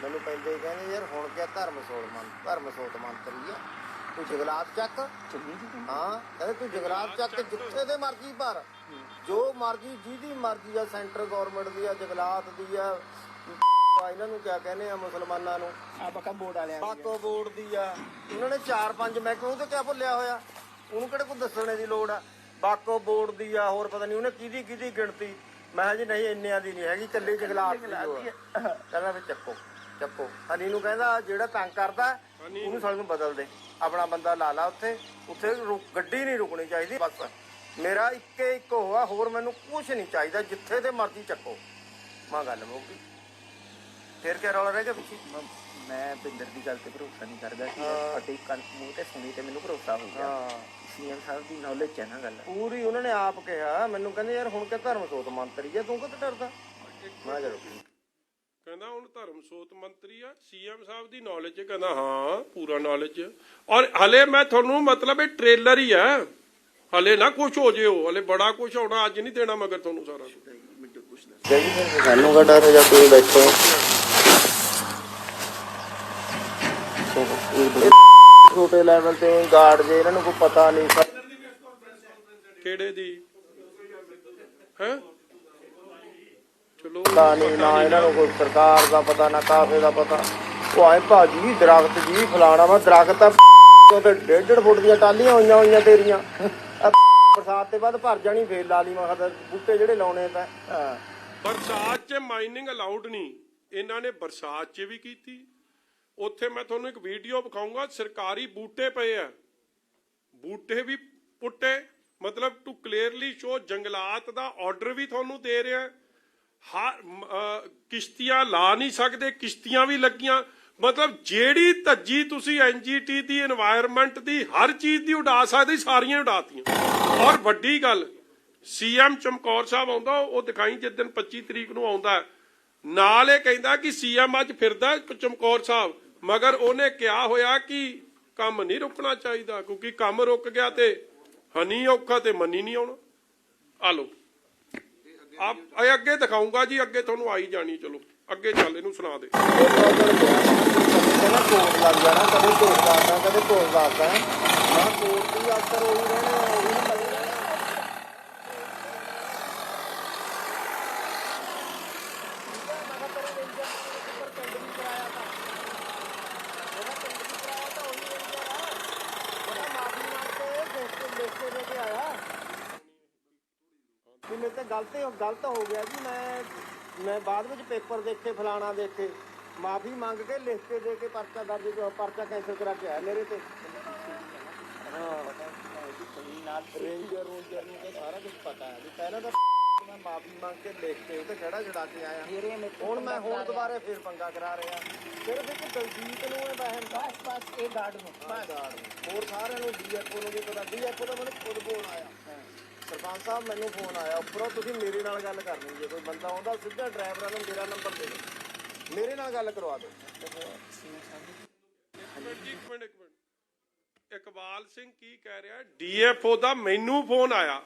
[SPEAKER 4] ਮੈਨੂੰ ਪੈਂਦੇ ਕਹਿੰਦੇ ਯਾਰ ਹੁਣ ਕਿਆ ਧਰਮਸੋਤ ਮੰਤਰੀ ਆ, ਤੂੰ ਜਗਲਾਤ ਚੱਕ। ਹਾਂ ਕਹਿੰਦੇ ਤੂੰ ਜਗਲਾਤ ਚੱਕ, ਜਿੱਥੇ ਦੇ ਮਰਜ਼ੀ ਭਰ, ਜੋ ਮਰਜ਼ੀ ਜਿਹਦੀ ਮਰਜ਼ੀ ਆ, ਸੈਂਟਰ ਗੌਰਮੈਂਟ ਦੀ ਆ, ਜਗਲਾਤ ਦੀ ਆ, ਇਹਨਾਂ ਨੂੰ ਕਿਆ ਕਹਿੰਦੇ ਆ ਮੁਸਲਮਾਨਾਂ ਨੂੰ
[SPEAKER 3] बका बोर्ड वाले
[SPEAKER 4] ਬਾਕੋ ਬੋਰਡ ਦੀ ਆ। ਉਹਨਾਂ ਨੇ 4-5 ਮਹਿਕਮੇ, ਉਹ ਤੇ ਕਿਆ ਭੁੱਲਿਆ ਹੋਇਆ, ਉਹਨੂੰ ਕਿਹੜੇ ਕੋਈ ਦੱਸਣੇ ਦੀ ਲੋੜ ਆ। ਬਾਕੋ ਬੋਰਡ ਦੀ ਆ, ਹੋਰ ਪਤਾ ਨਹੀਂ ਉਹਨੇ ਕਿਹਦੀ ਗਿਣਤੀ। ਮੈਂ ਕਿਹਾ ਜੀ ਨਹੀਂ ਇੰਨਿਆਂ ਦੀ ਨਹੀਂ ਹੈਗੀ, ਚੱਲੀ ਜਗਲਾਤ ਦੀ ਆ। ਕਹਿੰਦਾ ਵੀ ਚੱਕੋ। ਹਨੀ ਨੂੰ ਕਹਿੰਦਾ ਜਿਹੜਾ ਤੰਗ ਕਰਦਾ ਉਹਨੂੰ ਸਾਨੂੰ ਬਦਲ ਦੇ, ਆਪਣਾ ਬੰਦਾ ਲਾ ਲਾ ਉੱਥੇ ਗੱਡੀ ਨਹੀਂ ਰੁਕਣੀ ਚਾਹੀਦੀ। ਬਸ ਮੇਰਾ ਇੱਕ ਹੋਆ, ਹੋਰ ਮੈਨੂੰ ਕੁਛ ਨਹੀਂ ਚਾਹੀਦਾ, ਜਿੱਥੇ ਤੇ ਮਰਜ਼ੀ ਚੱਕੋ। ਮੈਂ ਗੱਲ ਮੁੱਕ ਗਈ। ਫਿਰ ਕਿਆ ਰੌਲਾ ਰਹਿ ਗਿਆ ਪਿੱਛੇ।
[SPEAKER 3] मैं बिंदर की गल से भरोसा नहीं करता कि फटे कन मूँह ते सुनी ते मैनू भरोसा हो गया। सीएम साहब की नॉलेज है ना गल
[SPEAKER 4] ਪੂਰੀ ਉਹਨਾਂ ਨੇ ਆਪ ਕਿਹਾ। ਮੈਨੂੰ ਕਹਿੰਦੇ ਯਾਰ ਹੁਣ ਕਿ ਧਰਮਸੋਤ ਮੰਤਰੀ ਆ, ਤੂੰ ਕਿੱਥੇ ਡਰਦਾ। ਮੈਂ ਚਲੋ
[SPEAKER 1] ਕਹਿੰਦਾ ਹੁਣ ਧਰਮਸੋਤ ਮੰਤਰੀ ਆ, ਸੀਐਮ ਸਾਹਿਬ ਦੀ ਨੌਲੇਜ ਹੈ। ਕਹਿੰਦਾ ਹਾਂ ਪੂਰਾ ਨੌਲੇਜ। ਔਰ ਹਲੇ ਮੈਂ ਤੁਹਾਨੂੰ ਮਤਲਬ ਇਹ ਟ੍ਰੇਲਰ ਹੀ ਹੈ, ਹਲੇ ਨਾ ਕੁਛ ਹੋ ਜਿਓ, ਹਲੇ ਬੜਾ ਕੁਛ ਹੋਣਾ। ਅੱਜ ਨਹੀਂ ਦੇਣਾ ਮਗਰ ਤੁਹਾਨੂੰ ਸਾਰਾ ਕੁਛ।
[SPEAKER 4] ਸਾਨੂੰ ਕਾ ਡਰ ਜਾਂ ਕੋਈ ਬੈਠੇ ਛੋਟੇ ਲੈਵਲ ਤੇ ਗਾਰਡ ਜੇ, ਇਹਨਾਂ ਨੂੰ ਕੋਈ ਪਤਾ ਨਹੀਂ।
[SPEAKER 1] ਕਿਹੜੇ ਦੀ ਹੈ ਚਲੋ
[SPEAKER 4] ਪਤਾ ਨਹੀਂ ਨਾ ਇਹਨਾਂ ਨੂੰ ਕੋਈ ਸਰਕਾਰ ਦਾ ਪਤਾ ਨਾ ਕਾਫੇ ਦਾ ਪਤਾ। ਉਹ ਆਏ ਭਾਜੀ ਦਰਖਤ ਜੀ ਫਲਾਣਾ ਵਾ ਦਰਖਤ ਆ ਤੇ 1.5 ਫੁੱਟ ਦੀਆਂ ਟਾਲੀਆਂ ਹੋਈਆਂ ਤੇਰੀਆਂ। ਬਰਸਾਤ ਤੇ ਬਾਅਦ ਭਰ ਜਾਣੀ, ਫੇਰ ਲਾ ਲਈ। ਮੈਂ ਕਿਹਾ ਬੂਟੇ ਜਿਹੜੇ ਲਾਉਣੇ ਤਾਂ
[SPEAKER 1] ਬਰਸਾਤ 'ਚ ਮਾਈਨਿੰਗ ਅਲਾਉਡ ਨਹੀਂ, ਇਹਨਾਂ ਨੇ ਬਰਸਾਤ 'ਚ ਵੀ ਕੀਤੀ। ਉੱਥੇ ਮੈਂ ਤੁਹਾਨੂੰ ਇੱਕ ਵੀਡੀਓ ਵਿਖਾਊਂਗਾ, ਸਰਕਾਰੀ ਬੂਟੇ ਪਏ ਆ, ਬੂਟੇ ਵੀ ਪੁੱਟੇ। ਮਤਲਬ ਟੂ ਕਲੀਅਰਲੀ ਸ਼ੋ ਜੰਗਲਾਤ ਦਾ ਆਰਡਰ ਵੀ ਤੁਹਾਨੂੰ ਦੇ ਰਿਹਾ। ਕਿਸ਼ਤੀਆਂ ਲਾ ਨਹੀਂ ਸਕਦੇ, ਕਿਸ਼ਤੀਆਂ ਵੀ ਲੱਗੀਆਂ। ਮਤਲਬ ਜਿਹੜੀ ਧੱਜੀ ਤੁਸੀਂ ਐਨਜੀਟੀ ਦੀ, এনवायरमेंट ਦੀ, ਹਰ ਚੀਜ਼ ਦੀ ਉਡਾ ਸਕਦੇ, ਸਾਰੀਆਂ ਉਡਾਤੀਆਂ। ਔਰ ਵੱਡੀ ਗੱਲ, ਸੀਐਮ ਚਮਕੌਰ ਸਾਹਿਬ ਆਉਂਦਾ, ਉਹ ਦਿਖਾਈ ਜਿਸ ਦਿਨ 25 ਤਰੀਕ ਨੂੰ ਆਉਂਦਾ, ਨਾਲ ਇਹ ਕਹਿੰਦਾ ਕਿ ਸੀਐਮ ਅੱਜ ਫਿਰਦਾ ਚਮਕੌਰ ਸਾਹਿਬ, ਮਗਰ ਉਹਨੇ ਕਿਹਾ ਹੋਇਆ ਕਿ ਕੰਮ ਨਹੀਂ ਰੁਕਣਾ ਚਾਹੀਦਾ, ਕਿਉਂਕਿ ਕੰਮ ਰੁਕ ਗਿਆ ਤੇ ਹਨੀ ਔਖਾ ਤੇ ਮੰਨੀ ਨਹੀਂ ਆਉਣਾ। ਆ ਲੋ ਆਪ ਅੱਗੇ ਦਿਖਾਊਂਗਾ ਜੀ, ਅੱਗੇ ਤੁਹਾਨੂੰ ਆਈ ਜਾਣੀ। ਚਲੋ ਅੱਗੇ ਚੱਲ, ਇਹਨੂੰ ਸੁਣਾ ਦੇ।
[SPEAKER 4] ਕੋਟ ਲੱਗ ਜਾਣਾ, ਕਦੇ ਕੋਟ ਦੱਸਦਾ ਕਦੇ ਕੋਟ ਦੱਸਦਾ। ਮੈਂ ਕੋਟ ਦੀ ਅਸਰ ਉਹੀ ਰਹਿਣੇ, ਉਹੀ ਨਾ ਬਦਲ ਰਹਿਣਾ। ਮੇਰੇ ਤੇ ਗਲਤ ਹੋ ਗਿਆ ਜੀ। ਮੈਂ ਬਾਅਦ ਵਿੱਚ ਪੇਪਰ ਦੇਖੇ, ਫਲਾਣਾ ਦੇਖੇ, ਮਾਫੀ ਮੰਗ ਕੇ ਲਿਖ ਕੇ ਦੇ ਕੇ ਪਰਚਾ ਕੈਂਸਲ ਕਰਾ ਕੇ ਆਇਆ ਮੇਰੇ ਤੇ। ਰੇਂਜਰ ਨੂੰ ਤੇ ਸਾਰਾ ਕੁਝ ਪਤਾ ਹੈ। ਪਹਿਲਾਂ ਤਾਂ ਮੈਂ ਮਾਫੀ ਮੰਗ ਕੇ ਲਿਖ ਕੇ ਉਹ ਤੇ ਖੜਾ ਛਡਾ ਕੇ ਆਇਆ। ਹੁਣ ਦੁਬਾਰੇ ਫੇਰ ਪੰਗਾ ਕਰਾ ਰਿਹਾ। ਸਿਰਫ ਇੱਕ ਦਲਜੀਤ ਨੂੰ ਇਹ ਬਹਿਮ ਬਸ ਇਹ ਗਾਰਡ ਨੂੰ ਹੋਰ ਸਾਰਿਆਂ ਨੂੰ ਡੀਐਫਓ ਨੂੰ ਵੀ ਪਤਾ। ਡੀਐਫਓ ਦਾ ਮੈਨੂੰ ਖੁਦ ਫੋਨ ਆਇਆ, ਸਰਪੰਚ ਸਾਹਿਬ ਮੈਨੂੰ ਫੋਨ ਆਇਆ ਉੱਪਰੋਂ, ਤੁਸੀਂ ਮੇਰੇ ਨਾਲ ਗੱਲ ਕਰਨੀ। ਜੇ ਕੋਈ ਬੰਦਾ ਆਉਂਦਾ ਸਿੱਧਾ ਡਰਾਈਵਰਾਂ ਨੂੰ ਮੇਰਾ ਨੰਬਰ ਦੇ ਦਿਓ, ਮੇਰੇ ਨਾਲ ਗੱਲ ਕਰਵਾ ਦਿਓ।
[SPEAKER 1] ਇੱਕ ਮਿੰਟ ਇਕਬਾਲ ਸਿੰਘ ਕੀ ਕਹਿ ਰਿਹਾ? ਡੀਐਫਓ ਦਾ ਮੈਨੂੰ ਫੋਨ ਆਇਆ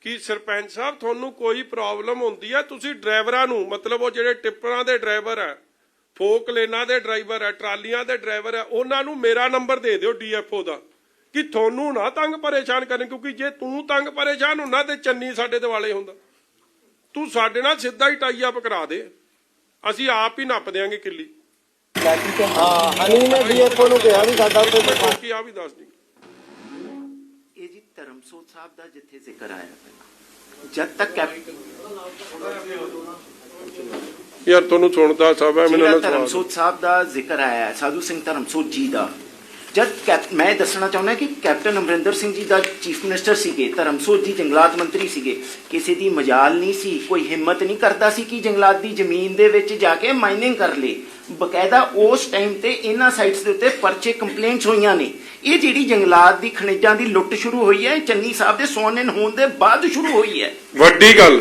[SPEAKER 1] ਕਿ ਸਰਪੰਚ ਸਾਹਿਬ ਤੁਹਾਨੂੰ ਕੋਈ ਪ੍ਰੋਬਲਮ ਹੁੰਦੀ ਹੈ, ਤੁਸੀਂ ਡਰਾਈਵਰਾਂ ਨੂੰ, ਮਤਲਬ ਉਹ ਜਿਹੜੇ ਟਿੱਪਰਾਂ ਦੇ ਡਰਾਈਵਰ ਹੈ, ਫੋਕ ਲੇਨਾਂ ਦੇ ਡਰਾਈਵਰ ਹੈ, ਟਰਾਲੀਆਂ ਦੇ ਡਰਾਈਵਰ ਹੈ, ਉਹਨਾਂ ਨੂੰ ਮੇਰਾ ਨੰਬਰ ਦੇ ਦਿਓ ਡੀਐਫਓ ਦਾ, ਕਿ ਤੁਹਾਨੂੰ ਨਾ ਤੰਗ ਪਰੇਸ਼ਾਨ ਕਰਨ, ਕਿਉਂਕਿ ਜੇ ਤੂੰ ਤੰਗ ਪਰੇਸ਼ਾਨ ਹੁੰਦਾ ਤੇ ਚੰਨੀ ਸਾਡੇ ਦਿਵਾਲੇ ਹੁੰਦਾ। ਤੂੰ ਸਾਡੇ ਨਾਲ ਸਿੱਧਾ ਹੀ ਟਾਈ ਅਪ ਕਰਾ ਦੇ, ਅਸੀਂ ਆਪ ਹੀ ਨੱਪ ਦਿਆਂਗੇ ਕਿੱਲੀ।
[SPEAKER 4] ਹਾਂ ਹਨੀ ਨੇ ਡੀਐਫਓ ਨੂੰ ਕਿਹਾ ਵੀ ਸਾਡਾ ਉੱਤੇ
[SPEAKER 1] ਬਾਕੀ ਆ ਵੀ ਦੱਸ ਦੀ।
[SPEAKER 3] ਇਹ ਜੀ ਧਰਮਸੋਤ ਸਾਹਿਬ ਦਾ ਜਿੱਥੇ ਜ਼ਿਕਰ ਆਇਆ ਪਹਿਲਾਂ, ਜਦ ਤੱਕ
[SPEAKER 1] ਯਾਰ ਤੁਹਾਨੂੰ ਸੁਣਦਾ ਸਭ ਹੈ, ਮੈਨੂੰ
[SPEAKER 3] ਜਿਹੜਾ
[SPEAKER 1] ਨਾ ਸਵਾਲ।
[SPEAKER 3] ਧਰਮਸੋਤ ਸਾਹਿਬ ਦਾ ਜ਼ਿਕਰ ਆਇਆ ਹੈ, ਸਾਧੂ ਸਿੰਘ ਧਰਮਸੋਤ ਜੀ ਦਾ, ਮੈਂ ਦੱਸਣਾ ਚਾਹੁੰਦਾ ਕਿ ਕੈਪਟਨ ਅਮਰਿੰਦਰ ਸਿੰਘ ਜੀ ਦਾ ਚੀਫ ਮਿਨਿਸਟਰ ਸੀਗੇ, ਧਰਮਸੋਤ ਜੀ ਜੰਗਲਾਤ ਮੰਤਰੀ ਸੀਗੇ। ਕਿਸੇ ਦੀ ਮਜਾਲ ਨਹੀਂ ਸੀ, ਕੋਈ ਹਿੰਮਤ ਨਹੀਂ ਕਰਦਾ ਸੀ ਕਿ ਜੰਗਲਾਤ ਦੀ ਜ਼ਮੀਨ ਦੇ ਵਿੱਚ ਜਾ ਕੇ ਮਾਈਨਿੰਗ ਕਰ ਲੇ। ਬਕਾਇਦਾ ਉਸ ਟਾਈਮ ਤੇ ਇਹਨਾਂ ਸਾਈਟਸ ਦੇ ਉੱਤੇ ਪਰਚੇ ਕੰਪਲੇਂਟਸ ਹੋਈਆਂ ਨੇ। ਇਹ ਜਿਹੜੀ ਜੰਗਲਾਤ ਦੀ ਖਣਿਜਾਂ ਦੀ ਲੁੱਟ ਸ਼ੁਰੂ ਹੋਈ ਹੈ, ਚੰਨੀ ਸਾਹਿਬ ਦੇ ਸਵਰਨ ਇਨ ਹੋਣ ਦੇ ਬਾਅਦ ਸ਼ੁਰੂ ਹੋਈ ਹੈ।
[SPEAKER 1] ਵੱਡੀ ਗੱਲ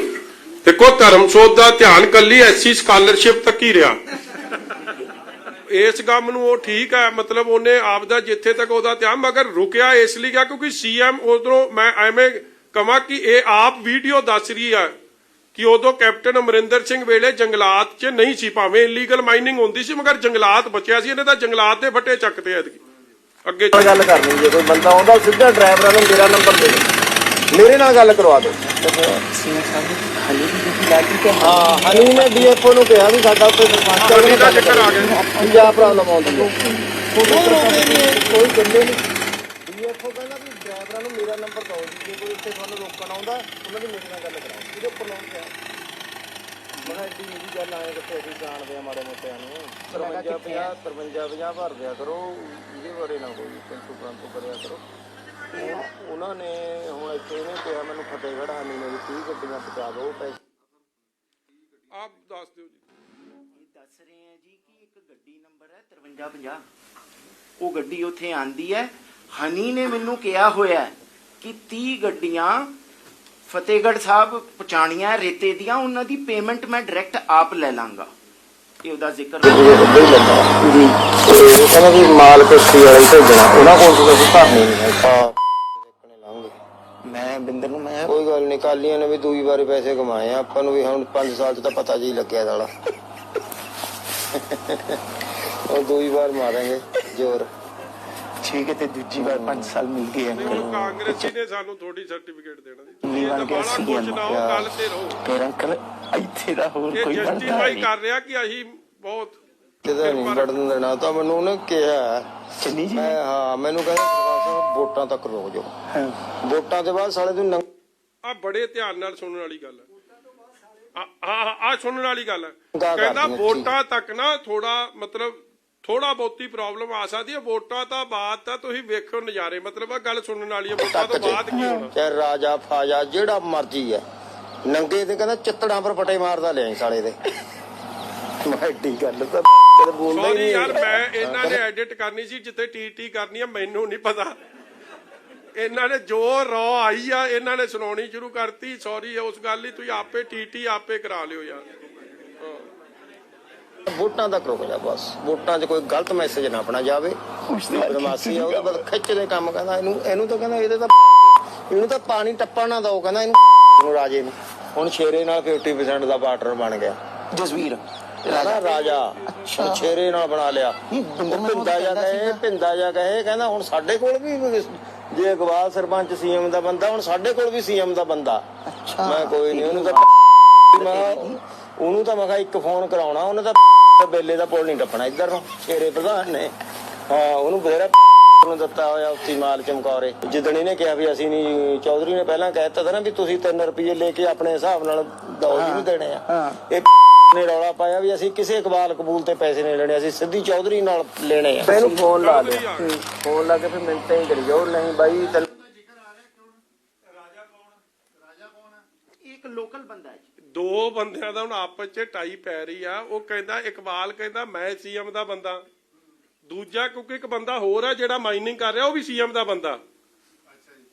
[SPEAKER 1] ਦੇਖੋ, ਧਰਮਸੋਤ ਦਾ ਧਿਆਨ ਕੱਲੀ ਐਸਸੀ ਸਕਾਲਰਸ਼ਿਪ ਤੱਕ ਹੀ ਰਿਹਾ। ਇਸ ਕੰਮ ਨੂੰ ਉਹ ਠੀਕ ਹੈ, ਮਤਲਬ ਉਹਨੇ ਆਪਦਾ ਜਿੱਥੇ ਤੱਕ ਉਹਦਾ ਧਿਆਨ, ਮਗਰ ਰੁਕਿਆ ਇਸ ਲਈ ਗਿਆ ਕਿਉਂਕਿ ਸੀਐਮ ਉਧਰੋਂ, ਮੈਂ ਐਵੇਂ ਕਹਾਂ ਕਿ ਇਹ ਆਪ ਵੀਡੀਓ ਦੱਸ ਰਹੀ ਹੈ ਕਿ ਉਦੋਂ ਕੈਪਟਨ ਅਮਰਿੰਦਰ ਸਿੰਘ ਵੇਲੇ ਜੰਗਲਾਤ 'ਚ ਨਹੀਂ ਸੀ, ਭਾਵੇਂ ਇਲੀਗਲ ਮਾਈਨਿੰਗ ਹੁੰਦੀ ਸੀ ਮਗਰ ਜੰਗਲਾਤ ਬਚਿਆ ਸੀ। ਇਹਨੇ ਤਾਂ ਜੰਗਲਾਤ ਦੇ ਫੱਟੇ ਚੱਕਦੇ ਐਤਕੀ। ਅੱਗੇ
[SPEAKER 4] ਗੱਲ ਕਰਨੀ, ਜੇ ਕੋਈ ਬੰਦਾ ਆਉਂਦਾ ਸਿੱਧਾ ਡਰਾਈਵਰਾਂ ਨੂੰ ਮੇਰਾ ਨੰਬਰ ਦੇ ਦਿਓ, ਮੇਰੇ ਨਾਲ ਗੱਲ ਕਰਵਾ ਦਿਓ। ਹਾਂ ਹਨੀ ਨੇ ਡੀਐਫਓ ਨੂੰ ਕਿਹਾ ਵੀ ਸਾਡਾ ਉੱਤੇ ਸਰਪੰਚ
[SPEAKER 1] ਦਾ ਚੱਕਰ ਆ ਗਿਆ।
[SPEAKER 4] ਪੰਜਾਬ ਪ੍ਰੋਬਲਮ ਆਉਂਦੀ ਹੈ, ਕੋਈ ਕਹਿੰਦੇ ਨਹੀਂ। ਡੀਐਫਓ ਕਹਿੰਦਾ ਵੀ ਡਰਾਈਵਰਾਂ ਨੂੰ ਮੇਰਾ ਨੰਬਰ ਦਿਓ ਜੀ, ਜੇ ਕੋਈ ਇੱਥੇ ਤੁਹਾਨੂੰ ਰੋਕਣ ਆਉਂਦਾ ਉਹਨਾਂ ਦੀ ਮੇਰੇ ਨਾਲ ਗੱਲ ਕਰਾਓ। ਇਹਦੇ ਉੱਪਰ ਲਾਉਣ ਗਿਆ ਮੈਂ ਐਡੀ ਨਿੱਜੀ ਗੱਲ ਆਏ ਕਿੱਥੇ ਅਸੀਂ ਜਾਣਦੇ ਆ ਮਾੜੇ ਮੋਟਿਆਂ ਨੂੰ। 53 ਭਰ ਦਿਆ ਕਰੋ, ਇਹਦੇ ਬਾਰੇ ਨਾ ਕੋਈ ਪੰਤੂ ਕਰਿਆ ਕਰੋ। ਉਹਨਾਂ ਨੇ ਹੁਣ ਇੱਥੇ ਇਹਨੇ ਕਿਹਾ ਮੈਨੂੰ ਫਤਿਹਗੜ੍ਹ ਹਨੀ ਨੇ ਵੀ 30 ਗੱਡੀਆਂ ਪਹੁੰਚਾ ਦਿਓ ਪੈਸੇ।
[SPEAKER 1] ਆਪ ਦੱਸ ਦਿਓ ਜੀ।
[SPEAKER 3] ਇਹ ਦੱਸ ਰਹੇ ਆ ਜੀ ਕਿ ਇੱਕ ਗੱਡੀ ਨੰਬਰ ਹੈ 5350, ਉਹ ਗੱਡੀ ਉੱਥੇ ਆਂਦੀ ਹੈ। ਹਨੀ ਨੇ ਮੈਨੂੰ ਕਿਹਾ ਹੋਇਆ ਕਿ 30 ਗੱਡੀਆਂ ਫਤਿਹਗੜ੍ਹ ਸਾਹਿਬ ਪਹੁੰਚਾਣੀਆਂ ਰੇਤੇ ਦੀਆਂ, ਉਹਨਾਂ ਦੀ ਪੇਮੈਂਟ ਮੈਂ ਡਾਇਰੈਕਟ ਆਪ ਲੈ ਲਾਂਗਾ। ਇਹ ਉਹਦਾ ਜ਼ਿਕਰ
[SPEAKER 4] ਜੀ ਕਹਿੰਦਾ ਵੀ ਮਾਲ ਕਿਸ਼ਤੀ ਵਾਲੇ ਭੇਜਣਾ, ਉਹਨਾਂ ਕੋਲ ਤੁਸੀਂ ਧਰਨੇ ਨਹੀਂ ਹੈ।
[SPEAKER 3] ਮੈਂ ਬਿੰਦਰ ਨੂੰ ਮੈਂ
[SPEAKER 4] ਕੋਈ ਗੱਲ ਨਹੀਂ, ਕਾਲੀਆਂ ਨੇ ਵੀ ਦੂਈ ਵਾਰੀ ਪੈਸੇ ਕਮਾਏ ਆ, ਆਪਾਂ ਨੂੰ ਵੀ ਹੁਣ 5 ਸਾਲ ਚ ਤਾਂ ਪਤਾ ਜੀ ਲੱਗਿਆ ਸਾਲਾ। ਉਹ ਦੂਈ ਵਾਰ ਮਾਰਾਂਗੇ ਜ਼ੋਰ।
[SPEAKER 3] ਠੀਕ ਹੈ, ਤੇ ਦੂਜੀ ਵਾਰ 5 ਸਾਲ ਮਿਲ ਗਏ
[SPEAKER 1] ਨਹੀਂ, ਹੁਣ ਕਾਂਗਰਸੀ ਨੇ ਸਾਨੂੰ ਥੋੜੀ ਸਰਟੀਫਿਕੇਟ ਦੇਣਾ ਜੀ।
[SPEAKER 3] ਨਹੀਂ
[SPEAKER 1] ਇਹ ਤਾਂ
[SPEAKER 3] ਬਣ ਗਿਆ
[SPEAKER 1] ਬਾਹਲਾ
[SPEAKER 3] ਸੀ
[SPEAKER 1] ਕੁਛ ਨਾ ਹੋ, ਗੱਲ ਤੇ ਰਹੋ।
[SPEAKER 3] ਫਿਰ ਅੰਕਲ ਇੱਥੇ ਦਾ ਹੋਰ
[SPEAKER 1] ਇਹ
[SPEAKER 3] ਕੋਈ ਬਣਦਾ
[SPEAKER 1] ਜਸਟੀਫਾਈ
[SPEAKER 3] ਨਹੀਂ।
[SPEAKER 1] ਕਰ ਰਿਹਾ ਕਿ ਅਸੀਂ ਬਹੁਤ
[SPEAKER 4] ਕਿਤੇ ਨਹੀਂ ਵੜਨ ਦੇਣਾ, ਤਾਂ ਮੈਨੂੰ ਉਹਨੇ ਕਿਹਾ
[SPEAKER 3] ਚੰਨੀ ਜੀ
[SPEAKER 4] ਮੈਂ, ਹਾਂ ਮੈਨੂੰ ਕਹਿੰਦਾ ਸਰਪੰਚ ਸਾਹਿਬ ਵੋਟਾਂ ਤੱਕ ਰੁਕ ਜਾਓ,
[SPEAKER 3] ਹਾਂ
[SPEAKER 4] ਵੋਟਾਂ ਦੇ ਬਾਅਦ ਸਾਲੇ ਤੂੰ
[SPEAKER 1] ਆ ਬੜੇ ਧਿਆਨ ਨਾਲ ਸੁਣਨ ਵਾਲੀ ਗੱਲ ਹੈ। ਆ ਸੁਣਨ ਵਾਲੀ ਗੱਲ ਹੈ।
[SPEAKER 4] ਗਾ
[SPEAKER 1] ਕਹਿੰਦਾ
[SPEAKER 4] ਕਰਦੀ ਹੈ,
[SPEAKER 1] ਵੋਟਾਂ ਤੱਕ ਨਾ ਥੋੜਾ ਬਹੁਤੀ ਪ੍ਰੋਬਲਮ ਆ ਸਕਦੀ ਹੈ, ਵੋਟਾਂ ਤੋਂ ਬਾਅਦ ਤਾਂ ਤੁਸੀਂ ਵੇਖੋ ਨਜ਼ਾਰੇ। ਮਤਲਬ ਆ ਗੱਲ ਸੁਣਨ ਵਾਲੀ ਹੈ, ਵੋਟਾਂ ਤੋਂ ਬਾਅਦ ਕੀ ਹੋਣਾ।
[SPEAKER 4] ਚਾਹੇ ਰਾਜਾ ਫਾਜਾ ਜਿਹੜਾ ਮਰਜੀ ਹੈ, ਨੰਗੇ ਤੇ ਕਹਿੰਦਾ ਚਿੱਤੜਾਂ ਪਰ ਪਟੇ ਮਾਰਦਾ ਲਿਆਈ ਸਾਲੇ ਦੇ। ਐਡੀ ਗੱਲ ਤਾਂ ਕਦੇ ਬੋਲਦਾ ਹੀ
[SPEAKER 1] ਸੌਰੀ
[SPEAKER 4] ਨਹੀਂ
[SPEAKER 1] ਯਾਰ, ਮੈਂ ਇਹਨਾਂ ਨੇ ਐਡਿਟ ਕਰਨੀ ਸੀ ਜਿੱਥੇ ਟੀ ਕਰਨੀ ਆ, ਮੈਨੂੰ ਨਹੀਂ ਪਤਾ। ਇਹਨਾਂ ਨੇ ਜੋ ਰੌ ਆਈ ਆ ਇਹਨਾਂ ਨੇ ਸੁਣਾਉਣੀ ਸ਼ੁਰੂ ਕਰਤੀ। ਸੌਰੀ ਉਸ ਗੱਲ ਲਈ, ਤੁਸੀਂ ਆਪੇ ਟੀ ਆਪੇ ਕਰਾ ਲਿਓ ਯਾਰ।
[SPEAKER 4] ਵੋਟਾਂ ਤੱਕ ਰੁਕ ਜਾ ਬਸ, ਵੋਟਾਂ 'ਚ ਕੋਈ ਗਲਤ ਮੈਸੇਜ ਨਾ ਆਪਣਾ ਜਾਵੇ। ਬਦਮਾਸ਼ੀ ਆ ਉਹਦੇ ਬਾਅਦ ਖਿੱਚ ਦੇ ਕੰਮ, ਕਹਿੰਦਾ ਇਹਨੂੰ ਤਾਂ ਕਹਿੰਦਾ ਇਹਨੂੰ ਤਾਂ ਪਾਣੀ ਟੱਪਾ ਨਾ ਦਿਓ, ਕਹਿੰਦਾ ਇਹਨੂੰ ਰਾਜੇ ਨੂੰ। ਹੁਣ ਸ਼ੇਰੇ ਨਾਲ 50% ਦਾ ਪਾਰਟਨਰ ਬਣ ਗਿਆ
[SPEAKER 3] ਜਸਵੀਰ
[SPEAKER 4] ਰਾਜਾ, ਹੁਣ ਸ਼ੇਰੇ ਨਾਲ ਬਣਾ ਲਿਆ। ਪਿੰਦਾ ਜਾ ਕਹੇ ਕਹਿੰਦਾ ਹੁਣ ਸਾਡੇ ਕੋਲ ਵੀ ਜੇ ਅਗਵਾਲ ਸਰਪੰਚ ਸੀਐਮ ਦਾ ਬੰਦਾ, ਹੁਣ ਸਾਡੇ ਕੋਲ ਵੀ ਸੀਐਮ ਦਾ ਬੰਦਾ। ਮੈਂ ਕੋਈ ਨਹੀਂ, ਉਹਨੂੰ ਤਾਂ ਮੈਂ ਕਿਹਾ ਇੱਕ ਫੋਨ ਕਰਾਉਣਾ, ਉਹਨੇ ਤਾਂ ਬੇਲੇ ਦਾ ਪੁੱਲ ਨਹੀਂ ਟੱਪਣਾ ਇੱਧਰ ਨੂੰ। ਸ਼ੇਰੇ ਪ੍ਰਧਾਨ ਨੇ ਹਾਂ ਉਹਨੂੰ ਬਥੇਰਾ ਨੂੰ ਦਿੱਤਾ ਹੋਇਆ ਉੱਤੀ ਮਾਲ ਚਮਕੌਰੇ। ਜਿੱਦਣ ਇਹਨੇ ਕਿਹਾ ਵੀ ਅਸੀਂ ਨਹੀਂ, ਚੌਧਰੀ ਨੇ ਪਹਿਲਾਂ ਕਹਿ ਦਿੱਤਾ ਨਾ ਵੀ ਤੁਸੀਂ 3 ਰੁਪਏ ਲੈ ਕੇ ਆਪਣੇ ਹਿਸਾਬ ਨਾਲ ਦਓ, ਜਿਹਨੂੰ ਦੇਣੇ ਆ। ਇਹ ਨੇ ਰੌਲਾ ਪਾਇਆ ਵੀ ਅਸੀਂ ਕਿਸੇ ਇਕਬਾਲ ਕਬੂਲ ਤੇ ਪੈਸੇ ਨਹੀਂ ਲੈਣੇ, ਅਸੀਂ ਸਿੱਧੀ ਚੌਧਰੀ ਨਾਲ ਲੈਣੇ ਆ। ਇਹਨੂੰ ਫੋਨ ਲਾ ਦੇ, ਫੋਨ ਲਾ ਕੇ ਫਿਰ ਮਿੰਟਾਂ ਹੀ ਕਰੀ ਜਾਓ। ਨਹੀਂ ਬਾਈ
[SPEAKER 3] ਇੱਕ ਲੋਕਲ ਬੰਦਾ ਹੈ ਜੀ।
[SPEAKER 1] ਦੋ ਬੰਦਿਆਂ ਦਾ ਹੁਣ ਆਪਸ 'ਚ ਟਾਈ ਪੈ ਰਹੀ ਆ। ਉਹ ਕਹਿੰਦਾ ਇਕਬਾਲ ਕਹਿੰਦਾ ਮੈਂ ਸੀਐਮ ਦਾ ਬੰਦਾ, ਦੂਜਾ ਕਿਉਂਕਿ ਇੱਕ ਬੰਦਾ ਹੋਰ ਆ ਜਿਹੜਾ ਮਾਈਨਿੰਗ ਕਰ ਰਿਹਾ, ਉਹ ਵੀ ਸੀਐਮ ਦਾ ਬੰਦਾ।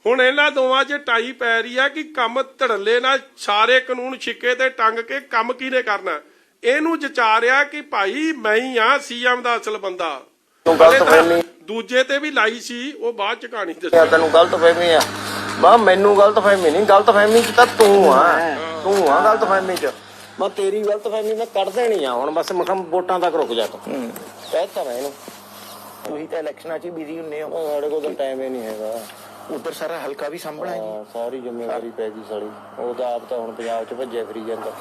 [SPEAKER 1] ਹੁਣ ਇਹਨਾਂ ਦੋਵਾਂ 'ਚ ਟਾਈ ਪੈ ਰਹੀ ਆ ਕਿ ਕੰਮ ਧੜੱਲੇ ਨਾਲ ਸਾਰੇ ਕਾਨੂੰਨ ਛਿੱਕੇ ਤੇ ਟੰਗ ਕੇ ਕੰਮ ਕਿਹਨੇ ਕਰਨਾ। ਇਹਨੂੰ ਜਚਾ ਰਿਹਾ ਕਿ ਭਾਈ ਮੈਂ ਹੀ ਆ ਸੀਐਮ ਦਾ ਅਸਲ ਬੰਦਾ। ਦੂਜੇ ਤੇ ਵੀ ਲਾਈ ਸੀ, ਉਹ ਬਾਅਦ 'ਚ ਕਹਾਣੀ ਦੱਸਿਆ।
[SPEAKER 4] ਤੈਨੂੰ ਗਲਤ ਫਹਿਮੀ ਆ ਬਾ, ਮੈਨੂੰ ਗਲਤ ਫਹਿਮੀ ਨਹੀਂ, ਗਲਤ ਫਹਿਮੀ 'ਚ ਤਾਂ ਤੂੰ ਆ ਗਲਤ ਫਹਿਮੀ 'ਚ। ਮੈਂ ਤੇਰੀ ਗਲਤ ਫਹਿਮੀ ਮੈਂ ਕੱਢ ਦੇਣੀ ਆ ਹੁਣ ਬਸ। ਮੈਂ ਕਿਹਾ ਵੋਟਾਂ ਤੱਕ ਰੁਕ ਜਾ ਤੂੰ, ਕਹਿਤਾ ਮੈਂ ਇਹਨੂੰ।
[SPEAKER 3] ਤੁਸੀਂ ਤਾਂ ਇਲੈਕਸ਼ਨਾਂ 'ਚ ਬਿਜ਼ੀ ਹੁੰਦੇ ਹੋ।
[SPEAKER 4] ਸਾਡੇ ਕੋਲ ਤਾਂ ਟਾਈਮ ਹੀ ਨਹੀਂ ਹੈਗਾ।
[SPEAKER 3] ਉਧਰ ਸਾਰਾ ਹਲਕਾ ਵੀ ਸਾਂਭਣਾ ਹੈ ਜੀ।
[SPEAKER 4] ਸਾਰੀ ਜ਼ਿੰਮੇਵਾਰੀ ਪੈ ਗਈ ਸਾਲੀ। ਉਹ ਤਾਂ ਆਪ ਤਾਂ ਹੁਣ ਪੰਜਾਬ 'ਚ ਭੱਜਿਆ ਫਿਰੀ ਜਾਂਦਾ।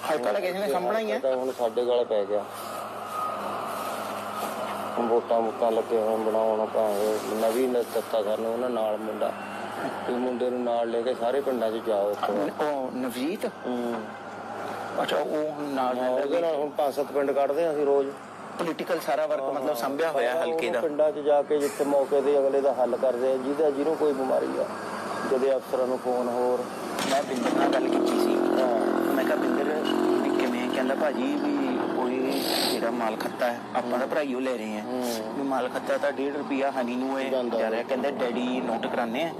[SPEAKER 3] ਹਲਕਾ ਤਾਂ ਕਿਸੇ ਨੇ ਸਾਂਭਣਾ ਹੀ ਹੈ।
[SPEAKER 4] ਤਾਂ ਹੁਣ ਸਾਡੇ ਗਲ ਪੈ ਗਿਆ। ਵੋਟਾਂ ਲੱਗੇ ਹੋਣ ਬਣਾਉਣ ਭਾਵੇਂ ਨਵੀਂ ਦਿੱਤਾ ਸਾਨੂੰ ਉਹਨਾਂ ਨਾਲ ਮੁੰਡਾ। ਤੇ ਮੁੰਡੇ ਨੂੰ ਨਾਲ ਲੈ ਕੇ ਸਾਰੇ ਪਿੰਡਾਂ 'ਚ ਜਾਓ।
[SPEAKER 3] ਉਹ ਨਵਜੀਤ ਅੱਛਾ, ਉਹ ਨਾਲ
[SPEAKER 4] ਉਹਦੇ ਨਾਲ ਹੁਣ 5-7 ਪਿੰਡ ਕੱਢਦੇ ਹਾਂ ਅਸੀਂ ਰੋਜ਼।
[SPEAKER 3] ਪੋਲੀਟੀਕਲ ਸਾਰਾ ਵਰਕ ਮਤਲਬ ਸੰਭਿਆ ਹੋਇਆ ਹਲਕੇ ਦਾ।
[SPEAKER 4] ਪਿੰਡਾਂ 'ਚ ਜਾ ਕੇ ਜਿੱਥੇ ਮੌਕੇ ਤੇ ਅਗਲੇ ਦਾ ਹੱਲ ਕਰਦੇ ਆ, ਜਿਹਨੂੰ ਕੋਈ ਬਿਮਾਰੀ ਆ, ਜਦੋਂ ਅਫਸਰਾਂ ਨੂੰ ਫੋਨ ਹੋਰ।
[SPEAKER 3] ਮੈਂ ਬਿੰਦਰ ਨਾਲ ਗੱਲ ਕੀਤੀ ਸੀ। ਮੈਂ ਕਿਹਾ ਬਿੰਦਰ ਵੀ ਕਿਵੇਂ? ਕਹਿੰਦਾ ਭਾਜੀ ਵੀ ਕੋਈ ਜਿਹੜਾ ਮਾਲ ਖੱਤਾ ਹੈ ਆਪਾਂ ਦਾ ਭਰਾਈਓ ਲੈ ਰਹੇ ਹਾਂ ਵੀ ਮਾਲ ਖੱਤਾ ਤਾਂ 1.5 ਰੁਪਿਆ ਹਨੀ ਨੂੰ ਇਹ ਜਾ ਰਿਹਾ। ਕਹਿੰਦਾ ਡੈਡੀ ਨੋਟ ਕਰਾਨੇ ਆ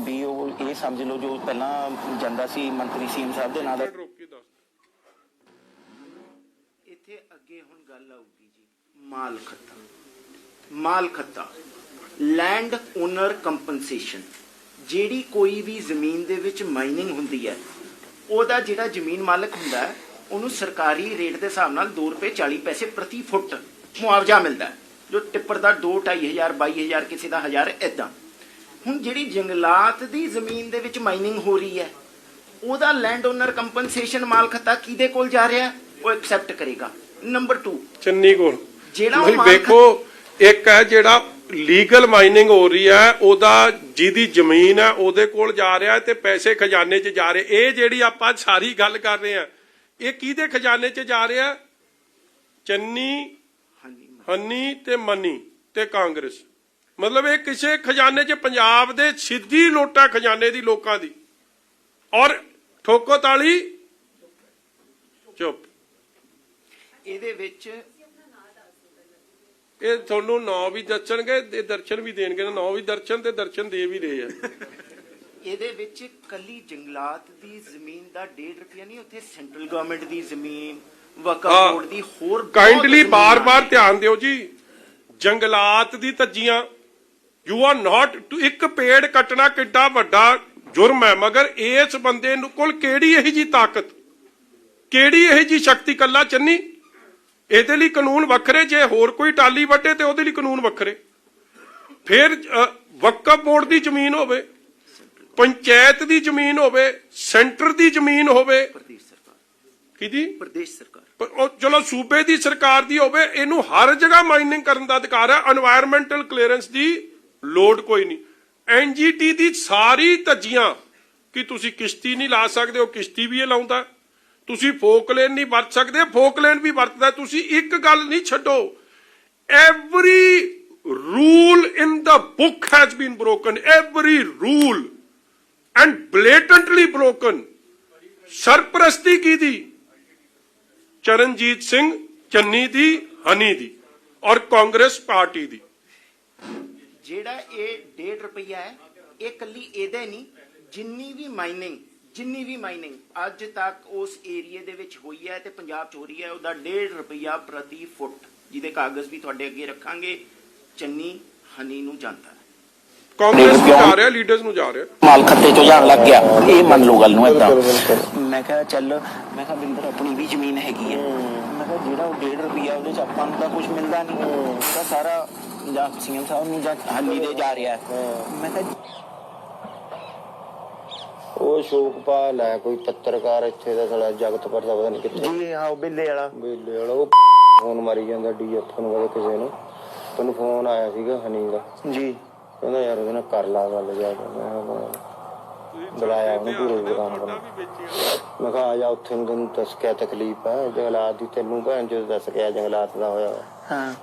[SPEAKER 3] ਵੀ ਉਹ ਇਹ ਸਮਝ ਲਓ ਜੋ ਪਹਿਲਾਂ ਜਾਂਦਾ ਸੀ ਮੰਤਰੀ ਸੀਐਮ ਸਾਹਿਬ ਦੇ ਨਾਂ ਦਾ। ਇੱਥੇ ਅੱਗੇ ਹੁਣ ਗੱਲ ਆਊਗੀ ਜੀ ਮਾਲ ਖੱਤਾ ਲੈਂਡ ਓਨਰ ਕੰਪਨਸੇਸ਼ਨ। ਜਿਹੜੀ ਕੋਈ ਵੀ ਜ਼ਮੀਨ ਦੇ ਵਿੱਚ ਮਾਈਨਿੰਗ ਹੁੰਦੀ ਹੈ ਉਹਦਾ ਜਿਹੜਾ ਜ਼ਮੀਨ ਮਾਲਕ ਹੁੰਦਾ ਹੈ ਉਹਨੂੰ ਸਰਕਾਰੀ ਰੇਟ ਦੇ ਹਿਸਾਬ ਨਾਲ 2 ਰੁਪਏ 40 ਪੈਸੇ ਪ੍ਰਤੀ ਫੁੱਟ ਮੁਆਵਜ਼ਾ ਮਿਲਦਾ ਹੈ। ਜੋ ਟਿੱਪਰ ਦਾ 2-2.5 22,000 ਕਿਸੇ ਦਾ 1000 ਏਦਾਂ। ਹੁਣ ਜਿਹੜੀ ਜੰਗਲਾਤ ਦੀ ਜ਼ਮੀਨ ਦੇ ਵਿੱਚ ਮਾਈਨਿੰਗ ਹੋ ਰਹੀ ਹੈ ਉਹਦਾ ਲੈਂਡ ਓਨਰ ਕੰਪਨਸੇਸ਼ਨ ਮਾਲ ਖੱਤਾ ਕਿਹਦੇ ਕੋਲ ਜਾ ਰਿਹਾ? ਉਹ ਐਕਸੈਪਟ ਕਰੇਗਾ। ਨੰਬਰ 2
[SPEAKER 1] ਚੰਨੀ ਕੋਲ
[SPEAKER 3] ਜਿਹੜਾ
[SPEAKER 1] ਵੇਖੋ, ਇੱਕ ਹੈ ਜਿਹੜਾ ਲੀਗਲ ਮਾਈਨਿੰਗ ਹੋ ਰਹੀ ਹੈ ਉਹਦਾ ਜਿਹਦੀ ਜ਼ਮੀਨ ਹੈ ਉਹਦੇ ਕੋਲ ਜਾ ਰਿਹਾ ਤੇ ਪੈਸੇ ਖਜ਼ਾਨੇ 'ਚ ਜਾ ਰਹੇ। ਇਹ ਜਿਹੜੀ ਆਪਾਂ ਸਾਰੀ ਗੱਲ ਕਰ ਰਹੇ ਆ ਇਹ ਕਿਹਦੇ ਖਜ਼ਾਨੇ 'ਚ ਜਾ ਰਿਹਾ? ਚੰਨੀ, ਹਨੀ ਤੇ ਮਨੀ ਤੇ ਕਾਂਗਰਸ। ਮਤਲਬ ਇਹ ਕਿਸੇ ਖਜ਼ਾਨੇ 'ਚ ਪੰਜਾਬ ਦੇ ਸਿੱਧੀ ਲੋਟਾ ਖਜ਼ਾਨੇ ਦੀ ਲੋਕਾਂ ਦੀ। ਔਰ ਠੋਕੋ ਤਾਲੀ ਚੁੱਪ।
[SPEAKER 3] ਇਹਦੇ ਵਿੱਚ
[SPEAKER 1] ਇਹ ਤੁਹਾਨੂੰ ਨਾਂ ਵੀ ਦੱਸਣਗੇ ਤੇ ਦਰਸ਼ਨ ਵੀ ਦੇਣਗੇ। ਨਾਂ ਵੀ ਦਰਸ਼ਨ ਤੇ ਦਰਸ਼ਨ ਦੇ ਵੀ ਰਹੇ ਆ।
[SPEAKER 3] ਇਹਦੇ ਵਿੱਚ ਕੱਲੀ ਜੰਗਲਾਤ ਦੀ ਜ਼ਮੀਨ ਦਾ 1.5 ਰੁਪਿਆ ਨਹੀਂ, ਉੱਥੇ ਸੈਂਟਰਲ ਗਵਰਨਮੈਂਟ ਦੀ ਜ਼ਮੀਨ, ਵਕਫ ਬੋਰਡ ਦੀ ਹੋਰ
[SPEAKER 1] ਕਾਈਂਡਲੀ ਬਾਰ-ਬਾਰ ਧਿਆਨ ਦਿਓ ਜੀ। ਜੰਗਲਾਤ ਦੀ ਧੱਜੀਆਂ ਯੂ ਆਰ ਨਾਟ ਟੂ। ਇੱਕ ਪੇੜ ਕੱਟਣਾ ਕਿੱਡਾ ਵੱਡਾ ਜੁਰਮ ਹੈ, ਮਗਰ ਇਸ ਬੰਦੇ ਨੂੰ ਕੋਲ ਕਿਹੜੀ ਇਹੋ ਜੀ ਤਾਕਤ, ਕਿਹੜੀ ਇਹੋ ਜੀ ਸ਼ਕਤੀ? ਕੱਲਾ ਚੰਨੀ? ਇਹਦੇ ਲਈ ਕਾਨੂੰਨ ਵੱਖਰੇ, ਜੇ ਹੋਰ ਕੋਈ ਟਾਲੀ ਵੱਟੇ ਤੇ ਉਹਦੇ ਲਈ ਕਾਨੂੰਨ ਵੱਖਰੇ। ਫਿਰ ਵਕਫ ਬੋਰਡ ਦੀ ਜ਼ਮੀਨ ਹੋਵੇ, ਪੰਚਾਇਤ ਦੀ ਜ਼ਮੀਨ ਹੋਵੇ, ਸੈਂਟਰ ਦੀ ਜ਼ਮੀਨ ਹੋਵੇ, ਕਿਹਦੀ?
[SPEAKER 3] ਪ੍ਰਦੇਸ਼ ਸਰਕਾਰ।
[SPEAKER 1] ਉਹ ਚਲੋ ਸੂਬੇ ਦੀ ਸਰਕਾਰ ਦੀ ਹੋਵੇ, ਇਹਨੂੰ ਹਰ ਜਗ੍ਹਾ ਮਾਈਨਿੰਗ ਕਰਨ ਦਾ ਅਧਿਕਾਰ ਹੈ। এনवायरमेंटल ਕਲੀਅਰੈਂਸ ਦੀ ਲੋੜ ਕੋਈ ਨਹੀਂ। ਐਨਜੀਟੀ ਦੀ ਸਾਰੀ ਧੱਜੀਆਂ ਕਿ ਤੁਸੀਂ ਕਿਸ਼ਤੀ ਨਹੀਂ ਲਾ ਸਕਦੇ, ਉਹ ਕਿਸ਼ਤੀ ਵੀ ਇਹ ਲਾਉਂਦਾ। ਤੁਸੀਂ ਫੋਕਲੇਨ ਨਹੀਂ ਵਰਤ ਸਕਦੇ, ਫੋਕਲੇਨ ਵੀ ਵਰਤਦਾ। ਤੁਸੀਂ ਇੱਕ ਗੱਲ ਨਹੀਂ ਛੱਡੋ, every rule in the book has been broken, every rule and blatantly broken। ਸਰਪ੍ਰਸਤੀ ਕੀ? ਚਰਨਜੀਤ ਸਿੰਘ ਚੰਨੀ ਦੀ, ਹਨੀ ਦੀ ਔਰ ਕਾਂਗਰਸ ਪਾਰਟੀ ਦੀ।
[SPEAKER 3] ਜਿਹੜਾ ਇਹ 1.5 ਰੁਪਿਆ ਹੈ ਇਹ ਕੱਲੀ ਇਹਦੇ ਨਹੀਂ, ਜਿੰਨੀ ਵੀ ਮਾਈਨਿੰਗ ਅੱਜ ਤੱਕ ਉਸ ਏਰੀਏ ਦੇ ਵਿੱਚ ਹੋਈ ਹੈ ਤੇ ਪੰਜਾਬ 'ਚ ਹੋ ਰਹੀ ਹੈ, ਉਹਦਾ 1.5 ਰੁਪਿਆ ਪ੍ਰਤੀ ਫੁੱਟ, ਜਿਹਦੇ ਕਾਗਜ਼ ਵੀ ਤੁਹਾਡੇ ਅੱਗੇ ਰੱਖਾਂਗੇ, ਚੰਨੀ ਹਨੀ ਨੂੰ ਜਾਂਦਾ ਹੈ।
[SPEAKER 1] ਕਾਂਗਰਸ ਨੂੰ ਜਾ ਰਿਹਾ, ਲੀਡਰਸ ਨੂੰ ਜਾ ਰਿਹਾ,
[SPEAKER 3] ਮਾਲ ਖੱਤੇ 'ਚੋਂ ਜਾਣ ਲੱਗ ਗਿਆ। ਇਹ ਮੰਨ ਲਓ ਗੱਲ ਨੂੰ ਏਦਾਂ। ਮੈਂ ਕਿਹਾ ਚੱਲ, ਮੈਂ ਕਿਹਾ ਬਿੰਦਰ ਆਪਣੀ ਵੀ ਜ਼ਮੀਨ ਹੈਗੀ ਹੈ। ਮੈਂ ਕਿਹਾ ਜਿਹੜਾ ਉਹ 1.5 ਰੁਪਿਆ ਉਹਦੇ 'ਚ ਆਪਾਂ ਨੂੰ ਤਾਂ ਕੁਝ ਮਿਲਦਾ ਨਹੀਂ, ਉਹਦਾ ਸਾਰਾ ਜਾਂ ਸੀਐਮ ਸਾਹਿਬ ਨੂੰ ਜਾਂ ਹਨੀ ਦੇ ਜਾ ਰਿਹਾ। ਮੈਂ ਕਿਹਾ
[SPEAKER 4] ਉਹ ਸ਼ੋਕਪਾਲ ਹੈ ਕੋਈ ਪੱਤਰਕਾਰ ਇੱਥੇ ਦਾ, ਸਾਲਾ ਜਗਤਪੁਰ ਦਾ ਪਤਾ ਨਹੀਂ ਕਿੱਥੇ
[SPEAKER 3] ਜੀ। ਹਾਂ, ਉਹ ਬੇਲੇ ਵਾਲਾ
[SPEAKER 4] ਉਹ ਫੋਨ ਮਾਰੀ ਜਾਂਦਾ ਡੀਐਫ ਨੂੰ, ਕਦੇ ਕਿਸੇ ਨੂੰ। ਤੈਨੂੰ ਫੋਨ ਆਇਆ ਸੀਗਾ ਹਨੀ ਦਾ
[SPEAKER 3] ਜੀ,
[SPEAKER 4] ਕਹਿੰਦਾ ਯਾਰ ਉਹਦੇ ਨਾਲ ਕਰ ਲਾ ਗੱਲ ਜਾ ਕੇ। ਮੈਂ ਬੁਲਾਇਆ ਉਹਨੂੰ ਪੂਰੇ ਦੁਕਾਨ ਕੋਲ। ਮੈਂ ਕਿਹਾ ਆ ਜਾ ਉੱਥੇ ਨੂੰ, ਤੈਨੂੰ ਦੱਸ ਕਿਆ ਤਕਲੀਫ ਹੈ ਜੰਗਲਾਤ ਦੀ, ਤੈਨੂੰ ਭੈਣ ਜਦੋਂ ਦੱਸ ਗਿਆ ਜੰਗਲਾਤ ਦਾ ਹੋਇਆ।
[SPEAKER 3] ਹਾਂ,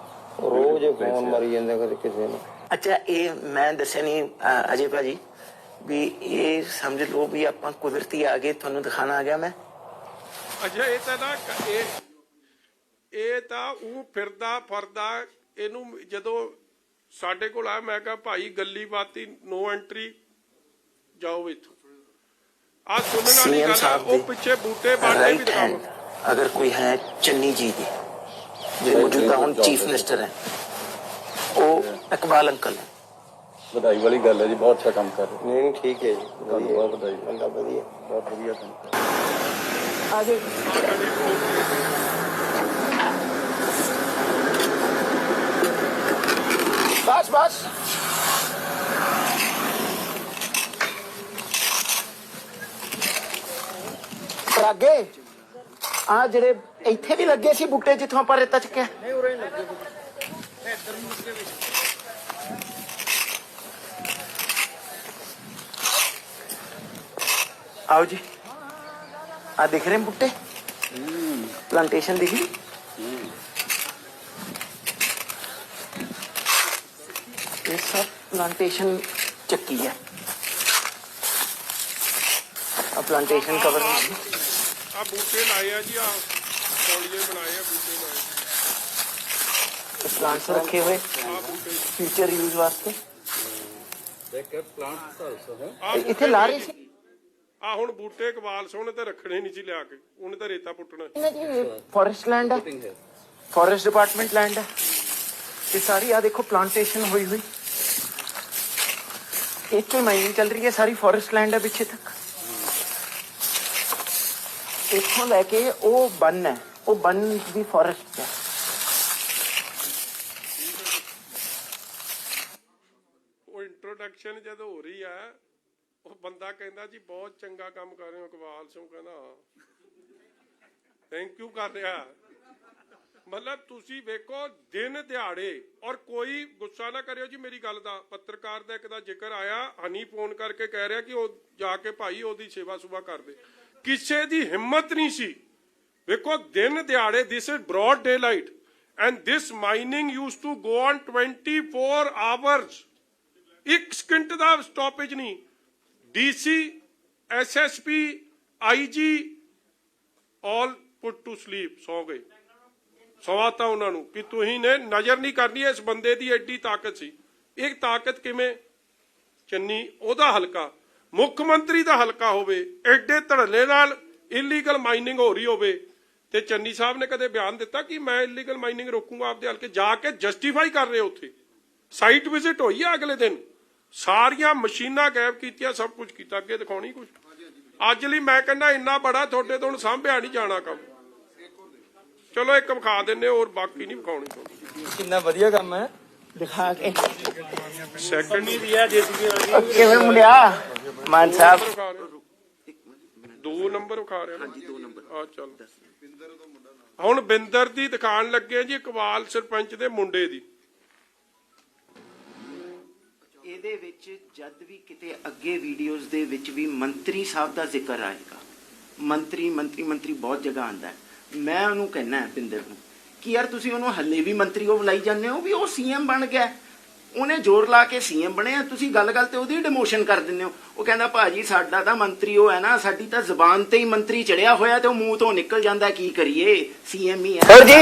[SPEAKER 4] ਰੋਜ਼ ਫੋਨ ਮਾਰੀ ਜਾਂਦਾ ਕਦੇ ਕਿਸੇ ਨੂੰ।
[SPEAKER 3] ਅੱਛਾ, ਇਹ ਮੈਂ ਦੱਸਿਆ ਨਹੀਂ ਅਜੇ ਭਾਜੀ ਵੀ ਇਹ ਸਮਝ ਲਓ ਵੀ ਆਪਾਂ ਕੁਦਰਤੀ ਆ ਗਏ, ਤੁਹਾਨੂੰ ਦਿਖਾਣਾ ਆ ਗਿਆ ਮੈਂ।
[SPEAKER 1] ਅੱਛਾ, ਇਹ ਤਾਂ ਨਾ ਇਹ ਤਾਂ ਉਹ ਫਿਰਦਾ ਇਹਨੂੰ ਜਦੋਂ ਸਾਡੇ ਕੋਲ ਆਇਆ, ਮੈਂ ਕਿਹਾ ਭਾਈ ਗੱਲੀ ਬਾਤੀ ਨੋ ਐਂਟਰੀ, ਜਾਓ ਇੱਥੋਂ। ਆ ਸੁਣਨ ਵਾਲੀ ਗੱਲ ਆ। ਉਹ ਪਿੱਛੇ ਬੂਟੇ ਬਾਟੇ ਵੀ ਦਿਖਾਓ।
[SPEAKER 3] ਅਗਰ ਕੋਈ ਹੈ ਚੰਨੀ ਜੀ ਦੀ, जो मौजूदा ਹੁਣ चीफ मिनिस्टर है, ਉਹ ਇਕਬਾਲ ਅੰਕਲ।
[SPEAKER 5] ਵਧਾਈ ਵਾਲੀ ਗੱਲ ਹੈ ਜੀ, ਬਹੁਤ ਅੱਛਾ ਕੰਮ ਕਰ ਰਹੇ।
[SPEAKER 4] ਨਹੀਂ ਠੀਕ ਹੈ ਜੀ,
[SPEAKER 5] ਬਹੁਤ ਵਧਾਈ,
[SPEAKER 4] ਬੰਦਾ ਵਧੀਆ,
[SPEAKER 5] ਬਹੁਤ ਵਧੀਆ ਕੰਮ ਕਰ ਰਹੇ।
[SPEAKER 3] ਆਗੇ ਬਸ ਪਰ ਅੱਗੇ ਆ ਜਿਹੜੇ ਇੱਥੇ ਵੀ ਲੱਗੇ ਸੀ ਬੂਟੇ ਜਿੱਥੋਂ ਆਪਾਂ ਰੇਤਾ ਚੱਕਿਆ ਨਹੀਂ ਉਰੇ ਲੱਗੇ ਇੱਧਰ ਨੂੰ ਲੱਗੇ ਵਿੱਚ आओ जी आ दिख रहे हैं बुट्टे प्लांटेशन दिख रही ये सब प्लांटेशन चक्की है अब प्लांटेशन कवर
[SPEAKER 1] ਆ ਬੂਟੇ ਲਾਏ ਆ ਜੀ ਆ ਤੌਲੀਏ ਬਣਾਏ ਆ ਬੂਟੇ ਲਾਏ
[SPEAKER 3] प्लांट्स रखे हुए फ्यूचर यूज वास्ते इतने ला रहे थे
[SPEAKER 1] ਆ ਹੁਣ ਬੂਟੇ ਕਵਾਲ ਸੋਹਣੇ ਤੇ ਰੱਖਣੇ ਨਹੀਂ ਸੀ ਲਿਆ ਕੇ ਉਹਨੇ ਤਾਂ ਰੇਤਾ ਪੁੱਟਣਾ
[SPEAKER 3] फॉरेस्ट लैंड है फॉरेस्ट डिपार्टमेंट लैंड है ये सारी आ देखो प्लांटेशन हुई हुई एक तो माइनिंग चल रही है सारी फॉरेस्ट लैंड है पीछे तक इतों लैके वो बन है वो बन भी फॉरेस्ट है
[SPEAKER 1] ਉਹ ਇੰਟਰੋਡਕਸ਼ਨ ਜਦੋਂ ਹੋ ਰਹੀ ਆ ਉਹ ਬੰਦਾ ਕਹਿੰਦਾ ਜੀ ਬਹੁਤ ਚੰਗਾ ਕੰਮ ਕਰ ਰਹੇ ਹੋ ਕਵਾਲ ਸਿੰਘ ਕਹਿੰਦਾ ਥੈਂਕ ਯੂ ਕਰ ਰਿਹਾ ਮਤਲਬ ਤੁਸੀਂ ਵੇਖੋ ਦਿਨ ਦਿਹਾੜੇ ਔਰ ਕੋਈ ਗੁੱਸਾ ਨਾ ਕਰਿਓ ਜੀ ਮੇਰੀ ਗੱਲ ਦਾ ਪੱਤਰਕਾਰ ਦਾ ਇੱਕ ਦਾ ਜ਼ਿਕਰ ਆਇਆ ਹਨੀ ਫੋਨ ਕਰਕੇ ਕਹਿ ਰਿਹਾ ਕਿ ਉਹ ਜਾ ਕੇ ਭਾਈ ਉਹਦੀ ਸੇਵਾ ਸੁਭਾ ਕਰਦੇ ਕਿਸੇ ਦੀ ਹਿੰਮਤ ਨਹੀਂ ਸੀ ਵੇਖੋ ਦਿਨ ਦਿਹਾੜੇ this is broad daylight and this mining use to go on 24 hours ਇੱਕ ਸਕਿੰਟ ਦਾ ਸਟਾਪੇਜ ਨਹੀਂ DC SSP IG all put to sleep ਸੌ ਗਏ ਸਵਾਤਾ ਉਹਨਾਂ ਨੂੰ ਕਿ ਤੁਸੀਂ ਨੇ ਨਜ਼ਰ ਨਹੀਂ ਕਰਨੀ ਇਸ ਬੰਦੇ ਦੀ ਐਡੀ ਤਾਕਤ ਸੀ ਇਹ ਤਾਕਤ ਕਿਵੇਂ ਚੰਨੀ ਉਹਦਾ ਹਲਕਾ ਮੁੱਖ ਮੰਤਰੀ ਦਾ ਹਲਕਾ ਹੋਵੇ ਐਡੇ ਧੜੱਲੇ ਨਾਲ ਇਲੀਗਲ ਮਾਈਨਿੰਗ ਹੋ ਰਹੀ ਹੋਵੇ ਤੇ ਚੰਨੀ ਸਾਹਿਬ ਨੇ ਕਦੇ ਬਿਆਨ ਦਿੱਤਾ ਕਿ ਮੈਂ ਇਲੀਗਲ ਮਾਈਨਿੰਗ ਰੋਕੂੰਗਾ ਆਪਦੇ ਹਲਕੇ ਜਾ ਕੇ ਜਸਟੀਫਾਈ ਕਰ ਰਹੇ ਉੱਥੇ ਸਾਈਟ ਵਿਜ਼ਿਟ ਹੋਈ ਆ ਅਗਲੇ ਦਿਨ ਸਾਰੀਆਂ ਮਸ਼ੀਨਾਂ ਗਾਇਬ ਕੀਤੀਆਂ ਸਭ ਕੁਝ ਕੀਤਾ ਅੱਗੇ ਦਿਖਾਉਣੀ ਕੁਝ ਅੱਜ ਲਈ ਮੈਂ ਕਹਿੰਦਾ ਇੰਨਾ ਬੜਾ ਤੁਹਾਡੇ ਤੋਂ ਹੁਣ ਸਾਂਭਿਆ ਨਹੀਂ ਜਾਣਾ ਕੰਮ ਚਲੋ ਇੱਕ ਵਿਖਾ ਦਿੰਨੇ ਹੋਰ ਬਾਕੀ ਨਹੀਂ ਵਿਖਾਉਣੀ
[SPEAKER 5] ਕਿੰਨਾ ਵਧੀਆ ਕੰਮ ਹੈ
[SPEAKER 3] दिखा के
[SPEAKER 1] ਸੈਕੰਡ ਹੀ ਦਿਆ
[SPEAKER 3] किवें मुंडिया मान साहब
[SPEAKER 1] ਦੋ ਨੰਬਰ ਵਿਖਾ ਰਿਹਾ ਹਾਂਜੀ 2 ਨੰਬਰ ਆ ਚੱਲ ਹੁਣ ਬਿੰਦਰ ਦੀ ਦਿਖਾਣ ਲੱਗੇ ਜੀ ਇਕਬਾਲ ਸਰਪੰਚ ਦੇ ਮੁੰਡੇ ਦੀ
[SPEAKER 3] ਇਹਦੇ ਵਿੱਚ ਜਦ ਵੀ ਕਿਤੇ ਅੱਗੇ ਵੀਡੀਓਜ਼ ਦੇ ਵਿੱਚ ਵੀ ਮੰਤਰੀ ਸਾਹਿਬ ਦਾ ਜ਼ਿਕਰ ਆਏਗਾ ਮੰਤਰੀ ਬਹੁਤ ਜਗ੍ਹਾ ਆਂਦਾ ਹੈ ਮੈਂ ਉਹਨੂੰ ਕਹਿਣਾ ਹੈ ਪਿੰਦਰ ਨੂੰ ਕਿ ਯਾਰ ਤੁਸੀਂ ਉਹਨੂੰ ਹੱਲੇ ਵੀ ਮੰਤਰੀ ਉਹ ਬੁਲਾਈ ਜਾਂਦੇ ਹੋ ਵੀ ਉਹ ਸੀਐਮ ਬਣ ਗਿਆ ਉਹਨੇ ਜ਼ੋਰ ਲਾ ਕੇ ਸੀਐਮ ਬਣਿਆ ਤੁਸੀਂ ਗੱਲ ਤੇ ਉਹਦੀ ਡਿਮੋਸ਼ਨ ਕਰ ਦਿੰਦੇ ਹੋ ਉਹ ਕਹਿੰਦਾ ਭਾਜੀ ਸਾਡਾ ਤਾਂ ਮੰਤਰੀ ਉਹ ਹੈ ਨਾ ਸਾਡੀ ਤਾਂ ਜ਼ੁਬਾਨ ਤੇ ਹੀ ਮੰਤਰੀ ਚੜਿਆ ਹੋਇਆ ਤੇ ਉਹ ਮੂੰਹ ਤੋਂ ਨਿਕਲ ਜਾਂਦਾ ਕੀ ਕਰੀਏ ਸੀਐਮ ਹੀ ਹੈ ਸਰ ਜੀ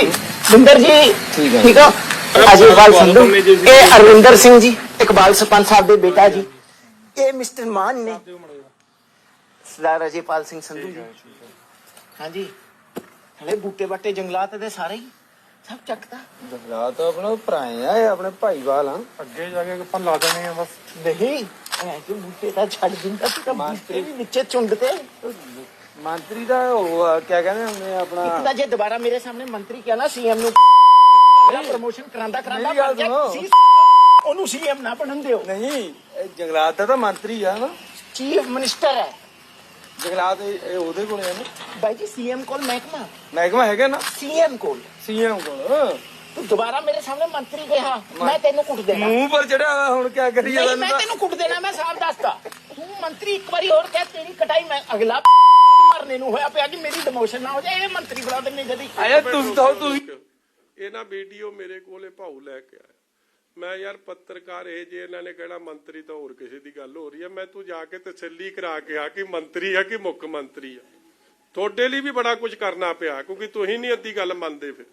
[SPEAKER 3] ਬਿੰਦਰ ਜੀ ਠੀਕ ਹੋ ਅਜੀਵਾਲ ਸੰਧੂ ਇਹ ਅਰਵਿੰਦਰ ਸਿੰਘ ਜੀ ਇਕਬਾਲ ਸਰਪੰਚ ਸਾਹਿਬ ਦੇ ਬੇਟਾ ਜੀ ਇਹ ਮਿਸਟਰ ਮਾਨ ਨੇ ਸਰਦਾਰ ਅਜੀਵਾਲ ਸਿੰਘ ਸੰਧੂ ਜੀ ਹਾਂਜੀ ਹਲੇ ਬੂਟੇ ਬਾਟੇ ਜੰਗਲਾਤ ਦੇ ਸਾਰੇ ਹੀ ਸਭ ਚੱਕਦਾ
[SPEAKER 5] ਜੰਗਲਾਤ ਤਾਂ ਆਪਣਾ ਭਰਾਏ ਆ ਇਹ ਆਪਣੇ ਭਾਈਵਾਲ ਆ
[SPEAKER 2] ਅੱਗੇ ਜਾ ਕੇ ਆਪਾਂ ਲਾ ਦੇਣੇ ਆ ਬਸ
[SPEAKER 3] ਨਹੀਂ ਐ ਕਿ ਬੂਟੇ ਤਾਂ ਛੱਡ ਦਿੰਦਾ ਸੀ ਤਾਂ ਬੂਟੇ ਵੀ ਵਿੱਚੇ ਝੁੰਡ ਤੇ
[SPEAKER 5] ਮੰਤਰੀ ਦਾ ਉਹ ਕਿਆ ਕਹਿੰਦੇ ਹੁੰਦੇ ਆ ਆਪਣਾ
[SPEAKER 3] ਇੱਕ ਤਾਂ ਜੇ ਦੁਬਾਰਾ ਮੇਰੇ ਸਾਹਮਣੇ ਮੰਤਰੀ ਕਿਹਾ ਨਾ ਸੀਐਮ ਨੂੰ ਪ੍ਰਮੋਸ਼ਨ ਕਰਾਂਦਾ
[SPEAKER 5] ਮੇਰੀ ਗੱਲ ਸੁਣੋ।
[SPEAKER 3] ਉਹਨੂੰ ਸੀਐਮ ਨਾ ਬਣਨ ਦਿਓ
[SPEAKER 5] ਨਹੀਂ ਇਹ ਜੰਗਲਾਤ ਦਾ ਤਾਂ ਮੰਤਰੀ ਆ ਨਾ
[SPEAKER 3] ਚੀਫ ਮਿਨਿਸਟਰ ਹੈ
[SPEAKER 5] ਜੰਗਲਾਤ ਇਹ ਉਹਦੇ ਕੋਲ ਹੈ ਨਾ
[SPEAKER 3] ਬਾਈ ਜੀ ਸੀਐਮ ਕੋਲ
[SPEAKER 5] ਮਹਿਕਮਾ ਹੈਗਾ ਨਾ
[SPEAKER 3] ਸੀਐਮ ਕੋਲ
[SPEAKER 5] ਸੀਐਮ ਕੋਲ
[SPEAKER 3] ਤੂੰ ਦੁਬਾਰਾ ਮੇਰੇ ਸਾਹਮਣੇ ਮੰਤਰੀ ਕਿਹਾ ਮੈਂ ਤੈਨੂੰ ਕੁੱਟ ਦੇਣਾ
[SPEAKER 5] ਮੂੰਹ ਪਰ ਚੜਿਆ ਹੁਣ ਕਿਆ ਕਰੀ
[SPEAKER 3] ਨਹੀਂ,
[SPEAKER 5] ਜਾਂਦਾ
[SPEAKER 3] ਮੈਂ ਤੈਨੂੰ ਕੁੱਟ ਦੇਣਾ ਮੈਂ ਸਾਫ਼ ਦੱਸਦਾ ਤੂੰ ਮੰਤਰੀ ਇੱਕ ਵਾਰੀ ਹੋਰ ਕਹਿ ਤੇਰੀ ਕਟਾਈ ਮੈਂ ਅਗਲਾ ਮਰਨੇ ਨੂੰ ਹੋਇਆ ਪਿਆ ਕਿ ਮੇਰੀ ਡਿਮੋਸ਼ਨ ਨਾ ਹੋ ਜਾਏ ਇਹ ਮੰਤਰੀ ਬਣਾ ਦਿੰਨੇ ਜਦੀ
[SPEAKER 5] ਆਇਆ ਤੁਸੀਂ
[SPEAKER 1] ਇਹ ਨਾ ਵੀਡੀਓ ਮੇਰੇ ਕੋਲੇ ਭਾਊ ਲੈ ਕੇ ਆਇਆ ਮੈਂ ਯਾਰ ਪੱਤਰਕਾਰ ਇਹ ਜੇ ਇਹਨਾਂ ਨੇ ਕਹਿਣਾ ਮੰਤਰੀ ਤਾਂ ਹੋਰ ਕਿਸੇ ਦੀ ਗੱਲ ਹੋ ਰਹੀ ਹੈ ਮੈਂ ਤੂੰ ਜਾ ਕੇ ਤਸੱਲੀ ਕਰਾ ਕੇ ਆ ਕਿ ਮੰਤਰੀ ਆ ਕਿ ਮੁੱਖ ਮੰਤਰੀ ਆ ਤੁਹਾਡੇ ਲਈ ਵੀ ਬੜਾ ਕੁਝ ਕਰਨਾ ਪਿਆ ਕਿਉਂਕਿ ਤੁਸੀਂ ਨਹੀਂ ਅੱਧੀ ਗੱਲ ਮੰਨਦੇ ਫਿਰ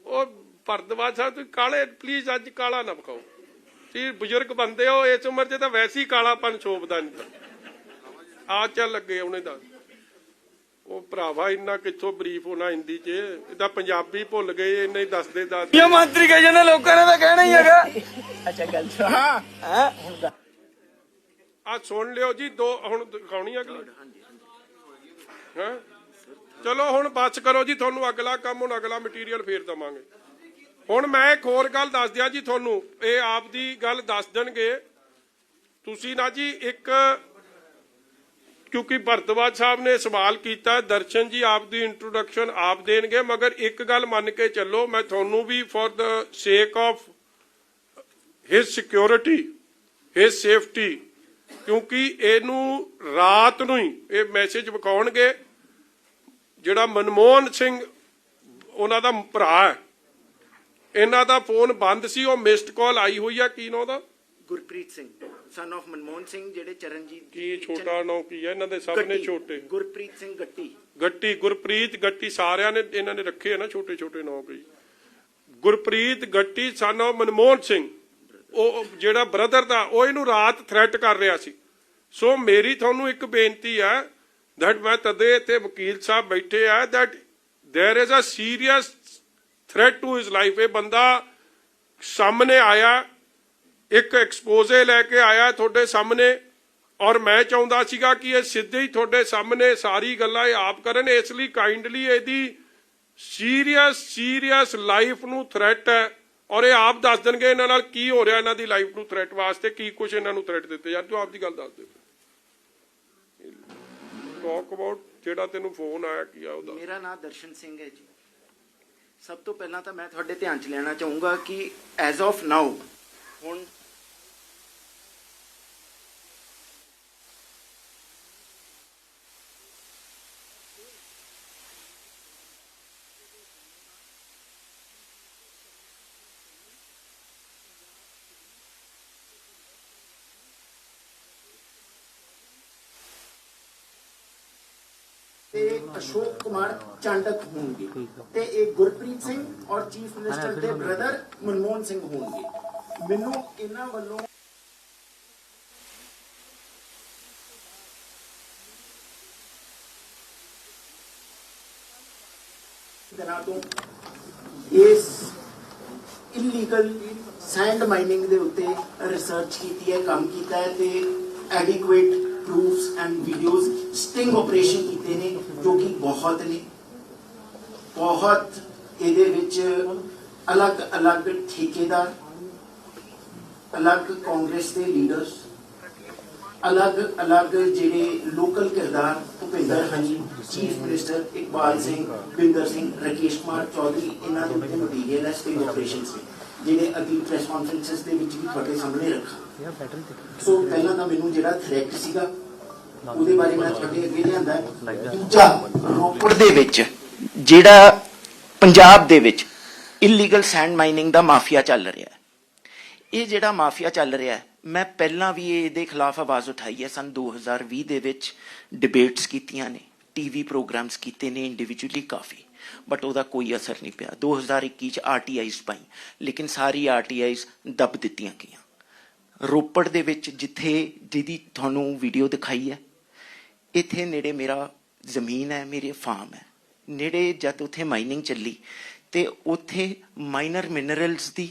[SPEAKER 1] ਉਹ ਭਰਦਵਾਜ ਸਾਹਿਬ ਤੁਸੀਂ ਕਾਲੇ ਪਲੀਜ਼ ਅੱਜ ਕਾਲਾ ਨਾ ਵਿਖਾਓ ਤੁਸੀਂ ਬਜ਼ੁਰਗ ਬੰਦੇ ਹੋ ਇਸ ਉਮਰ 'ਚ ਤਾਂ ਵੈਸੇ ਹੀ ਕਾਲਾਪਨ ਸ਼ੋਭਦਾ ਨਹੀਂ ਆ ਚੱਲ ਲੱਗੇ ਉਹਨੇ ਦਾ ਉਹ ਭਰਾਵਾ ਇੰਨਾ ਕਿੱਥੋਂ ਬਰੀਫ ਹੋਣਾ ਹਿੰਦੀ 'ਚ ਇਹਦਾ ਪੰਜਾਬੀ ਭੁੱਲ ਗਏ ਇੰਨੇ ਹੀ ਦੱਸਦੇ
[SPEAKER 5] ਇਹ ਮੰਤਰੀ ਕਹੇ ਜਾਂਦੇ ਲੋਕਾਂ ਨੇ ਤਾਂ ਕਹਿਣਾ ਹੀ ਹੈਗਾ
[SPEAKER 3] ਅੱਛਾ ਗੱਲ ਹਾਂ
[SPEAKER 5] ਹੈ
[SPEAKER 1] ਆ ਸੁਣ ਲਿਓ ਜੀ ਦੋ ਹੁਣ ਦਿਖਾਉਣੀ ਅਗਲੀ ਹਾਂ ਚਲੋ ਹੁਣ ਬਸ ਕਰੋ ਜੀ, ਤੁਹਾਨੂੰ ਅਗਲਾ ਕੰਮ, ਹੁਣ ਅਗਲਾ ਮਟੀਰੀਅਲ ਫੇਰ ਦਵਾਂਗੇ। ਹੁਣ ਮੈਂ ਇੱਕ ਹੋਰ ਗੱਲ ਦੱਸ ਦਿਆਂ ਜੀ ਤੁਹਾਨੂੰ, ਇਹ ਆਪ ਦੀ ਗੱਲ ਦੱਸ ਦੇਣਗੇ ਤੁਸੀਂ ਨਾ ਜੀ। ਇੱਕ ਕਿਉਂਕਿ ਭਰਤਵਾਜ ਸਾਹਿਬ ਨੇ ਸਵਾਲ ਕੀਤਾ, ਦਰਸ਼ਨ ਜੀ ਆਪ ਦੀ ਇੰਟਰੋਡਕਸ਼ਨ ਆਪ ਦੇਣਗੇ, ਮਗਰ ਇੱਕ ਗੱਲ ਮੰਨ ਕੇ ਚੱਲੋ, ਮੈਂ ਤੁਹਾਨੂੰ ਵੀ for the sake of his security, his safety, ਕਿਉਂਕਿ ਇਹਨੂੰ ਰਾਤ ਨੂੰ ਹੀ ਇਹ ਮੈਸੇਜ ਵਿਖਾਉਣਗੇ। ਜਿਹੜਾ ਮਨਮੋਹਨ ਸਿੰਘ ਉਹਨਾਂ ਦਾ ਭਰਾ ਹੈ, ਇਹਨਾਂ ਦਾ ਫੋਨ ਬੰਦ ਸੀ, ਉਹ ਮਿਸਡ ਕਾਲ ਆਈ ਹੋਈ ਆ। ਕੀ ਨਾਂ ਉਹਦਾ?
[SPEAKER 3] ਗੁਰਪ੍ਰੀਤ ਸਿੰਘ ਸਨ ਆਫ ਮਨਮੋਹਨ ਸਿੰਘ, ਜਿਹੜੇ ਚਰਨਜੀਤ
[SPEAKER 1] ਕੀ ਛੋਟਾ ਨਾਂ ਕੀ ਹੈ ਇਹਨਾਂ ਦੇ? ਸਭ ਨੇ ਛੋਟੇ।
[SPEAKER 3] ਗੁਰਪ੍ਰੀਤ ਸਿੰਘ ਗੱਟੀ।
[SPEAKER 1] ਗੱਟੀ, ਗੁਰਪ੍ਰੀਤ ਗੱਟੀ, ਸਾਰਿਆਂ ਨੇ ਇਹਨਾਂ ਨੇ ਰੱਖੇ ਆ ਨਾ ਛੋਟੇ ਛੋਟੇ ਨਾਂ ਕਈ। ਗੁਰਪ੍ਰੀਤ ਗੱਟੀ ਸਨ ਆਫ ਮਨਮੋਹਨ ਸਿੰਘ, ਉਹ ਜਿਹੜਾ ਬ੍ਰਦਰ ਦਾ, ਉਹ ਇਹਨੂੰ ਰਾਤ ਥ੍ਰੈਟ ਕਰ ਰਿਹਾ ਸੀ। ਸੋ ਮੇਰੀ ਤੁਹਾਨੂੰ ਇੱਕ ਬੇਨਤੀ ਹੈ that ਮੈਂ ਤਦੇ ਇੱਥੇ ਵਕੀਲ ਸਾਹਿਬ ਬੈਠੇ ਆ, that there is a serious threat to his life। ਇਹ ਬੰਦਾ ਸਾਹਮਣੇ ਆਇਆ, ਇੱਕ ਐਕਸਪੋਜ਼ੇ ਲੈ ਕੇ ਆਇਆ ਤੁਹਾਡੇ ਸਾਹਮਣੇ, ਔਰ ਮੈਂ ਚਾਹੁੰਦਾ ਸੀਗਾ ਕਿ ਇਹ ਸਿੱਧੇ ਹੀ ਤੁਹਾਡੇ ਸਾਹਮਣੇ ਸਾਰੀ ਗੱਲਾਂ ਇਹ ਆਪ ਕਰਨ। ਇਸ ਲਈ ਕਾਈਂਡਲੀ ਇਹਦੀ ਸੀਰੀਅਸ ਲਾਈਫ ਨੂੰ ਥ੍ਰੈਟ ਹੈ, ਔਰ ਇਹ ਆਪ ਦੱਸ ਦੇਣਗੇ ਇਹਨਾਂ ਨਾਲ ਕੀ ਹੋ ਰਿਹਾ, ਇਹਨਾਂ ਦੀ ਲਾਈਫ ਨੂੰ ਥ੍ਰੈਟ ਵਾਸਤੇ ਕੀ ਕੁਝ ਇਹਨਾਂ ਨੂੰ ਥ੍ਰੈਟ ਦਿੱਤੇ। ਯਾਰ ਤੂੰ ਆਪ ਦੀ ਗੱਲ ਦੱਸ ਦੇ। ਟਾਕ ਅਬਾਊਟ ਜਿਹੜਾ ਤੈਨੂੰ ਫੋਨ ਆਇਆ ਕੀ ਆ ਉਹਦਾ?
[SPEAKER 3] ਮੇਰਾ ਨਾਮ ਦਰਸ਼ਨ ਸਿੰਘ ਹੈ ਜੀ। ਸਭ ਤੋਂ ਪਹਿਲਾਂ ਤਾਂ ਮੈਂ ਤੁਹਾਡੇ ਧਿਆਨ 'ਚ ਲੈਣਾ ਚਾਹੂੰਗਾ ਕਿ ਐਜ਼ ਆਫ ਨਾਓ ਹੁਣ अशोक कुमार चांडक होंगे ते एक गुरप्रीत सिंह और चीफ मिनिस्टर के ब्रदर मनमोहन सिंह होंगे। मैनू इन्हां वल्लों तो इस इलीगल सैंड माइनिंग दे उत्ते रिसर्च की है, काम किया है ते adequate proofs and videos sting operation कीते ने, जो कि बहुत ने बहुत ਇਹਦੇ ਵਿੱਚ अलग ठेकेदार, अलग कांग्रेस के लीडर्स, अलग ਜਿਹੜੇ लोकल किरदार, ਭੁਪਿੰਦਰ ਹਨੀ, चीफ मिनिस्टर इकबाल सिंह, बिंदर सिंह, राकेश कुमार चौधरी, इन्हां ਦੇ ਉੱਤੇ ਮਟੀਰੀਅਲ ਹੈ ਸਟਿੰਗ ਆਪਰੇਸ਼ਨਸ ਦੇ, ਜਿਹੜੇ ਅਗਲੀ ਪ੍ਰੈਸ ਕਾਨਫਰੰਸਿਸ ਦੇ ਵਿੱਚ ਵੀ ਤੁਹਾਡੇ ਸਾਹਮਣੇ ਰੱਖਾਂ। ਸੋ ਪਹਿਲਾਂ ਤਾਂ ਮੈਨੂੰ ਜਿਹੜਾ ਥ੍ਰੈਟ ਸੀਗਾ ਉਹਦੇ ਬਾਰੇ ਮੈਂ ਤੁਹਾਡੇ ਅੱਗੇ ਲਿਆਂਦਾ। ਦੂਜਾ, ਰੋਪੜ ਦੇ ਵਿੱਚ ਜਿਹੜਾ ਪੰਜਾਬ ਦੇ ਵਿੱਚ ਇਲੀਗਲ ਸੈਂਡ ਮਾਈਨਿੰਗ ਦਾ ਮਾਫੀਆ ਚੱਲ ਰਿਹਾ ਹੈ, ਇਹ ਜਿਹੜਾ ਮਾਫੀਆ ਚੱਲ ਰਿਹਾ ਹੈ, ਮੈਂ ਪਹਿਲਾਂ ਵੀ ਇਹਦੇ ਖਿਲਾਫ ਆਵਾਜ਼ ਉਠਾਈ ਹੈ। ਸਨ 2020 ਦੇ ਵਿੱਚ ਡਿਬੇਟਸ ਕੀਤੀਆਂ ਨੇ, ਟੀਵੀ ਪ੍ਰੋਗਰਾਮਸ ਕੀਤੇ ਨੇ ਇੰਡੀਵਿਜੂਅਲੀ ਕਾਫੀ, ਬਟ ਉਹਦਾ ਕੋਈ ਅਸਰ ਨਹੀਂ ਪਿਆ। 2021 ਚ RTIs ਪਾਈ, ਲੇਕਿਨ ਸਾਰੀ RTIs ਦੱਬ ਦਿੱਤੀਆਂ ਗਈਆਂ। ਰੋਪੜ ਦੇ ਵਿੱਚ ਜਿੱਥੇ ਜਿਹਦੀ ਤੁਹਾਨੂੰ ਵੀਡੀਓ ਦਿਖਾਈ ਹੈ, ਇੱਥੇ ਨੇੜੇ ਮੇਰਾ ਜ਼ਮੀਨ ਹੈ, ਮੇਰੇ ਫਾਰਮ ਹੈ ਨੇੜੇ। ਜਦ ਉੱਥੇ ਮਾਈਨਿੰਗ ਚੱਲੀ ਤੇ ਉੱਥੇ ਮਾਈਨਰ ਮਿਨਰਲਸ ਦੀ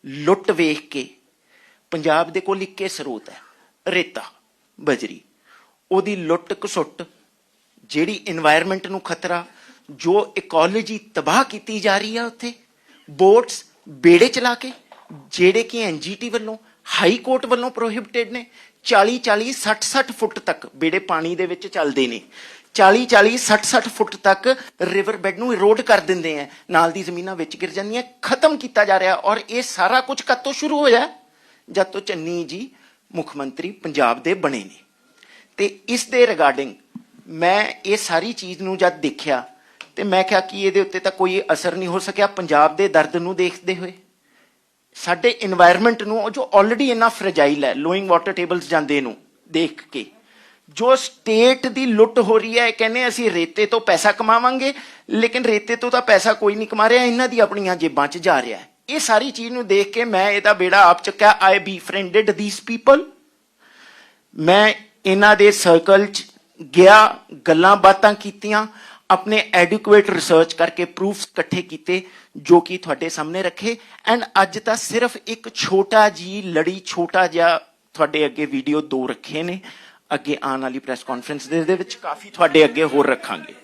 [SPEAKER 3] ਲੁੱਟ ਵੇਖ ਕੇ, ਪੰਜਾਬ ਦੇ ਕੋਲ ਇੱਕੇ ਸਰੋਤ ਹੈ ਰੇਤਾ ਬਜਰੀ, ਉਹਦੀ ਲੁੱਟ ਘਸੁੱਟ, ਜਿਹੜੀ ਇਨਵਾਇਰਨਮੈਂਟ ਨੂੰ ਖਤਰਾ, ਜੋ ਇਕੋਲੋਜੀ ਤਬਾਹ ਕੀਤੀ ਜਾ ਰਹੀ ਹੈ ਉੱਥੇ, ਬੋਟਸ ਬੇੜੇ ਚਲਾ ਕੇ, ਜਿਹੜੇ ਕਿ NGT ਵੱਲੋਂ, ਹਾਈ ਕੋਰਟ ਵੱਲੋਂ ਪ੍ਰੋਹਿਬਿਟਡ ਨੇ। 40-40, 60-60 ਫੁੱਟ ਤੱਕ ਬੇੜੇ ਪਾਣੀ ਦੇ ਵਿੱਚ ਚੱਲਦੇ ਨੇ, 40-40, 60-60 ਫੁੱਟ ਤੱਕ ਰਿਵਰ ਬੈਡ ਨੂੰ ਇਰੋਡ ਕਰ ਦਿੰਦੇ ਆ, ਨਾਲ ਦੀ ਜ਼ਮੀਨਾਂ ਵਿੱਚ ਗਿਰ ਜਾਂਦੀਆਂ, ਖਤਮ ਕੀਤਾ ਜਾ ਰਿਹਾ। ਔਰ ਇਹ ਸਾਰਾ ਕੁਝ ਕਦ ਤੋਂ ਸ਼ੁਰੂ ਹੋਇਆ? ਜਦ ਤੋਂ ਚੰਨੀ ਜੀ ਮੁੱਖ ਮੰਤਰੀ ਪੰਜਾਬ ਦੇ ਬਣੇ ਨੇ। ਤੇ ਇਸ ਦੇ ਰਿਗਾਰਡਿੰਗ ਮੈਂ ਇਹ ਸਾਰੀ ਚੀਜ਼ ਨੂੰ ਜਦ ਦੇਖਿਆ ਤੇ ਮੈਂ ਕਿਹਾ ਕਿ ਇਹਦੇ ਉੱਤੇ ਤਾਂ ਕੋਈ ਅਸਰ ਨਹੀਂ ਹੋ ਸਕਿਆ। ਪੰਜਾਬ ਦੇ ਦਰਦ ਨੂੰ ਦੇਖਦੇ ਹੋਏ, ਸਾਡੇ ਇਨਵਾਇਰਨਮੈਂਟ ਨੂੰ ਜੋ ਆਲਰੇਡੀ ਇੰਨਾ ਫਰਜਾਈਲ ਹੈ, ਲੋਇੰਗ ਵਾਟਰ ਟੇਬਲਸ ਜਾਂਦੇ ਨੂੰ ਦੇਖ ਕੇ, ਜੋ ਸਟੇਟ ਦੀ ਲੁੱਟ ਹੋ ਰਹੀ ਹੈ, ਕਹਿੰਦੇ ਅਸੀਂ ਰੇਤੇ ਤੋਂ ਪੈਸਾ ਕਮਾਵਾਂਗੇ, ਲੇਕਿਨ ਰੇਤੇ ਤੋਂ ਤਾਂ ਪੈਸਾ ਕੋਈ ਨਹੀਂ ਕਮਾ ਰਿਹਾ, ਇਹਨਾਂ ਦੀ ਆਪਣੀਆਂ ਜੇਬਾਂ 'ਚ ਜਾ ਰਿਹਾ ਹੈ। ਇਹ ਸਾਰੀ ਚੀਜ਼ ਨੂੰ ਦੇਖ ਕੇ ਮੈਂ ਇਹਦਾ ਬੇੜਾ ਆਪ ਚੱਕਿਆ। ਆਈ ਬੀਫ੍ਰੈਂਡਡ ਥੀਸ ਪੀਪਲ। ਮੈਂ ਇਹਨਾਂ ਦੇ ਸਰਕਲ 'ਚ ਗਿਆ, ਗੱਲਾਂ ਬਾਤਾਂ ਕੀਤੀਆਂ, ਆਪਣੇ ਐਡਿਕੁਏਟ ਰਿਸਰਚ ਕਰਕੇ ਪ੍ਰੂਫਸ ਇਕੱਠੇ ਕੀਤੇ, ਜੋ ਕਿ ਤੁਹਾਡੇ ਸਾਹਮਣੇ ਰੱਖੇ। ਐਂਡ ਅੱਜ ਤਾਂ ਸਿਰਫ ਇੱਕ ਛੋਟਾ ਜੀ ਲੜੀ, ਛੋਟਾ ਜਿਹਾ ਤੁਹਾਡੇ ਅੱਗੇ ਵੀਡੀਓ 2 ਰੱਖੇ ਨੇ। ਅੱਗੇ ਆਉਣ ਵਾਲੀ ਪ੍ਰੈਸ ਕਾਨਫਰੰਸ ਦੇ ਵਿੱਚ ਕਾਫੀ ਤੁਹਾਡੇ ਅੱਗੇ ਹੋਰ ਰੱਖਾਂਗੇ।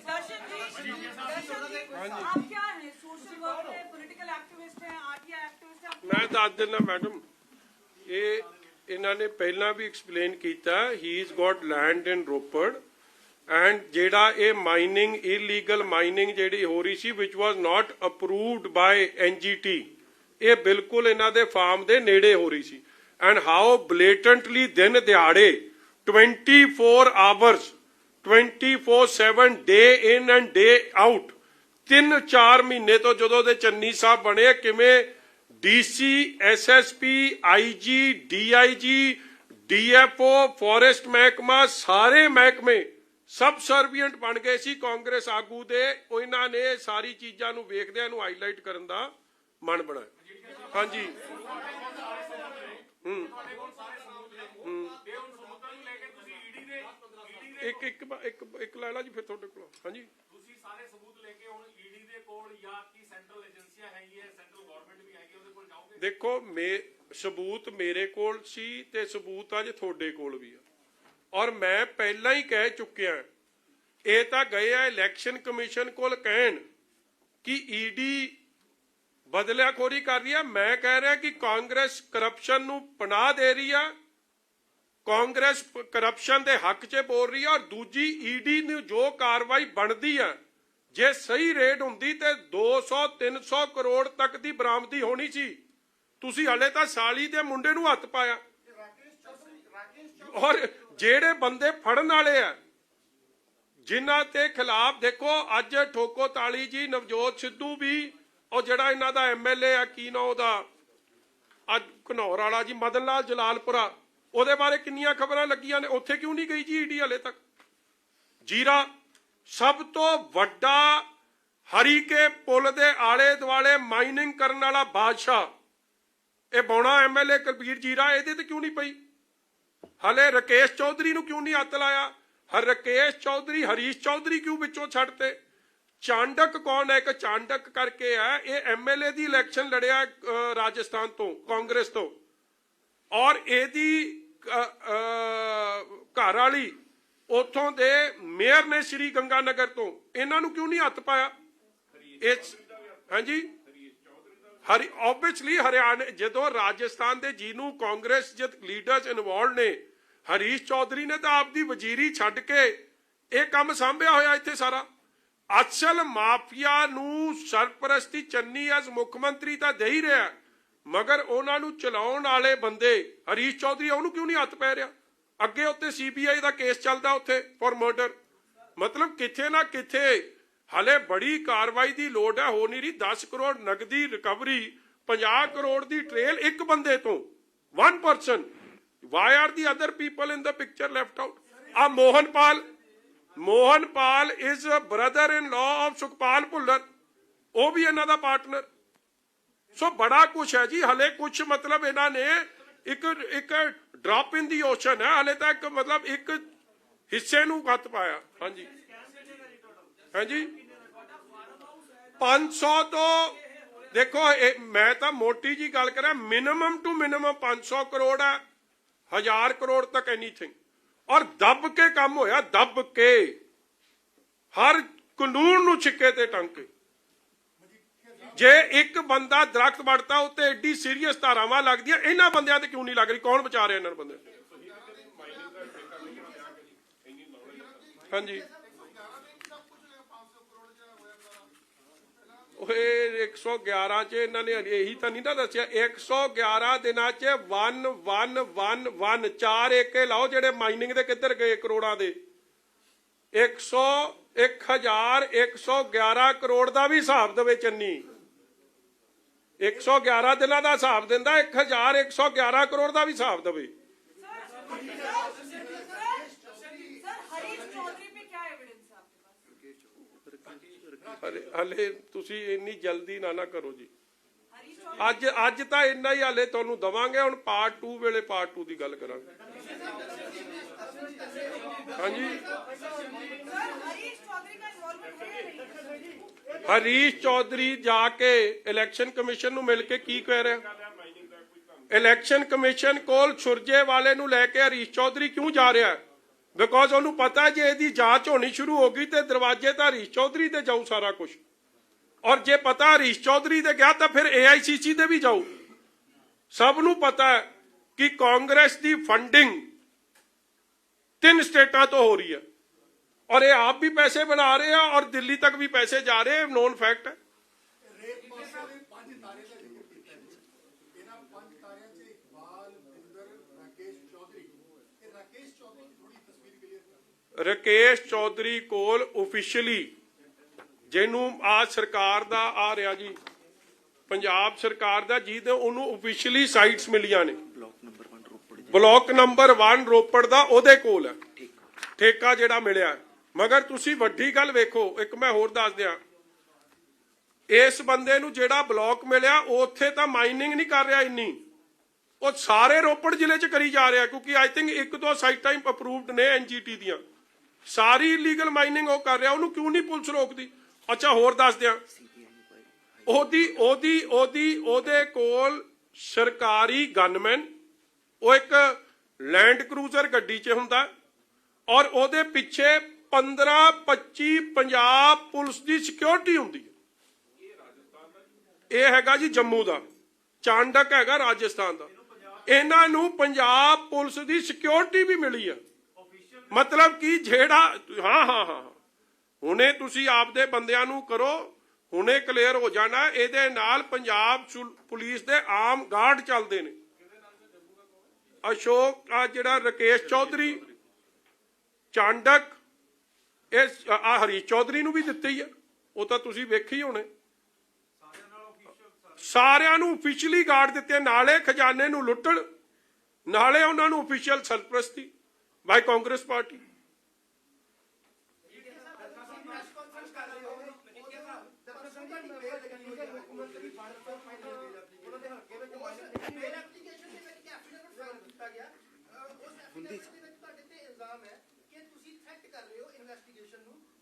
[SPEAKER 6] आप क्या हैं? सोशल वर्क है, पॉलिटिकल एक्टिविस्ट हैं, आरटीआई एक्टिविस्ट हैं? आप
[SPEAKER 1] ਮੈਂ ਦੱਸ ਦਿੰਦਾ ਮੈਡਮ, ਇਹ ਇਹਨਾਂ ਨੇ ਪਹਿਲਾਂ ਵੀ ਐਕਸਪਲੇਨ ਕੀਤਾ, he is got land in Ropar and ਜਿਹੜਾ ਇਹ ਮਾਈਨਿੰਗ ਇਲੀਗਲ ਮਾਈਨਿੰਗ ਜਿਹੜੀ ਹੋ ਰਹੀ ਸੀ ਵਿਚ ਵਾਸ ਨਾਟ ਅਪਰੂਵਡ ਬਾਈ ਐਨਜੀਟੀ, ਇਹ ਬਿਲਕੁਲ ਇਹਨਾਂ ਦੇ ਫਾਰਮ ਦੇ ਨੇੜੇ ਹੋ ਰਹੀ ਸੀ ਐਂਡ ਹਾਊ ਬਲੇਟੈਂਟਲੀ ਦਿਨ ਦਿਹਾੜੇ 24 hours 24/7 day in and day out 3-4 ਮਹੀਨੇ ਤੋਂ ਜਦੋਂ ਦੇ ਚੰਨੀ ਸਾਹਿਬ ਬਣੇ ਕਿਵੇਂ DC SSP IG DIG DFO forest ਮਹਿਕਮਾ ਸਾਰੇ ਮਹਿਕਮੇ ਸਬ ਸਰਵੀਐਂਟ ਬਣ ਗਏ ਸੀ ਕਾਂਗਰਸ ਆਗੂ ਦੇ, ਉਹਨਾਂ ਨੇ ਸਾਰੀ ਚੀਜ਼ਾਂ ਨੂੰ ਵੇਖਦਿਆਂ ਨੂੰ ਹਾਈਲਾਈਟ ਕਰਨ ਦਾ ਮਨ ਬਣਾਇਆ। ਹਾਂਜੀ ਇੱਕ ਲੈ ਲਾ ਜੀ ਫਿਰ ਤੁਹਾਡੇ ਕੋਲ। ਹਾਂਜੀ
[SPEAKER 7] ਤੁਸੀਂ ਸਾਰੇ ਸਬੂਤ ਲੈ ਕੇ ਹੁਣ ਈਡੀ ਦੇ ਕੋਲ ਜਾਂ ਕੀ ਸੈਂਟਰਲ ਏਜੰਸੀਆਂ ਹੈਗੀ ਹੈ, ਸੈਂਟਰਲ ਗਵਰਨਮੈਂਟ ਵੀ ਹੈਗੀ, ਉਹਦੇ ਕੋਲ ਜਾਓਗੇ?
[SPEAKER 1] ਦੇਖੋ ਸਬੂਤ ਮੇਰੇ ਕੋਲ ਸੀ ਤੇ ਸਬੂਤ ਅੱਜ ਤੁਹਾਡੇ ਕੋਲ ਵੀ ਆ, ਔਰ ਮੈਂ ਪਹਿਲਾਂ ਹੀ ਕਹਿ ਚੁੱਕਿਆ, ਇਹ ਤਾਂ ਗਏ ਆ ਇਲੈਕਸ਼ਨ ਕਮਿਸ਼ਨ ਕੋਲ ਕਹਿਣ ਕਿ ਈਡੀ ਬਦਲਿਆਖੋਰੀ ਕਰ ਰਹੀ ਆ। ਮੈਂ ਕਹਿ ਰਿਹਾ ਕਿ ਕਾਂਗਰਸ ਕਰਪਸ਼ਨ ਨੂੰ ਪਨਾਹ ਦੇ ਰਹੀ ਆ, ਕਾਂਗਰਸ ਕਰਪਸ਼ਨ ਦੇ ਹੱਕ 'ਚ ਬੋਲ ਰਹੀ ਆ, ਔਰ ਦੂਜੀ ਈਡੀ ਨੂੰ ਜੋ ਕਾਰਵਾਈ ਬਣਦੀ ਆ, ਜੇ ਸਹੀ ਰੇਟ ਹੁੰਦੀ ਤੇ 200-300 ਕਰੋੜ ਤੱਕ ਦੀ ਬਰਾਮਦੀ ਹੋਣੀ ਸੀ। ਤੁਸੀਂ ਹਲੇ ਤਾਂ ਸਾਲੀ ਦੇ ਮੁੰਡੇ ਨੂੰ ਹੱਥ ਪਾਇਆ, ਔਰ ਜਿਹੜੇ ਬੰਦੇ ਫੜਨ ਵਾਲੇ ਆ ਜਿਨ੍ਹਾਂ ਤੇ ਖਿਲਾਫ ਦੇਖੋ ਅੱਜ ਠੋਕੋ ਤਾਲੀ ਜੀ ਨਵਜੋਤ ਸਿੱਧੂ ਵੀ, ਉਹ ਜਿਹੜਾ ਇਹਨਾਂ ਦਾ ਐਮਐਲਏ ਆ ਕੀ ਨਾ ਉਹਦਾ ਅੱਜ ਘਨੌਰ ਵਾਲਾ ਜੀ ਮਦਨ ਲਾਲ ਜਲਾਲਪੁਰਾ, ਉਹਦੇ ਬਾਰੇ ਕਿੰਨੀਆਂ ਖਬਰਾਂ ਲੱਗੀਆਂ ਨੇ, ਉੱਥੇ ਕਿਉਂ ਨਹੀਂ ਗਈ ਜੀ ਈਡੀ ਹਲੇ ਤੱਕ। ਜੀਰਾ ਸਭ ਤੋਂ ਵੱਡਾ ਹਰੀਕੇ ਪੁਲ ਦੇ ਆਲੇ ਦੁਆਲੇ ਮਾਈਨਿੰਗ ਕਰਨ ਵਾਲਾ ਬਾਦਸ਼ਾਹ, ਇਹ ਬੌਣਾ ਐਮਐਲਏ ਕੁਲਬੀਰ ਜੀਰਾ, ਇਹਦੇ ਤੇ ਕਿਉਂ ਨਹੀਂ ਪਈ? ਹਲੇ ਰਕੇਸ਼ ਚੌਧਰੀ ਨੂੰ ਕਿਉਂ ਨਹੀਂ ਹੱਥ ਲਾਇਆ? ਰਕੇਸ਼ ਚੌਧਰੀ ਹਰੀਸ਼ ਚੌਧਰੀ ਕਿਉਂ ਵਿੱਚੋਂ ਛੱਡਤੇ? ਚਾਂਡਕ ਕੌਣ ਹੈ? ਇੱਕ ਚਾਂਡਕ ਕਰਕੇ ਹੈ, ਇਹ ਐਮਐਲਏ ਦੀ ਇਲੈਕਸ਼ਨ ਲੜਿਆ ਰਾਜਸਥਾਨ ਤੋਂ ਕਾਂਗਰਸ ਤੋਂ, ਔਰ ਇਹਦੀ ਘਰ ਵਾਲੀ ਉਥੋਂ ਦੇ ਮੇਅਰ ਨੇ ਸ਼੍ਰੀ ਗੰਗਾਨਗਰ ਤੋਂ, ਇਹਨਾਂ ਨੂੰ ਕਿਉਂ ਨਹੀਂ ਹੱਥ ਪਾਇਆ? ਹਾਂਜੀ ਆਬਵੀਅਸਲੀ ਹਰਿਆਣਾ ਜਦੋਂ ਰਾਜਸਥਾਨ ਦੇ ਜਿਹਨੂੰ ਕਾਂਗਰਸ ਜਦ ਲੀਡਰਸ ਇਨਵੋਲਵ ਨੇ, ਹਰੀਸ਼ ਚੌਧਰੀ ਨੇ ਤਾਂ ਆਪਦੀ ਵਜ਼ੀਰੀ ਛੱਡ ਕੇ ਇਹ ਕੰਮ ਸਾਂਭਿਆ ਹੋਇਆ ਇੱਥੇ ਸਾਰਾ। ਅਸਲ ਮਾਫੀਆ ਨੂੰ ਸਰਪ੍ਰਸਤੀ ਚੰਨੀ ਐਸ ਮੁੱਖ ਮੰਤਰੀ ਤਾਂ ਦੇ ਹੀ ਰਿਹਾ, ਮਗਰ ਉਹਨਾਂ ਨੂੰ ਚਲਾਉਣ ਵਾਲੇ ਬੰਦੇ ਹਰੀਸ਼ ਚੌਧਰੀ, ਉਹਨੂੰ ਕਿਉਂ ਨਹੀਂ ਹੱਥ ਪੈ ਰਿਹਾ? ਅੱਗੇ ਉੱਤੇ ਸੀਬੀਆਈ ਦਾ ਕੇਸ ਚੱਲਦਾ ਉੱਥੇ ਫॉर ਮਰਡਰ। ਮਤਲਬ ਕਿੱਥੇ ਨਾ ਕਿੱਥੇ ਹਲੇ ਬੜੀ ਕਾਰਵਾਈ ਦੀ ਲੋੜ ਹੈ, ਹੋ ਨਹੀਂ ਰਹੀ। 10 ਕਰੋੜ ਨਗਦੀ ਰਿਕਵਰੀ, 50 ਕਰੋੜ ਦੀ ਟ੍ਰੇਲ ਇੱਕ ਬੰਦੇ ਤੋਂ, 1 person। Why are the other people in the picture left out? ਆ ਮੋਹਨਪਾਲ is brother in law of Sukhpal Bhullar, ਉਹ ਵੀ ਇਹਨਾਂ ਦਾ ਪਾਰਟਨਰ। ਸੋ ਬੜਾ ਕੁਛ ਹੈ ਜੀ ਹਲੇ, ਕੁਛ ਮਤਲਬ ਇਹਨਾਂ ਨੇ ਇੱਕ ਡ੍ਰੌਪ ਇਨ ਦੀ ਓਸ਼ਨ ਹੈ ਹਲੇ ਤਾਂ, ਇੱਕ ਮਤਲਬ ਇੱਕ ਹਿੱਸੇ ਨੂੰ ਹੱਥ ਪਾਇਆ। ਹਾਂਜੀ ਹਾਂਜੀ 500 ਤੋਂ ਦੇਖੋ ਮੈਂ ਤਾਂ ਮੋਟੀ ਜੀ ਗੱਲ ਕਰਾਂ, ਮਿਨੀਮਮ ਟੂ ਮਿਨੀਮਮ 500 ਕਰੋੜ ਹੈ, 1000 ਕਰੋੜ ਤੱਕ ਐਨੀਥਿੰਗ, ਔਰ ਦੱਬ ਕੇ ਕੰਮ ਹੋਇਆ, ਦੱਬ ਕੇ ਹਰ ਕਾਨੂੰਨ ਨੂੰ ਛਿੱਕੇ ਤੇ ਟੰਗ ਕੇ। ਜੇ ਇੱਕ ਬੰਦਾ ਦਰਖਤ ਵੱਢਦਾ ਉੱਤੇ ਐਡੀ ਸੀਰੀਅਸ ਧਾਰਾਵਾਂ ਲੱਗਦੀਆਂ, ਇਹਨਾਂ ਬੰਦਿਆਂ ਤੇ ਕਿਉਂ ਨਹੀਂ ਲੱਗ ਰਹੀ? ਕੌਣ ਬਚਾ ਰਿਹਾ ਇਹਨਾਂ ਨੂੰ ਬੰਦੇ? ਹਾਂਜੀ ਇਹ 111 ਚ ਇਹਨਾਂ ਨੇ ਇਹੀ ਤਾਂ ਨਹੀਂ ਨਾ ਦੱਸਿਆ, 111 ਦਿਨਾਂ ਚ 1 4 ਏਕੇ ਲਾਓ ਜਿਹੜੇ ਮਾਈਨਿੰਗ ਦੇ ਕਿੱਧਰ ਗਏ ਕਰੋੜਾਂ ਦੇ। 1111 ਕਰੋੜ ਦਾ ਵੀ ਹਿਸਾਬ ਦੇਵੇ ਚੰਨੀ, 111 ਦਿਨਾਂ ਦਾ ਹਿਸਾਬ ਦਿੰਦਾ, 1111 ਕਰੋੜ ਦਾ ਵੀ ਹਿਸਾਬ ਦੇਵੇ। ਹਲੇ ਤੁਸੀਂ ਇੰਨੀ ਜਲਦੀ ਨਾ ਕਰੋ ਜੀ, ਅੱਜ ਤਾਂ ਇੰਨਾ ਹੀ ਹਲੇ ਤੁਹਾਨੂੰ ਦਵਾਂਗੇ, ਹੁਣ ਪਾਰਟ 2 ਵੇਲੇ ਪਾਰਟ 2 ਦੀ ਗੱਲ ਕਰਾਂਗੇ। ਹਾਂਜੀ ਹਰੀਸ਼ ਚੌਧਰੀ ਜਾ ਕੇ ਇਲੈਕਸ਼ਨ ਕਮਿਸ਼ਨ ਨੂੰ ਮਿਲ ਕੇ ਕੀ ਕਹਿ ਰਿਹਾ? ਇਲੈਕਸ਼ਨ ਕਮਿਸ਼ਨ ਕੋਲ ਸੁਰਜੇਵਾਲੇ ਨੂੰ ਲੈ ਕੇ ਹਰੀਸ਼ ਚੌਧਰੀ ਕਿਉਂ ਜਾ ਰਿਹਾ? ਬਿਕੋਜ਼ ਉਹਨੂੰ ਪਤਾ ਜੇ ਇਹਦੀ ਜਾਂਚ ਹੋਣੀ ਸ਼ੁਰੂ ਹੋ ਗਈ ਤੇ ਦਰਵਾਜ਼ੇ ਤਾਂ ਹਰੀਸ਼ ਚੌਧਰੀ ਤੇ ਜਾਊ ਸਾਰਾ ਕੁਝ। ਔਰ ਜੇ ਪਤਾ ਹਰੀਸ਼ ਚੌਧਰੀ ਦੇ ਗਿਆ ਤਾਂ ਫਿਰ AICC ਦੇ ਵੀ ਜਾਓ। ਸਭ ਨੂੰ ਪਤਾ ਹੈ ਕਿ ਕਾਂਗਰਸ ਦੀ ਫੰਡਿੰਗ 3 ਸਟੇਟਾਂ ਤੋਂ ਹੋ ਰਹੀ ਹੈ ਔਰ ਇਹ ਆਪ ਵੀ ਪੈਸੇ ਬਣਾ ਰਹੇ ਆ ਔਰ ਦਿੱਲੀ ਤੱਕ ਵੀ ਪੈਸੇ ਜਾ ਰਹੇ ਆ, ਨੋਨ ਫੈਕਟ ਹੈ। ਰਾਕੇਸ਼ ਚੌਧਰੀ ਕੋਲ ਆਫੀਸ਼ੀਅਲੀ ਜਿਹਨੂੰ ਆ ਸਰਕਾਰ ਦਾ ਆ ਰਿਹਾ ਜੀ, ਪੰਜਾਬ ਸਰਕਾਰ ਦਾ, ਜਿਹਦੇ ਉਹਨੂੰ ਆਫੀਸ਼ੀਅਲੀ ਸਾਈਟਸ ਮਿਲੀਆਂ ਨੇ। ਬਲਾਕ ਨੰਬਰ 1 ਰੋਪੜ ਦਾ ਉਹਦੇ ਕੋਲ ਹੈ ਠੇਕਾ ਜਿਹੜਾ ਮਿਲਿਆ। ਮਗਰ ਤੁਸੀਂ ਵੱਡੀ ਗੱਲ ਵੇਖੋ, ਇੱਕ ਮੈਂ ਹੋਰ ਦੱਸ ਦਿਆਂ, ਇਸ ਬੰਦੇ ਨੂੰ ਜਿਹੜਾ ਬਲਾਕ ਮਿਲਿਆ ਉਹ ਉੱਥੇ ਤਾਂ ਮਾਈਨਿੰਗ ਨਹੀਂ ਕਰ ਰਿਹਾ ਇੰਨੀ, ਉਹ ਸਾਰੇ ਰੋਪੜ ਜ਼ਿਲ੍ਹੇ 'ਚ ਕਰੀ ਜਾ ਰਿਹਾ, ਕਿਉਂਕਿ ਆਈ ਥਿੰਕ 1-2 ਸਾਈਟਾਂ ਹੀ ਅਪਰੂਵਡ ਨੇ NGT ਦੀਆਂ। ਸਾਰੀ ਇਲੀਗਲ ਮਾਈਨਿੰਗ ਉਹ ਕਰ ਰਿਹਾ, ਉਹਨੂੰ ਕਿਉਂ ਨਹੀਂ ਪੁਲਿਸ ਰੋਕਦੀ? ਅੱਛਾ ਹੋਰ ਦੱਸ ਦਿਆਂ, ਉਹਦੇ ਕੋਲ ਸਰਕਾਰੀ ਗਨਮੈਨ, ਉਹ ਇੱਕ ਲੈਂਡ ਕਰੂਜ਼ਰ ਗੱਡੀ 'ਚ ਹੁੰਦਾ ਔਰ ਉਹਦੇ ਪਿੱਛੇ 15-25 ਪੰਜਾਬ ਪੁਲਿਸ ਦੀ ਸਿਕਿਉਰਿਟੀ ਹੁੰਦੀ ਹੈ। ਇਹ ਹੈਗਾ ਜੀ ਜੰਮੂ ਦਾ, ਚਾਂਡਕ ਹੈਗਾ ਰਾਜਸਥਾਨ ਦਾ। ਇਹਨਾਂ ਨੂੰ ਪੰਜਾਬ ਪੁਲਿਸ ਦੀ ਸਿਕਿਉਰਿਟੀ ਵੀ ਮਿਲੀ ਹੈ। ਮਤਲਬ ਕਿ ਜਿਹੜਾ ਹਾਂ ਹੁਣੇ ਤੁਸੀਂ ਆਪਦੇ ਬੰਦਿਆਂ ਨੂੰ ਕਰੋ, ਹੁਣੇ ਕਲੀਅਰ ਹੋ ਜਾਣਾ। ਇਹਦੇ ਨਾਲ ਪੰਜਾਬ ਪੁਲਿਸ ਦੇ ਆਮ ਗਾਰਡ ਚੱਲਦੇ ਨੇ। ਅਸ਼ੋਕ ਆ ਜਿਹੜਾ ਰਾਕੇਸ਼ ਚੌਧਰੀ, ਚਾਂਡਕ, ਇਹ ਆ ਹਰੀਸ਼ ਚੌਧਰੀ ਨੂੰ ਵੀ ਦਿੱਤੇ ਹੀ ਆ, ਉਹ ਤਾਂ ਤੁਸੀਂ ਵੇਖੇ ਹੀ ਹੋਣੇ। ਸਾਰਿਆਂ ਨੂੰ ਆਫੀਸ਼ੀਅਲੀ ਗਾਰਡ ਦਿੱਤੇ, ਨਾਲੇ ਖਜ਼ਾਨੇ ਨੂੰ ਲੁੱਟਣ, ਨਾਲੇ ਉਹਨਾਂ ਨੂੰ ਆਫੀਸ਼ੀਅਲ ਸਰਪ੍ਰਸਤੀ ਬਾਈ ਕਾਂਗਰਸ ਪਾਰਟੀ।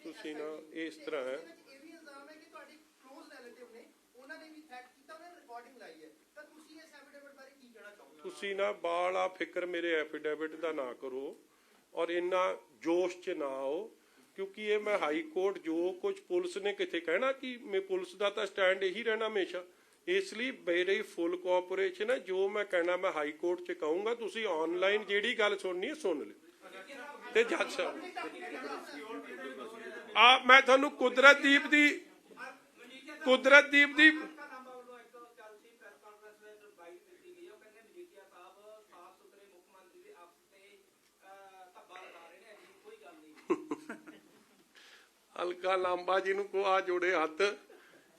[SPEAKER 1] ਤੁਸੀਂ ਨਾ ਇਸ ਤਰ੍ਹਾਂ ਹੈ, ਤੁਸੀਂ ਨਾ ਬਾਲਾ ਫਿਕਰ ਮੇਰੇ ਐਫੀਡੇਵਿਟ ਦਾ ਨਾ ਕਰੋ ਔਰ ਇੰਨਾ ਜੋਸ਼ 'ਚ ਨਾ ਆਓ, ਕਿਉਂਕਿ ਇਹ ਮੈਂ ਹਾਈ ਕੋਰਟ ਜੋ ਕੁਝ ਪੁਲਿਸ ਨੇ ਕਿਤੇ ਕਹਿਣਾ ਕਿ ਮੈਂ ਪੁਲਿਸ ਦਾ ਤਾਂ ਸਟੈਂਡ ਇਹੀ ਰਹਿਣਾ ਹਮੇਸ਼ਾ। ਇਸ ਲਈ ਮੇਰੀ ਫੁੱਲ ਕੋਆਪਰੇਸ਼ਨ ਹੈ, ਜੋ ਮੈਂ ਕਹਿਣਾ ਮੈਂ ਹਾਈ ਕੋਰਟ 'ਚ ਕਹੂੰਗਾ। ਤੁਸੀਂ ਆਨਲਾਈਨ ਜਿਹੜੀ ਗੱਲ ਸੁਣਨੀ ਹੈ ਸੁਣ ਲਿਓ। ਤੇ ਜੱਜ ਸਾਹਿਬ ਆ ਮੈਂ ਤੁਹਾਨੂੰ ਕੁਦਰਤਦੀਪ ਦੀ ਹਲਕਾ ਲਾਂਬਾ ਜੀ ਨੂੰ ਕੋ ਆ ਜੋੜੇ ਹੱਥ,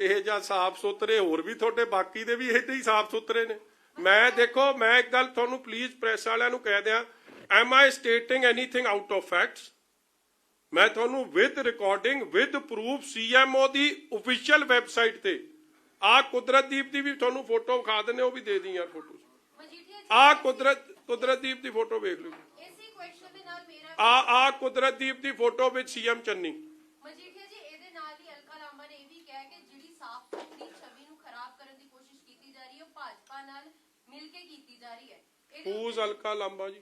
[SPEAKER 1] ਇਹ ਜਾਂ ਸਾਫ ਸੁਥਰੇ ਹੋਰ ਵੀ ਤੁਹਾਡੇ ਬਾਕੀ ਦੇ ਵੀ ਇਹਦੇ ਹੀ ਸਾਫ ਸੁਥਰੇ ਨੇ। ਮੈਂ ਦੇਖੋ, ਮੈਂ ਇੱਕ ਗੱਲ ਤੁਹਾਨੂੰ ਪਲੀਜ਼ ਪ੍ਰੈਸ ਵਾਲਿਆਂ ਨੂੰ ਕਹਿ ਦਿਆਂ, M I stating anything out of facts? ਮੈਂ ਤੁਹਾਨੂੰ with recording with proof CMO the official website ਤੇ ਆ ਕੁਦਰਤਦੀਪ ਦੀ ਵੀ ਤੁਹਾਨੂੰ ਫੋਟੋ ਵਿਖਾ ਦਿੰਦੇ, ਉਹ ਵੀ ਦੇ ਦੀ ਯਾਰ ਫੋਟੋ। ਆ ਕੁਦਰਤਦੀਪ ਦੀ ਫੋਟੋ ਵੇਖ ਲਓ। ਆ ਕੁਦਰਤਦੀਪ ਦੀ ਫੋਟੋ ਵਿੱਚ CM ਚੰਨੀ।
[SPEAKER 8] ਮਜੀਠੀਆ ਜੀ, ਇਹਦੇ ਨਾਲ ਹੀ ਅਲਕਾ ਲਾਂਬਾ ਨੇ ਇਹ ਵੀ ਕਿਹਾ ਕਿ ਜਿਹੜੀ ਸਾਫ਼ ਸੁਥਰੀ ਛਵੀ ਨੂੰ ਖਰਾਬ ਕਰਨ ਦੀ ਕੋਸ਼ਿਸ਼ ਕੀਤੀ ਜਾ ਰਹੀ ਹੈ, ਭਾਜਪਾ ਨਾਲ ਮਿਲ ਕੇ ਕੀਤੀ ਜਾ ਰਹੀ ਹੈ।
[SPEAKER 1] ਹੂਜ਼ ਅਲਕਾ ਲਾਂਬਾ ਜੀ?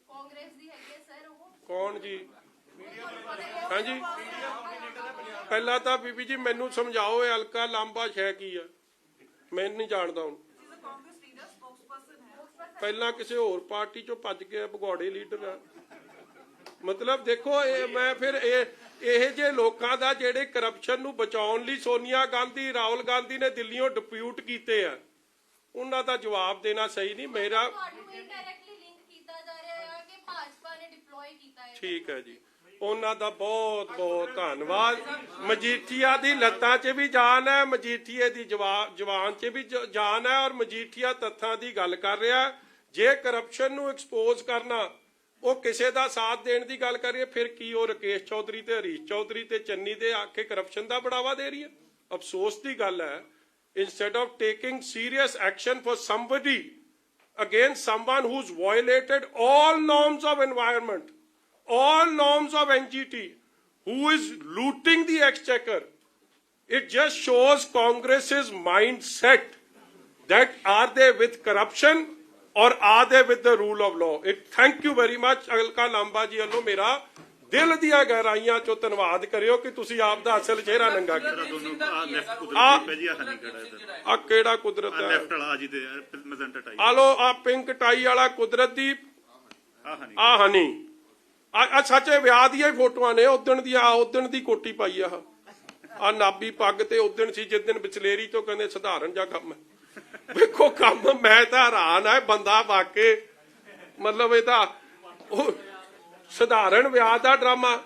[SPEAKER 8] ਕਾਂਗਰਸ ਦੀ ਹੈਗੀ ਹੈ ਸਰ ਉਹ।
[SPEAKER 1] ਕੌਣ ਜੀ? ਹਾਂਜੀ, ਪਹਿਲਾਂ ਤਾਂ ਬੀਬੀ ਜੀ ਮੈਨੂੰ ਸਮਝਾਓ ਇਹ ਅਲਕਾ ਲਾਂਬਾ ਸ਼ੈ ਕੀ ਆ? ਮੈਂ ਨਹੀਂ ਜਾਣਦਾ ਹੁਣ। ਪਹਿਲਾਂ ਕਿਸੇ ਹੋਰ ਪਾਰਟੀ ਚੋਂ ਭੱਜ ਕੇ ਭਗੌੜੇ ਲੀਡਰ ਆ। ਮਤਲਬ ਦੇਖੋ, ਇਹ ਮੈਂ ਫਿਰ ਇਹ ਜੇ ਲੋਕਾਂ ਦਾ ਜਿਹੜੇ ਕਰਪਸ਼ਨ ਨੂੰ ਬਚਾਉਣ ਲਈ ਸੋਨੀਆ ਗਾਂਧੀ, ਰਾਹੁਲ ਗਾਂਧੀ ਨੇ ਦਿੱਲੀੋਂ ਡਿਪਿਊਟ ਕੀਤੇ ਆ, ਉਹਨਾਂ ਦਾ ਜਵਾਬ ਦੇਣਾ ਸਹੀ ਨਹੀਂ। ਮੇਰਾ ਠੀਕ ਹੈ ਜੀ, ਉਹਨਾਂ ਦਾ ਬਹੁਤ ਬਹੁਤ ਧੰਨਵਾਦ। ਮਜੀਠੀਆ ਦੀ ਲੱਤਾਂ 'ਚ ਵੀ ਜਾਨ ਹੈ, ਮਜੀਠੀਏ ਦੀ ਜਵਾਨ 'ਚ ਵੀ ਜਾਨ ਹੈ, ਔਰ ਮਜੀਠੀਆ ਤੱਥਾਂ ਦੀ ਗੱਲ ਕਰ ਰਿਹਾ। ਜੇ ਕਰਪਸ਼ਨ ਨੂੰ ਐਕਸਪੋਜ਼ ਕਰਨਾ, ਉਹ ਕਿਸੇ ਦਾ ਸਾਥ ਦੇਣ ਦੀ ਗੱਲ ਕਰੀਏ, ਫਿਰ ਕੀ ਉਹ ਰਾਕੇਸ਼ ਚੌਧਰੀ ਤੇ ਹਰੀਸ਼ ਚੌਧਰੀ ਤੇ ਚੰਨੀ ਦੇ ਆਖੇ ਕਰਪਸ਼ਨ ਦਾ ਬੜਾਵਾ ਦੇ ਰਹੀ ਹੈ? ਅਫਸੋਸ ਦੀ ਗੱਲ ਹੈ, instead of taking serious action for somebody against someone who's violated all norms of environment, all norms of NGT, who is looting the exchequer, it just shows Congress's mindset that are they with corruption or are they with the rule of law? Thank you very much, Alka ਲਾਂਬਾ ਜੀ ਵੱਲੋਂ ਮੇਰਾ ਦਿਲ ਦੀਆਂ ਗਹਿਰਾਈਆਂ ਚੋਂ ਧੰਨਵਾਦ ਕਰਿਓ ਕਿ ਤੁਸੀਂ ਆਪ ਦਾ ਅਸਲ ਚਿਹਰਾ ਨੰਗਾ ਕੀਤਾ। ਆ ਕਿਹੜਾ ਕੁਦਰਤ ਹੈ? ਆ ਲੋ ਆ ਪਿੰਕ ਟਾਈ ਵਾਲਾ ਕੁਦਰਤਦੀਪ, ਆ ਹਨੀ, ਆ ਸੱਚੇ ਵਿਆਹ ਦੀਆਂ ਹੀ ਫੋਟੋਆਂ ਨੇ, ਉਦਣ ਦੀ ਕੋਟੀ ਪਾਈ ਆ ਨਾਬੀ ਪੱਗ ਤੇ ਉਦਣ ਸੀ ਜਿਸ ਦਿਨ ਵਿਚਲੇਰੀ ਤੋਂ ਕਹਿੰਦੇ ਸਧਾਰਨ ਜਿਹਾ ਕੰਮ ਹੈ। ਵੇਖੋ ਕੰਮ, ਮੈਂ ਤਾਂ ਹੈਰਾਨ ਹੈ ਬੰਦਾ ਵਾਕੇ, ਮਤਲਬ ਇਹ ਤਾਂ ਉਹ ਸਧਾਰਨ ਵਿਆਹ ਦਾ ਡਰਾਮਾ,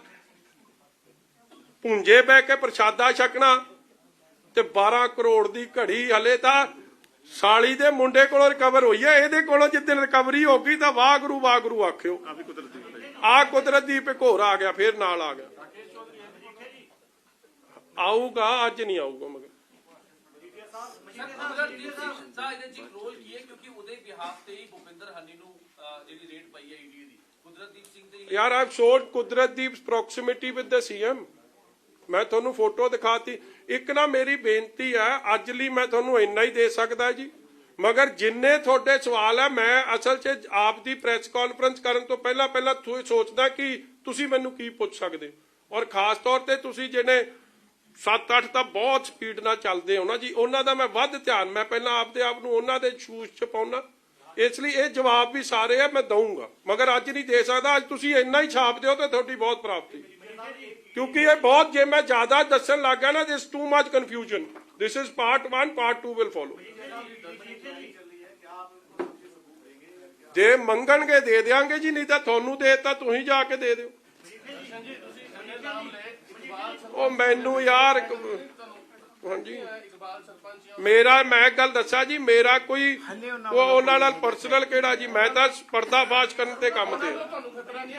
[SPEAKER 1] ਪੁੰਜੇ ਬਹਿ ਕੇ ਪ੍ਰਸ਼ਾਦਾ ਛਕਣਾ ਤੇ 12 ਕਰੋੜ ਦੀ ਘੜੀ। ਹਲੇ ਤਾਂ ਸਾਲੀ ਦੇ ਮੁੰਡੇ ਕੋਲੋਂ ਰਿਕਵਰ ਹੋਈ ਹੈ, ਇਹਦੇ ਕੋਲੋਂ ਜਿੱਦਣ ਰਿਕਵਰੀ ਹੋ ਗਈ ਤਾਂ ਵਾਹਿਗੁਰੂ ਵਾਹਿਗੁਰੂ ਆਖਿਓ। ਆ ਕੁਦਰਤਦੀਪ ਇੱਕ ਹੋਰ ਆ ਗਿਆ, ਫੇਰ ਨਾਲ ਆ ਗਿਆ। ਆਊਗਾ, ਅੱਜ ਨਹੀਂ ਆਊਗਾ ਮਗਰ
[SPEAKER 7] ਰੋਲ ਕੀ ਹੈ ਕਿਉਂਕਿ ਉਹਦੇ ਬਿਹਾਫ ਤੇ ਹੀ ਭੁਪਿੰਦਰ ਹਨੀ ਨੂੰ ਜਿਹੜੀ ਰੇਟ ਪਈ ਹੈ ਈਡੀ ਦੀ, ਕੁਦਰਤਦੀਪ ਸਿੰਘ ਤੇ
[SPEAKER 1] ਯਾਰ ਆਈ showed ਕੁਦਰਤਦੀਪ's proximity with the CM। ਮੈਂ ਤੁਹਾਨੂੰ ਫੋਟੋ ਦਿਖਾਤੀ। ਇੱਕ ਨਾ ਮੇਰੀ ਬੇਨਤੀ ਹੈ, ਅੱਜ ਲਈ ਮੈਂ ਤੁਹਾਨੂੰ ਇੰਨਾ ਹੀ ਦੇ ਸਕਦਾ ਜੀ, ਮਗਰ ਜਿੰਨੇ ਤੁਹਾਡੇ ਸਵਾਲ ਹੈ ਮੈਂ ਅਸਲ 'ਚ ਆਪ ਦੀ ਪ੍ਰੈਸ ਕਾਨਫਰੰਸ ਕਰਨ ਤੋਂ ਪਹਿਲਾਂ ਸੋਚਦਾ ਕਿ ਤੁਸੀਂ ਮੈਨੂੰ ਕੀ ਪੁੱਛ ਸਕਦੇ ਹੋ। ਔਰ ਖਾਸ ਤੌਰ ਤੇ ਤੁਸੀਂ ਜਿਹਨੇ 7-8 ਤਾਂ ਬਹੁਤ ਸਪੀਡ ਨਾਲ ਚੱਲਦੇ ਹੋ ਨਾ ਜੀ, ਉਹਨਾਂ ਦਾ ਮੈਂ ਵੱਧ ਧਿਆਨ, ਮੈਂ ਪਹਿਲਾਂ ਆਪਦੇ ਆਪ ਨੂੰ ਉਹਨਾਂ ਦੇ ਸ਼ੂਜ਼ 'ਚ ਪਾਉਣਾ, ਇਸ ਲਈ ਇਹ ਜਵਾਬ ਵੀ ਸਾਰੇ ਆ ਮੈਂ ਦਊਂਗਾ, ਮਗਰ ਅੱਜ ਨਹੀਂ ਦੇ ਸਕਦਾ। ਅੱਜ ਤੁਸੀਂ ਇੰਨਾ ਹੀ ਛਾਪ ਦਿਓ ਤਾਂ ਤੁਹਾਡੀ ਬਹੁਤ ਪ੍ਰਾਪਤੀ, ਕਿਉਂਕਿ ਇਹ ਬਹੁਤ, ਜੇ ਮੈਂ ਜ਼ਿਆਦਾ ਦੱਸਣ ਲੱਗ ਗਿਆ ਨਾ, this too much confusion. This is part 1, part 2 will follow. ਜੇ ਮੰਗਣਗੇ ਦੇ ਦਿਆਂਗੇ ਜੀ, ਨਹੀਂ ਤਾਂ ਤੁਹਾਨੂੰ ਦੇ ਤਾਂ ਤੁਸੀਂ ਜਾ ਕੇ ਦੇ ਦਿਓ। ਉਹ ਮੈਨੂੰ ਯਾਰ, ਹਾਂਜੀ ਮੇਰਾ, ਮੈਂ ਗੱਲ ਦੱਸਾਂ ਜੀ, ਮੇਰਾ ਕੋਈ ਉਹਨਾਂ ਨਾਲ ਪਰਸਨਲ ਕਿਹੜਾ ਜੀ, ਮੈਂ ਤਾਂ ਪਰਦਾਫਾਸ਼ ਕਰਨ ਤੇ ਕੰਮ ਤੇ।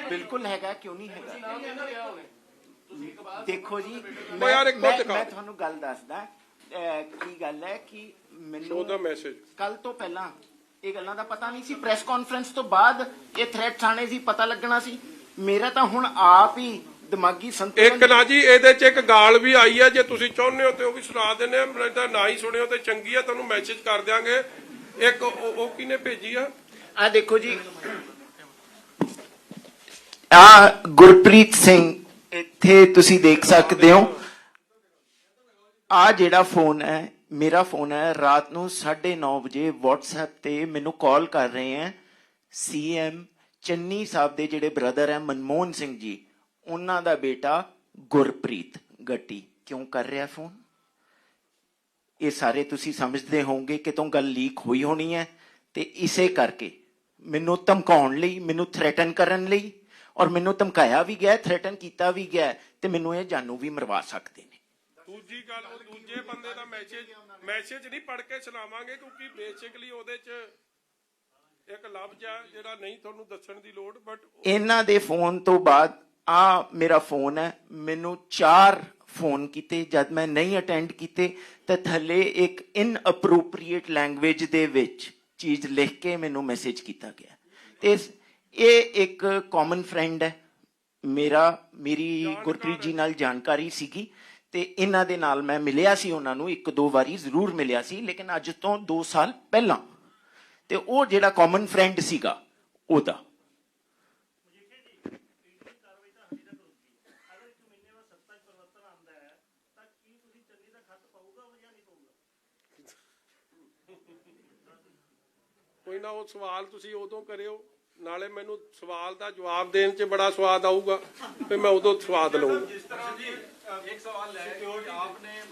[SPEAKER 3] ਬਿਲਕੁਲ ਹੈਗਾ, ਕਿਉਂ ਨਹੀਂ ਹੈਗਾ। ਦੇਖੋ ਜੀ, ਮੈਂ ਤੁਹਾਨੂੰ ਗੱਲ ਦੱਸਦਾ ਕੀ ਗੱਲ ਹੈ ਕਿ ਮੈਨੂੰ ਕੱਲ ਤੋਂ ਪਹਿਲਾਂ ਇਹ ਗੱਲਾਂ ਦਾ ਪਤਾ ਨਹੀਂ ਸੀ। ਪ੍ਰੈਸ ਕਾਨਫਰੰਸ ਤੋਂ ਬਾਅਦ ਇਹ ਥ੍ਰੈਟਸ ਆਣੇ ਸੀ, ਪਤਾ ਲੱਗਣਾ ਸੀ। ਮੇਰਾ ਤਾਂ ਹੁਣ ਆਪ ਹੀ ਦਿਮਾਗੀ ਸੰਤੁਲਨ। ਇੱਕ
[SPEAKER 1] ਨਾ ਜੀ ਇਹਦੇ 'ਚ ਇੱਕ ਗਾਲ ਵੀ ਆਈ ਹੈ, ਜੇ ਤੁਸੀਂ ਚਾਹੁੰਦੇ ਹੋ ਤੇ ਉਹ ਵੀ ਸੁਣਾ ਦਿੰਦੇ ਆ, ਮੈਂ ਤਾਂ ਨਾ ਹੀ ਸੁਣਿਓ ਤੇ ਚੰਗੀ ਆ, ਤੁਹਾਨੂੰ ਮੈਸੇਜ ਕਰ ਦਿਆਂਗੇ। ਇੱਕ ਉਹ ਕਿਹਨੇ ਭੇਜੀ ਆ
[SPEAKER 3] ਦੇਖੋ ਜੀ, ਆ ਗੁਰਪ੍ਰੀਤ ਸਿੰਘ, ਇੱਥੇ ਤੁਸੀਂ ਦੇਖ ਸਕਦੇ ਹੋ। ਆ ਜਿਹੜਾ ਫੋਨ ਹੈ, ਮੇਰਾ ਫੋਨ ਹੈ, ਰਾਤ ਨੂੰ 9:30 ਵਜੇ WhatsApp ਤੇ ਮੈਨੂੰ ਕਾਲ ਕਰ ਰਹੇ ਹੈ CM ਚੰਨੀ ਸਾਹਿਬ ਦੇ ਜਿਹੜੇ ਬ੍ਰਦਰ ਹੈ ਮਨਮੋਹਨ ਸਿੰਘ ਜੀ, ਉਹਨਾਂ ਦਾ ਬੇਟਾ ਗੁਰਪ੍ਰੀਤ ਗੱਟੀ। ਕਿਉਂ ਕਰ ਰਿਹਾ ਫੋਨ? ਇਹ ਸਾਰੇ ਤੁਸੀਂ ਸਮਝਦੇ ਹੋਵੋਗੇ ਕਿ ਤੋਂ ਗੱਲ ਲੀਕ ਹੋਈ ਹੋਣੀ ਹੈ, ਤੇ ਇਸੇ ਕਰਕੇ ਮੈਨੂੰ ਧਮਕਾਉਣ ਲਈ, ਮੈਨੂੰ ਥ੍ਰੈਟਨ ਕਰਨ ਲਈ, ਔਰ ਮੈਨੂੰ ਧਮਕਾਇਆ ਵੀ ਗਿਆ, ਥ੍ਰੈਟਨ ਕੀਤਾ ਵੀ ਗਿਆ, ਤੇ ਮੈਨੂੰ ਇਹ ਜਾਨੂ ਵੀ ਮਰਵਾ ਸਕਦੇ ਨੇ।
[SPEAKER 1] ਦੂਜੀ ਗੱਲ, ਉਹ ਦੂਜੇ ਬੰਦੇ ਦਾ ਮੈਸੇਜ ਨਹੀਂ ਪੜ੍ਹ ਕੇ ਸੁਣਾਵਾਂਗੇ, ਕਿਉਂਕਿ ਬੇਸਿਕਲੀ ਉਹਦੇ 'ਚ ਇੱਕ ਲਫ਼ਜ਼ ਹੈ ਜਿਹੜਾ ਨਹੀਂ ਤੁਹਾਨੂੰ ਦੱਸਣ ਦੀ ਲੋੜ। ਬਟ
[SPEAKER 3] ਇਹਨਾਂ ਦੇ ਫੋਨ ਤੋਂ ਬਾਅਦ ਆ ਮੇਰਾ ਫੋਨ ਹੈ, ਮੈਨੂੰ 4 ਫੋਨ ਕੀਤੇ, ਜਦ ਮੈਂ ਨਹੀਂ ਅਟੈਂਡ ਕੀਤੇ ਤਾਂ ਥੱਲੇ ਇੱਕ ਇਨਅਪਰੋਪਰੀਏਟ ਲੈਂਗੁਏਜ ਦੇ ਵਿੱਚ ਚੀਜ਼ ਲਿਖ ਕੇ ਮੈਨੂੰ ਮੈਸੇਜ ਕੀਤਾ ਗਿਆ। ਤੇ ਇਹ ਇੱਕ ਕਾਮਨ ਫਰੈਂਡ ਹੈ ਮੇਰੀ ਗੁਰਪ੍ਰੀਤ ਜੀ ਨਾਲ ਜਾਣਕਾਰੀ ਸੀਗੀ, ਤੇ ਇਹਨਾਂ ਦੇ ਨਾਲ ਮੈਂ ਮਿਲਿਆ ਸੀ, ਉਹਨਾਂ ਨੂੰ 1-2 ਵਾਰੀ ਜ਼ਰੂਰ ਮਿਲਿਆ ਸੀ, ਲੇਕਿਨ ਅੱਜ ਤੋਂ 2 ਸਾਲ ਪਹਿਲਾਂ। ਤੇ ਉਹ ਜਿਹੜਾ ਕਾਮਨ ਫਰੈਂਡ ਸੀਗਾ ਉਹਦਾ
[SPEAKER 1] ਕੋਈ ਨਾ, ਉਹ ਸਵਾਲ ਤੁਸੀਂ ਉਦੋਂ ਕਰਿਓ, ਨਾਲੇ ਮੈਨੂੰ ਸਵਾਲ ਦਾ ਜਵਾਬ ਦੇਣ 'ਚ ਬੜਾ ਸਵਾਦ ਆਊਗਾ, ਫਿਰ मैं उदो स्वाद लूंगा।
[SPEAKER 7] जिस तरह जी एक सवाल है कि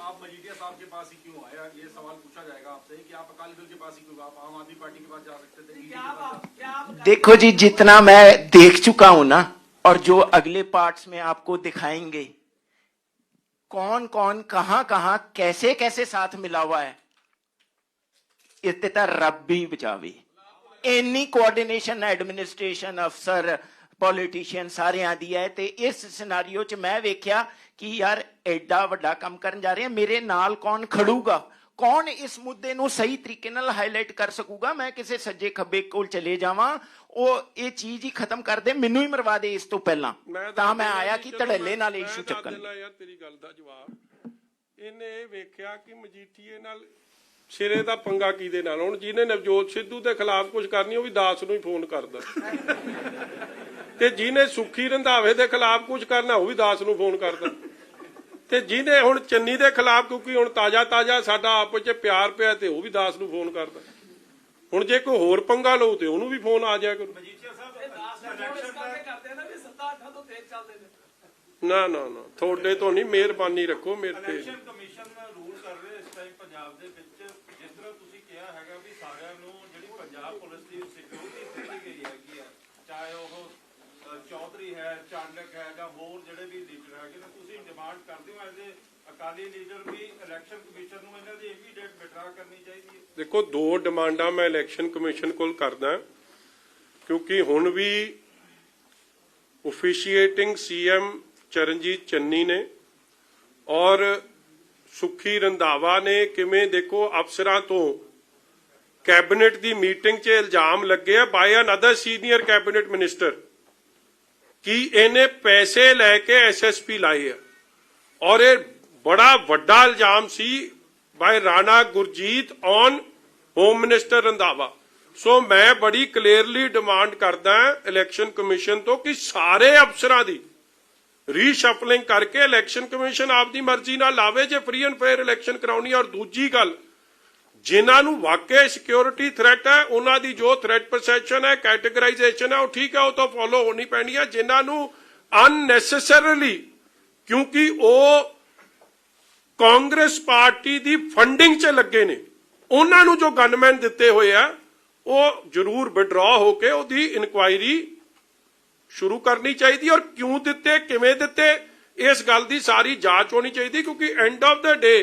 [SPEAKER 7] आप मजीठिया साहब के पास ही क्यों आए? ये सवाल पूछा जाएगा आपसे कि आप अकाली दल के पास ही क्यों, आप आम आदमी पार्टी के पास जा सकते थे।
[SPEAKER 3] देखो जी, जितना मैं देख चुका हूं ना, और जो अगले पार्ट्स में आपको दिखाएंगे, कौन कौन कहां कहां कैसे कैसे साथ मिला हुआ है, इतने तो रब भी बचावे। इन्नी कोऑर्डिनेशन एडमिनिस्ट्रेशन अफसर पॉलिटिशियन सारिਆਂ ਦੀ ਹੈ। ਤੇ ਇਸ ਸਿਨੈਰੀਓ 'ਚ ਮੈਂ ਵੇਖਿਆ ਕਿ ਯਾਰ ਐਡਾ ਵੱਡਾ ਕੰਮ ਕਰਨ ਜਾ ਰਹੇ ਆ, ਮੇਰੇ ਨਾਲ ਕੌਣ ਖੜੂਗਾ, ਕੌਣ ਇਸ ਮੁੱਦੇ ਨੂੰ ਸਹੀ ਤਰੀਕੇ ਨਾਲ ਹਾਈਲਾਈਟ ਕਰ ਸਕੂਗਾ। ਮੈਂ ਕਿਸੇ ਸੱਜੇ ਖੱਬੇ ਕੋਲ ਚਲੇ ਜਾਵਾਂ, ਉਹ ਇਹ ਚੀਜ਼ ਹੀ ਖਤਮ ਕਰ ਦੇ, ਮੈਨੂੰ ਹੀ ਮਰਵਾ ਦੇ ਇਸ ਤੋਂ ਪਹਿਲਾਂ, ਤਾਂ ਮੈਂ ਆਇਆ ਕਿ ਧੜੱਲੇ ਨਾਲ ਇਸ਼ੂ ਚੱਕਣ।
[SPEAKER 1] ਯਾਰ ਤੇਰੀ ਗੱਲ ਦਾ ਜਵਾਬ, ਇਹਨੇ ਵੇਖਿਆ ਕਿ ਮਜੀਠੀਏ ਨਾਲ ਸਿਰੇ ਦਾ ਪੰਗਾ ਕਿਹਦੇ ਨਾਲ? ਹੁਣ ਜਿਹਨੇ ਨਵਜੋਤ ਸਿੱਧੂ ਦੇ ਖਿਲਾਫ ਕੁਝ ਕਰਨੀ ਉਹ ਵੀ ਦਾਸ ਨੂੰ ਹੀ ਫੋਨ ਕਰਦਾ, ਤੇ ਜਿਹਨੇ ਸੁੱਖੀ ਰੰਧਾਵੇ ਦੇ ਖਿਲਾਫ ਕੁਝ ਕਰਨਾ ਉਹ ਵੀ ਦਾਸ ਨੂੰ ਫੋਨ ਕਰਦਾ, ਤੇ ਜਿਹਨੇ ਹੁਣ ਚੰਨੀ ਦੇ ਖਿਲਾਫ, ਕਿਉਂਕਿ ਹੁਣ ਤਾਜ਼ਾ ਸਾਡਾ ਆਪਸ ਚ ਪਿਆਰ ਪਿਆ, ਤੇ ਉਹ ਵੀ ਦਾਸ ਨੂੰ ਫੋਨ ਕਰਦਾ। ਹੁਣ ਜੇ ਕੋਈ ਹੋਰ ਪੰਗਾ ਲਊ ਤੇ ਉਹਨੂੰ ਵੀ ਫੋਨ ਆ ਜਾਇਆ ਕਰੂ। ਨਾ ਤੁਹਾਡੇ ਤੋਂ ਨਹੀਂ, ਮਿਹਰਬਾਨੀ ਰੱਖੋ ਮੇਰੇ ਤੇ।
[SPEAKER 7] ਇਲੈਕਸ਼ਨ ਕਮਿਸ਼ਨ ਰੂਲ ਕਰ ਰਿਹਾ ਇਸ ਟਾਈਮ ਪੰਜਾਬ ਦੇ ਵਿੱਚ, ਜਿਸ ਤਰ੍ਹਾਂ ਤੁਸੀਂ ਕਿਹਾ ਹੈਗਾ ਵੀ ਸਾਰਿਆਂ ਨੂੰ ਜਿਹੜੀ ਪੰਜਾਬ ਪੁਲਿਸ ਦੀ ਸਿਕਿਉਰਿਟੀ ਦਿੱਤੀ ਗਈ ਹੈਗੀ ਆ, ਚਾਹੇ ਉਹ ਚੌਧਰੀ ਹੈ, ਚਾਂਡਕ ਹੈ, ਜਾਂ ਹੋਰ ਜਿਹੜੇ ਵੀ ਲੀਡਰ ਹੈਗੇ ਨੇ, ਤੁਸੀਂ ਡਿਮਾਂਡ ਕਰਦੇ ਹੋ ਐਜ਼ ਏ ਅਕਾਲੀ ਲੀਡਰ ਵੀ ਇਲੈਕਸ਼ਨ ਕਮਿਸ਼ਨ ਨੂੰ ਇਹਨਾਂ ਦੀ ਇਮੀਡੀਏਟ ਵਿਡਰਾ ਕਰਨੀ ਚਾਹੀਦੀ ਹੈ?
[SPEAKER 1] ਦੇਖੋ, 2 ਡਿਮਾਂਡਾਂ ਮੈਂ ਇਲੈਕਸ਼ਨ ਕਮਿਸ਼ਨ ਕੋਲ ਕਰਦਾ, ਕਿਉਂਕਿ ਹੁਣ ਵੀ ਓਫੀਸ਼ੀਏਟਿੰਗ ਸੀਐਮ ਚਰਨਜੀਤ ਚੰਨੀ ਨੇ ਔਰ ਸੁੱਖੀ ਰੰਧਾਵਾ ਨੇ ਕਿਵੇਂ, ਦੇਖੋ, ਅਫਸਰਾਂ ਤੋਂ ਕੈਬਨਿਟ ਦੀ ਮੀਟਿੰਗ 'ਚ ਇਲਜ਼ਾਮ ਲੱਗੇ ਆ ਬਾਈ ਅਨਦਰ ਸੀਨੀਅਰ ਕੈਬਨਿਟ ਮਿਨਿਸਟਰ ਕਿ ਇਹਨੇ ਪੈਸੇ ਲੈ ਕੇ ਐਸਐਸਪੀ ਲਾਏ ਆ, ਔਰ ਇਹ ਬੜਾ ਵੱਡਾ ਇਲਜ਼ਾਮ ਸੀ by Rana Gurjeet on home minister Randhawa. So ਮੈਂ ਬੜੀ ਕਲੀਅਰਲੀ ਡਿਮਾਂਡ ਕਰਦਾ ਇਲੈਕਸ਼ਨ ਕਮਿਸ਼ਨ ਤੋਂ ਕਿ ਸਾਰੇ ਅਫਸਰਾਂ ਦੀ ਰੀਸ਼ਫਲਿੰਗ ਕਰਕੇ ਇਲੈਕਸ਼ਨ ਕਮਿਸ਼ਨ ਆਪਦੀ ਮਰਜ਼ੀ ਨਾਲ ਲਾਵੇ ਜੇ ਫ੍ਰੀ ਐਂਡ ਫੇਅਰ ਇਲੈਕਸ਼ਨ ਕਰਾਉਣੀ। ਔਰ ਦੂਜੀ ਗੱਲ, ਜਿਨ੍ਹਾਂ ਨੂੰ ਵਾਕਈ ਸਿਕਿਉਰਿਟੀ ਥ੍ਰੈਟ ਹੈ ਉਹਨਾਂ ਦੀ ਜੋ ਥ੍ਰੈਟ ਪਰਸੈਪਸ਼ਨ ਹੈ, ਕੈਟੇਗਰਾਈਜੇਸ਼ਨ ਹੈ, ਉਹ ਠੀਕ ਹੈ, ਉਹ ਤਾਂ ਫੋਲੋ ਹੋਣੀ ਪੈਣੀ ਹੈ। ਜਿਨ੍ਹਾਂ ਨੂੰ ਅਨਨੈਸੈਸਰੀਲੀ, ਕਿਉਂਕਿ ਉਹ ਕਾਂਗਰਸ ਪਾਰਟੀ ਦੀ ਫੰਡਿੰਗ 'ਚ ਲੱਗੇ ਨੇ, ਉਹਨਾਂ ਨੂੰ ਜੋ ਗਨਮੈਨ ਦਿੱਤੇ ਹੋਏ ਆ ਉਹ ਜ਼ਰੂਰ ਵਿਡਰਾ ਹੋ ਕੇ ਉਹਦੀ ਇਨਕੁਆਇਰੀ ਸ਼ੁਰੂ ਕਰਨੀ ਚਾਹੀਦੀ। ਔਰ ਕਿਉਂ ਦਿੱਤੇ, ਕਿਵੇਂ ਦਿੱਤੇ, ਇਸ ਗੱਲ ਦੀ ਸਾਰੀ ਜਾਂਚ ਹੋਣੀ ਚਾਹੀਦੀ, ਕਿਉਂਕਿ ਐਂਡ ਆਫ ਦਾ ਡੇ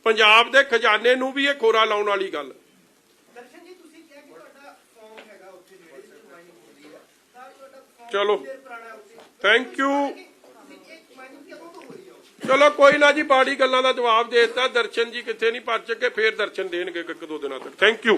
[SPEAKER 1] ਪੰਜਾਬ ਦੇ ਖਜ਼ਾਨੇ ਨੂੰ ਵੀ ਇਹ ਖੋਰਾ ਲਾਉਣ ਵਾਲੀ ਗੱਲ।
[SPEAKER 4] ਦਰਸ਼ਨ ਜੀ, ਤੁਸੀਂ ਕਿਹਾ ਕਿ ਤੁਹਾਡਾ ਫਾਰਮ ਹੈਗਾ ਉੱਥੇ ਜਿਹੜੇ ਮਾਈਨਿੰਗ ਹੁੰਦੀ ਹੈ, ਤਾਂ ਤੁਹਾਡਾ ਫਾਰਮ
[SPEAKER 1] ਚਲੋ,
[SPEAKER 4] ਪੁਰਾਣਾ ਉੱਥੇ,
[SPEAKER 1] ਥੈਂਕ ਯੂ।
[SPEAKER 4] ਇਹ ਮਾਈਨਿੰਗ ਕਦੋਂ ਤੋਂ ਹੋ ਰਹੀ ਹੈ?
[SPEAKER 1] ਚਲੋ ਕੋਈ ਨਾ ਜੀ, ਬਾੜੀ ਗੱਲਾਂ ਦਾ ਜਵਾਬ ਦੇ ਦਿੱਤਾ। ਦਰਸ਼ਨ ਜੀ ਕਿੱਥੇ ਨਹੀਂ ਭੱਜ ਕੇ, ਫੇਰ ਦਰਸ਼ਨ ਦੇਣਗੇ 1-2 ਦਿਨਾਂ ਤੱਕ। Thank you.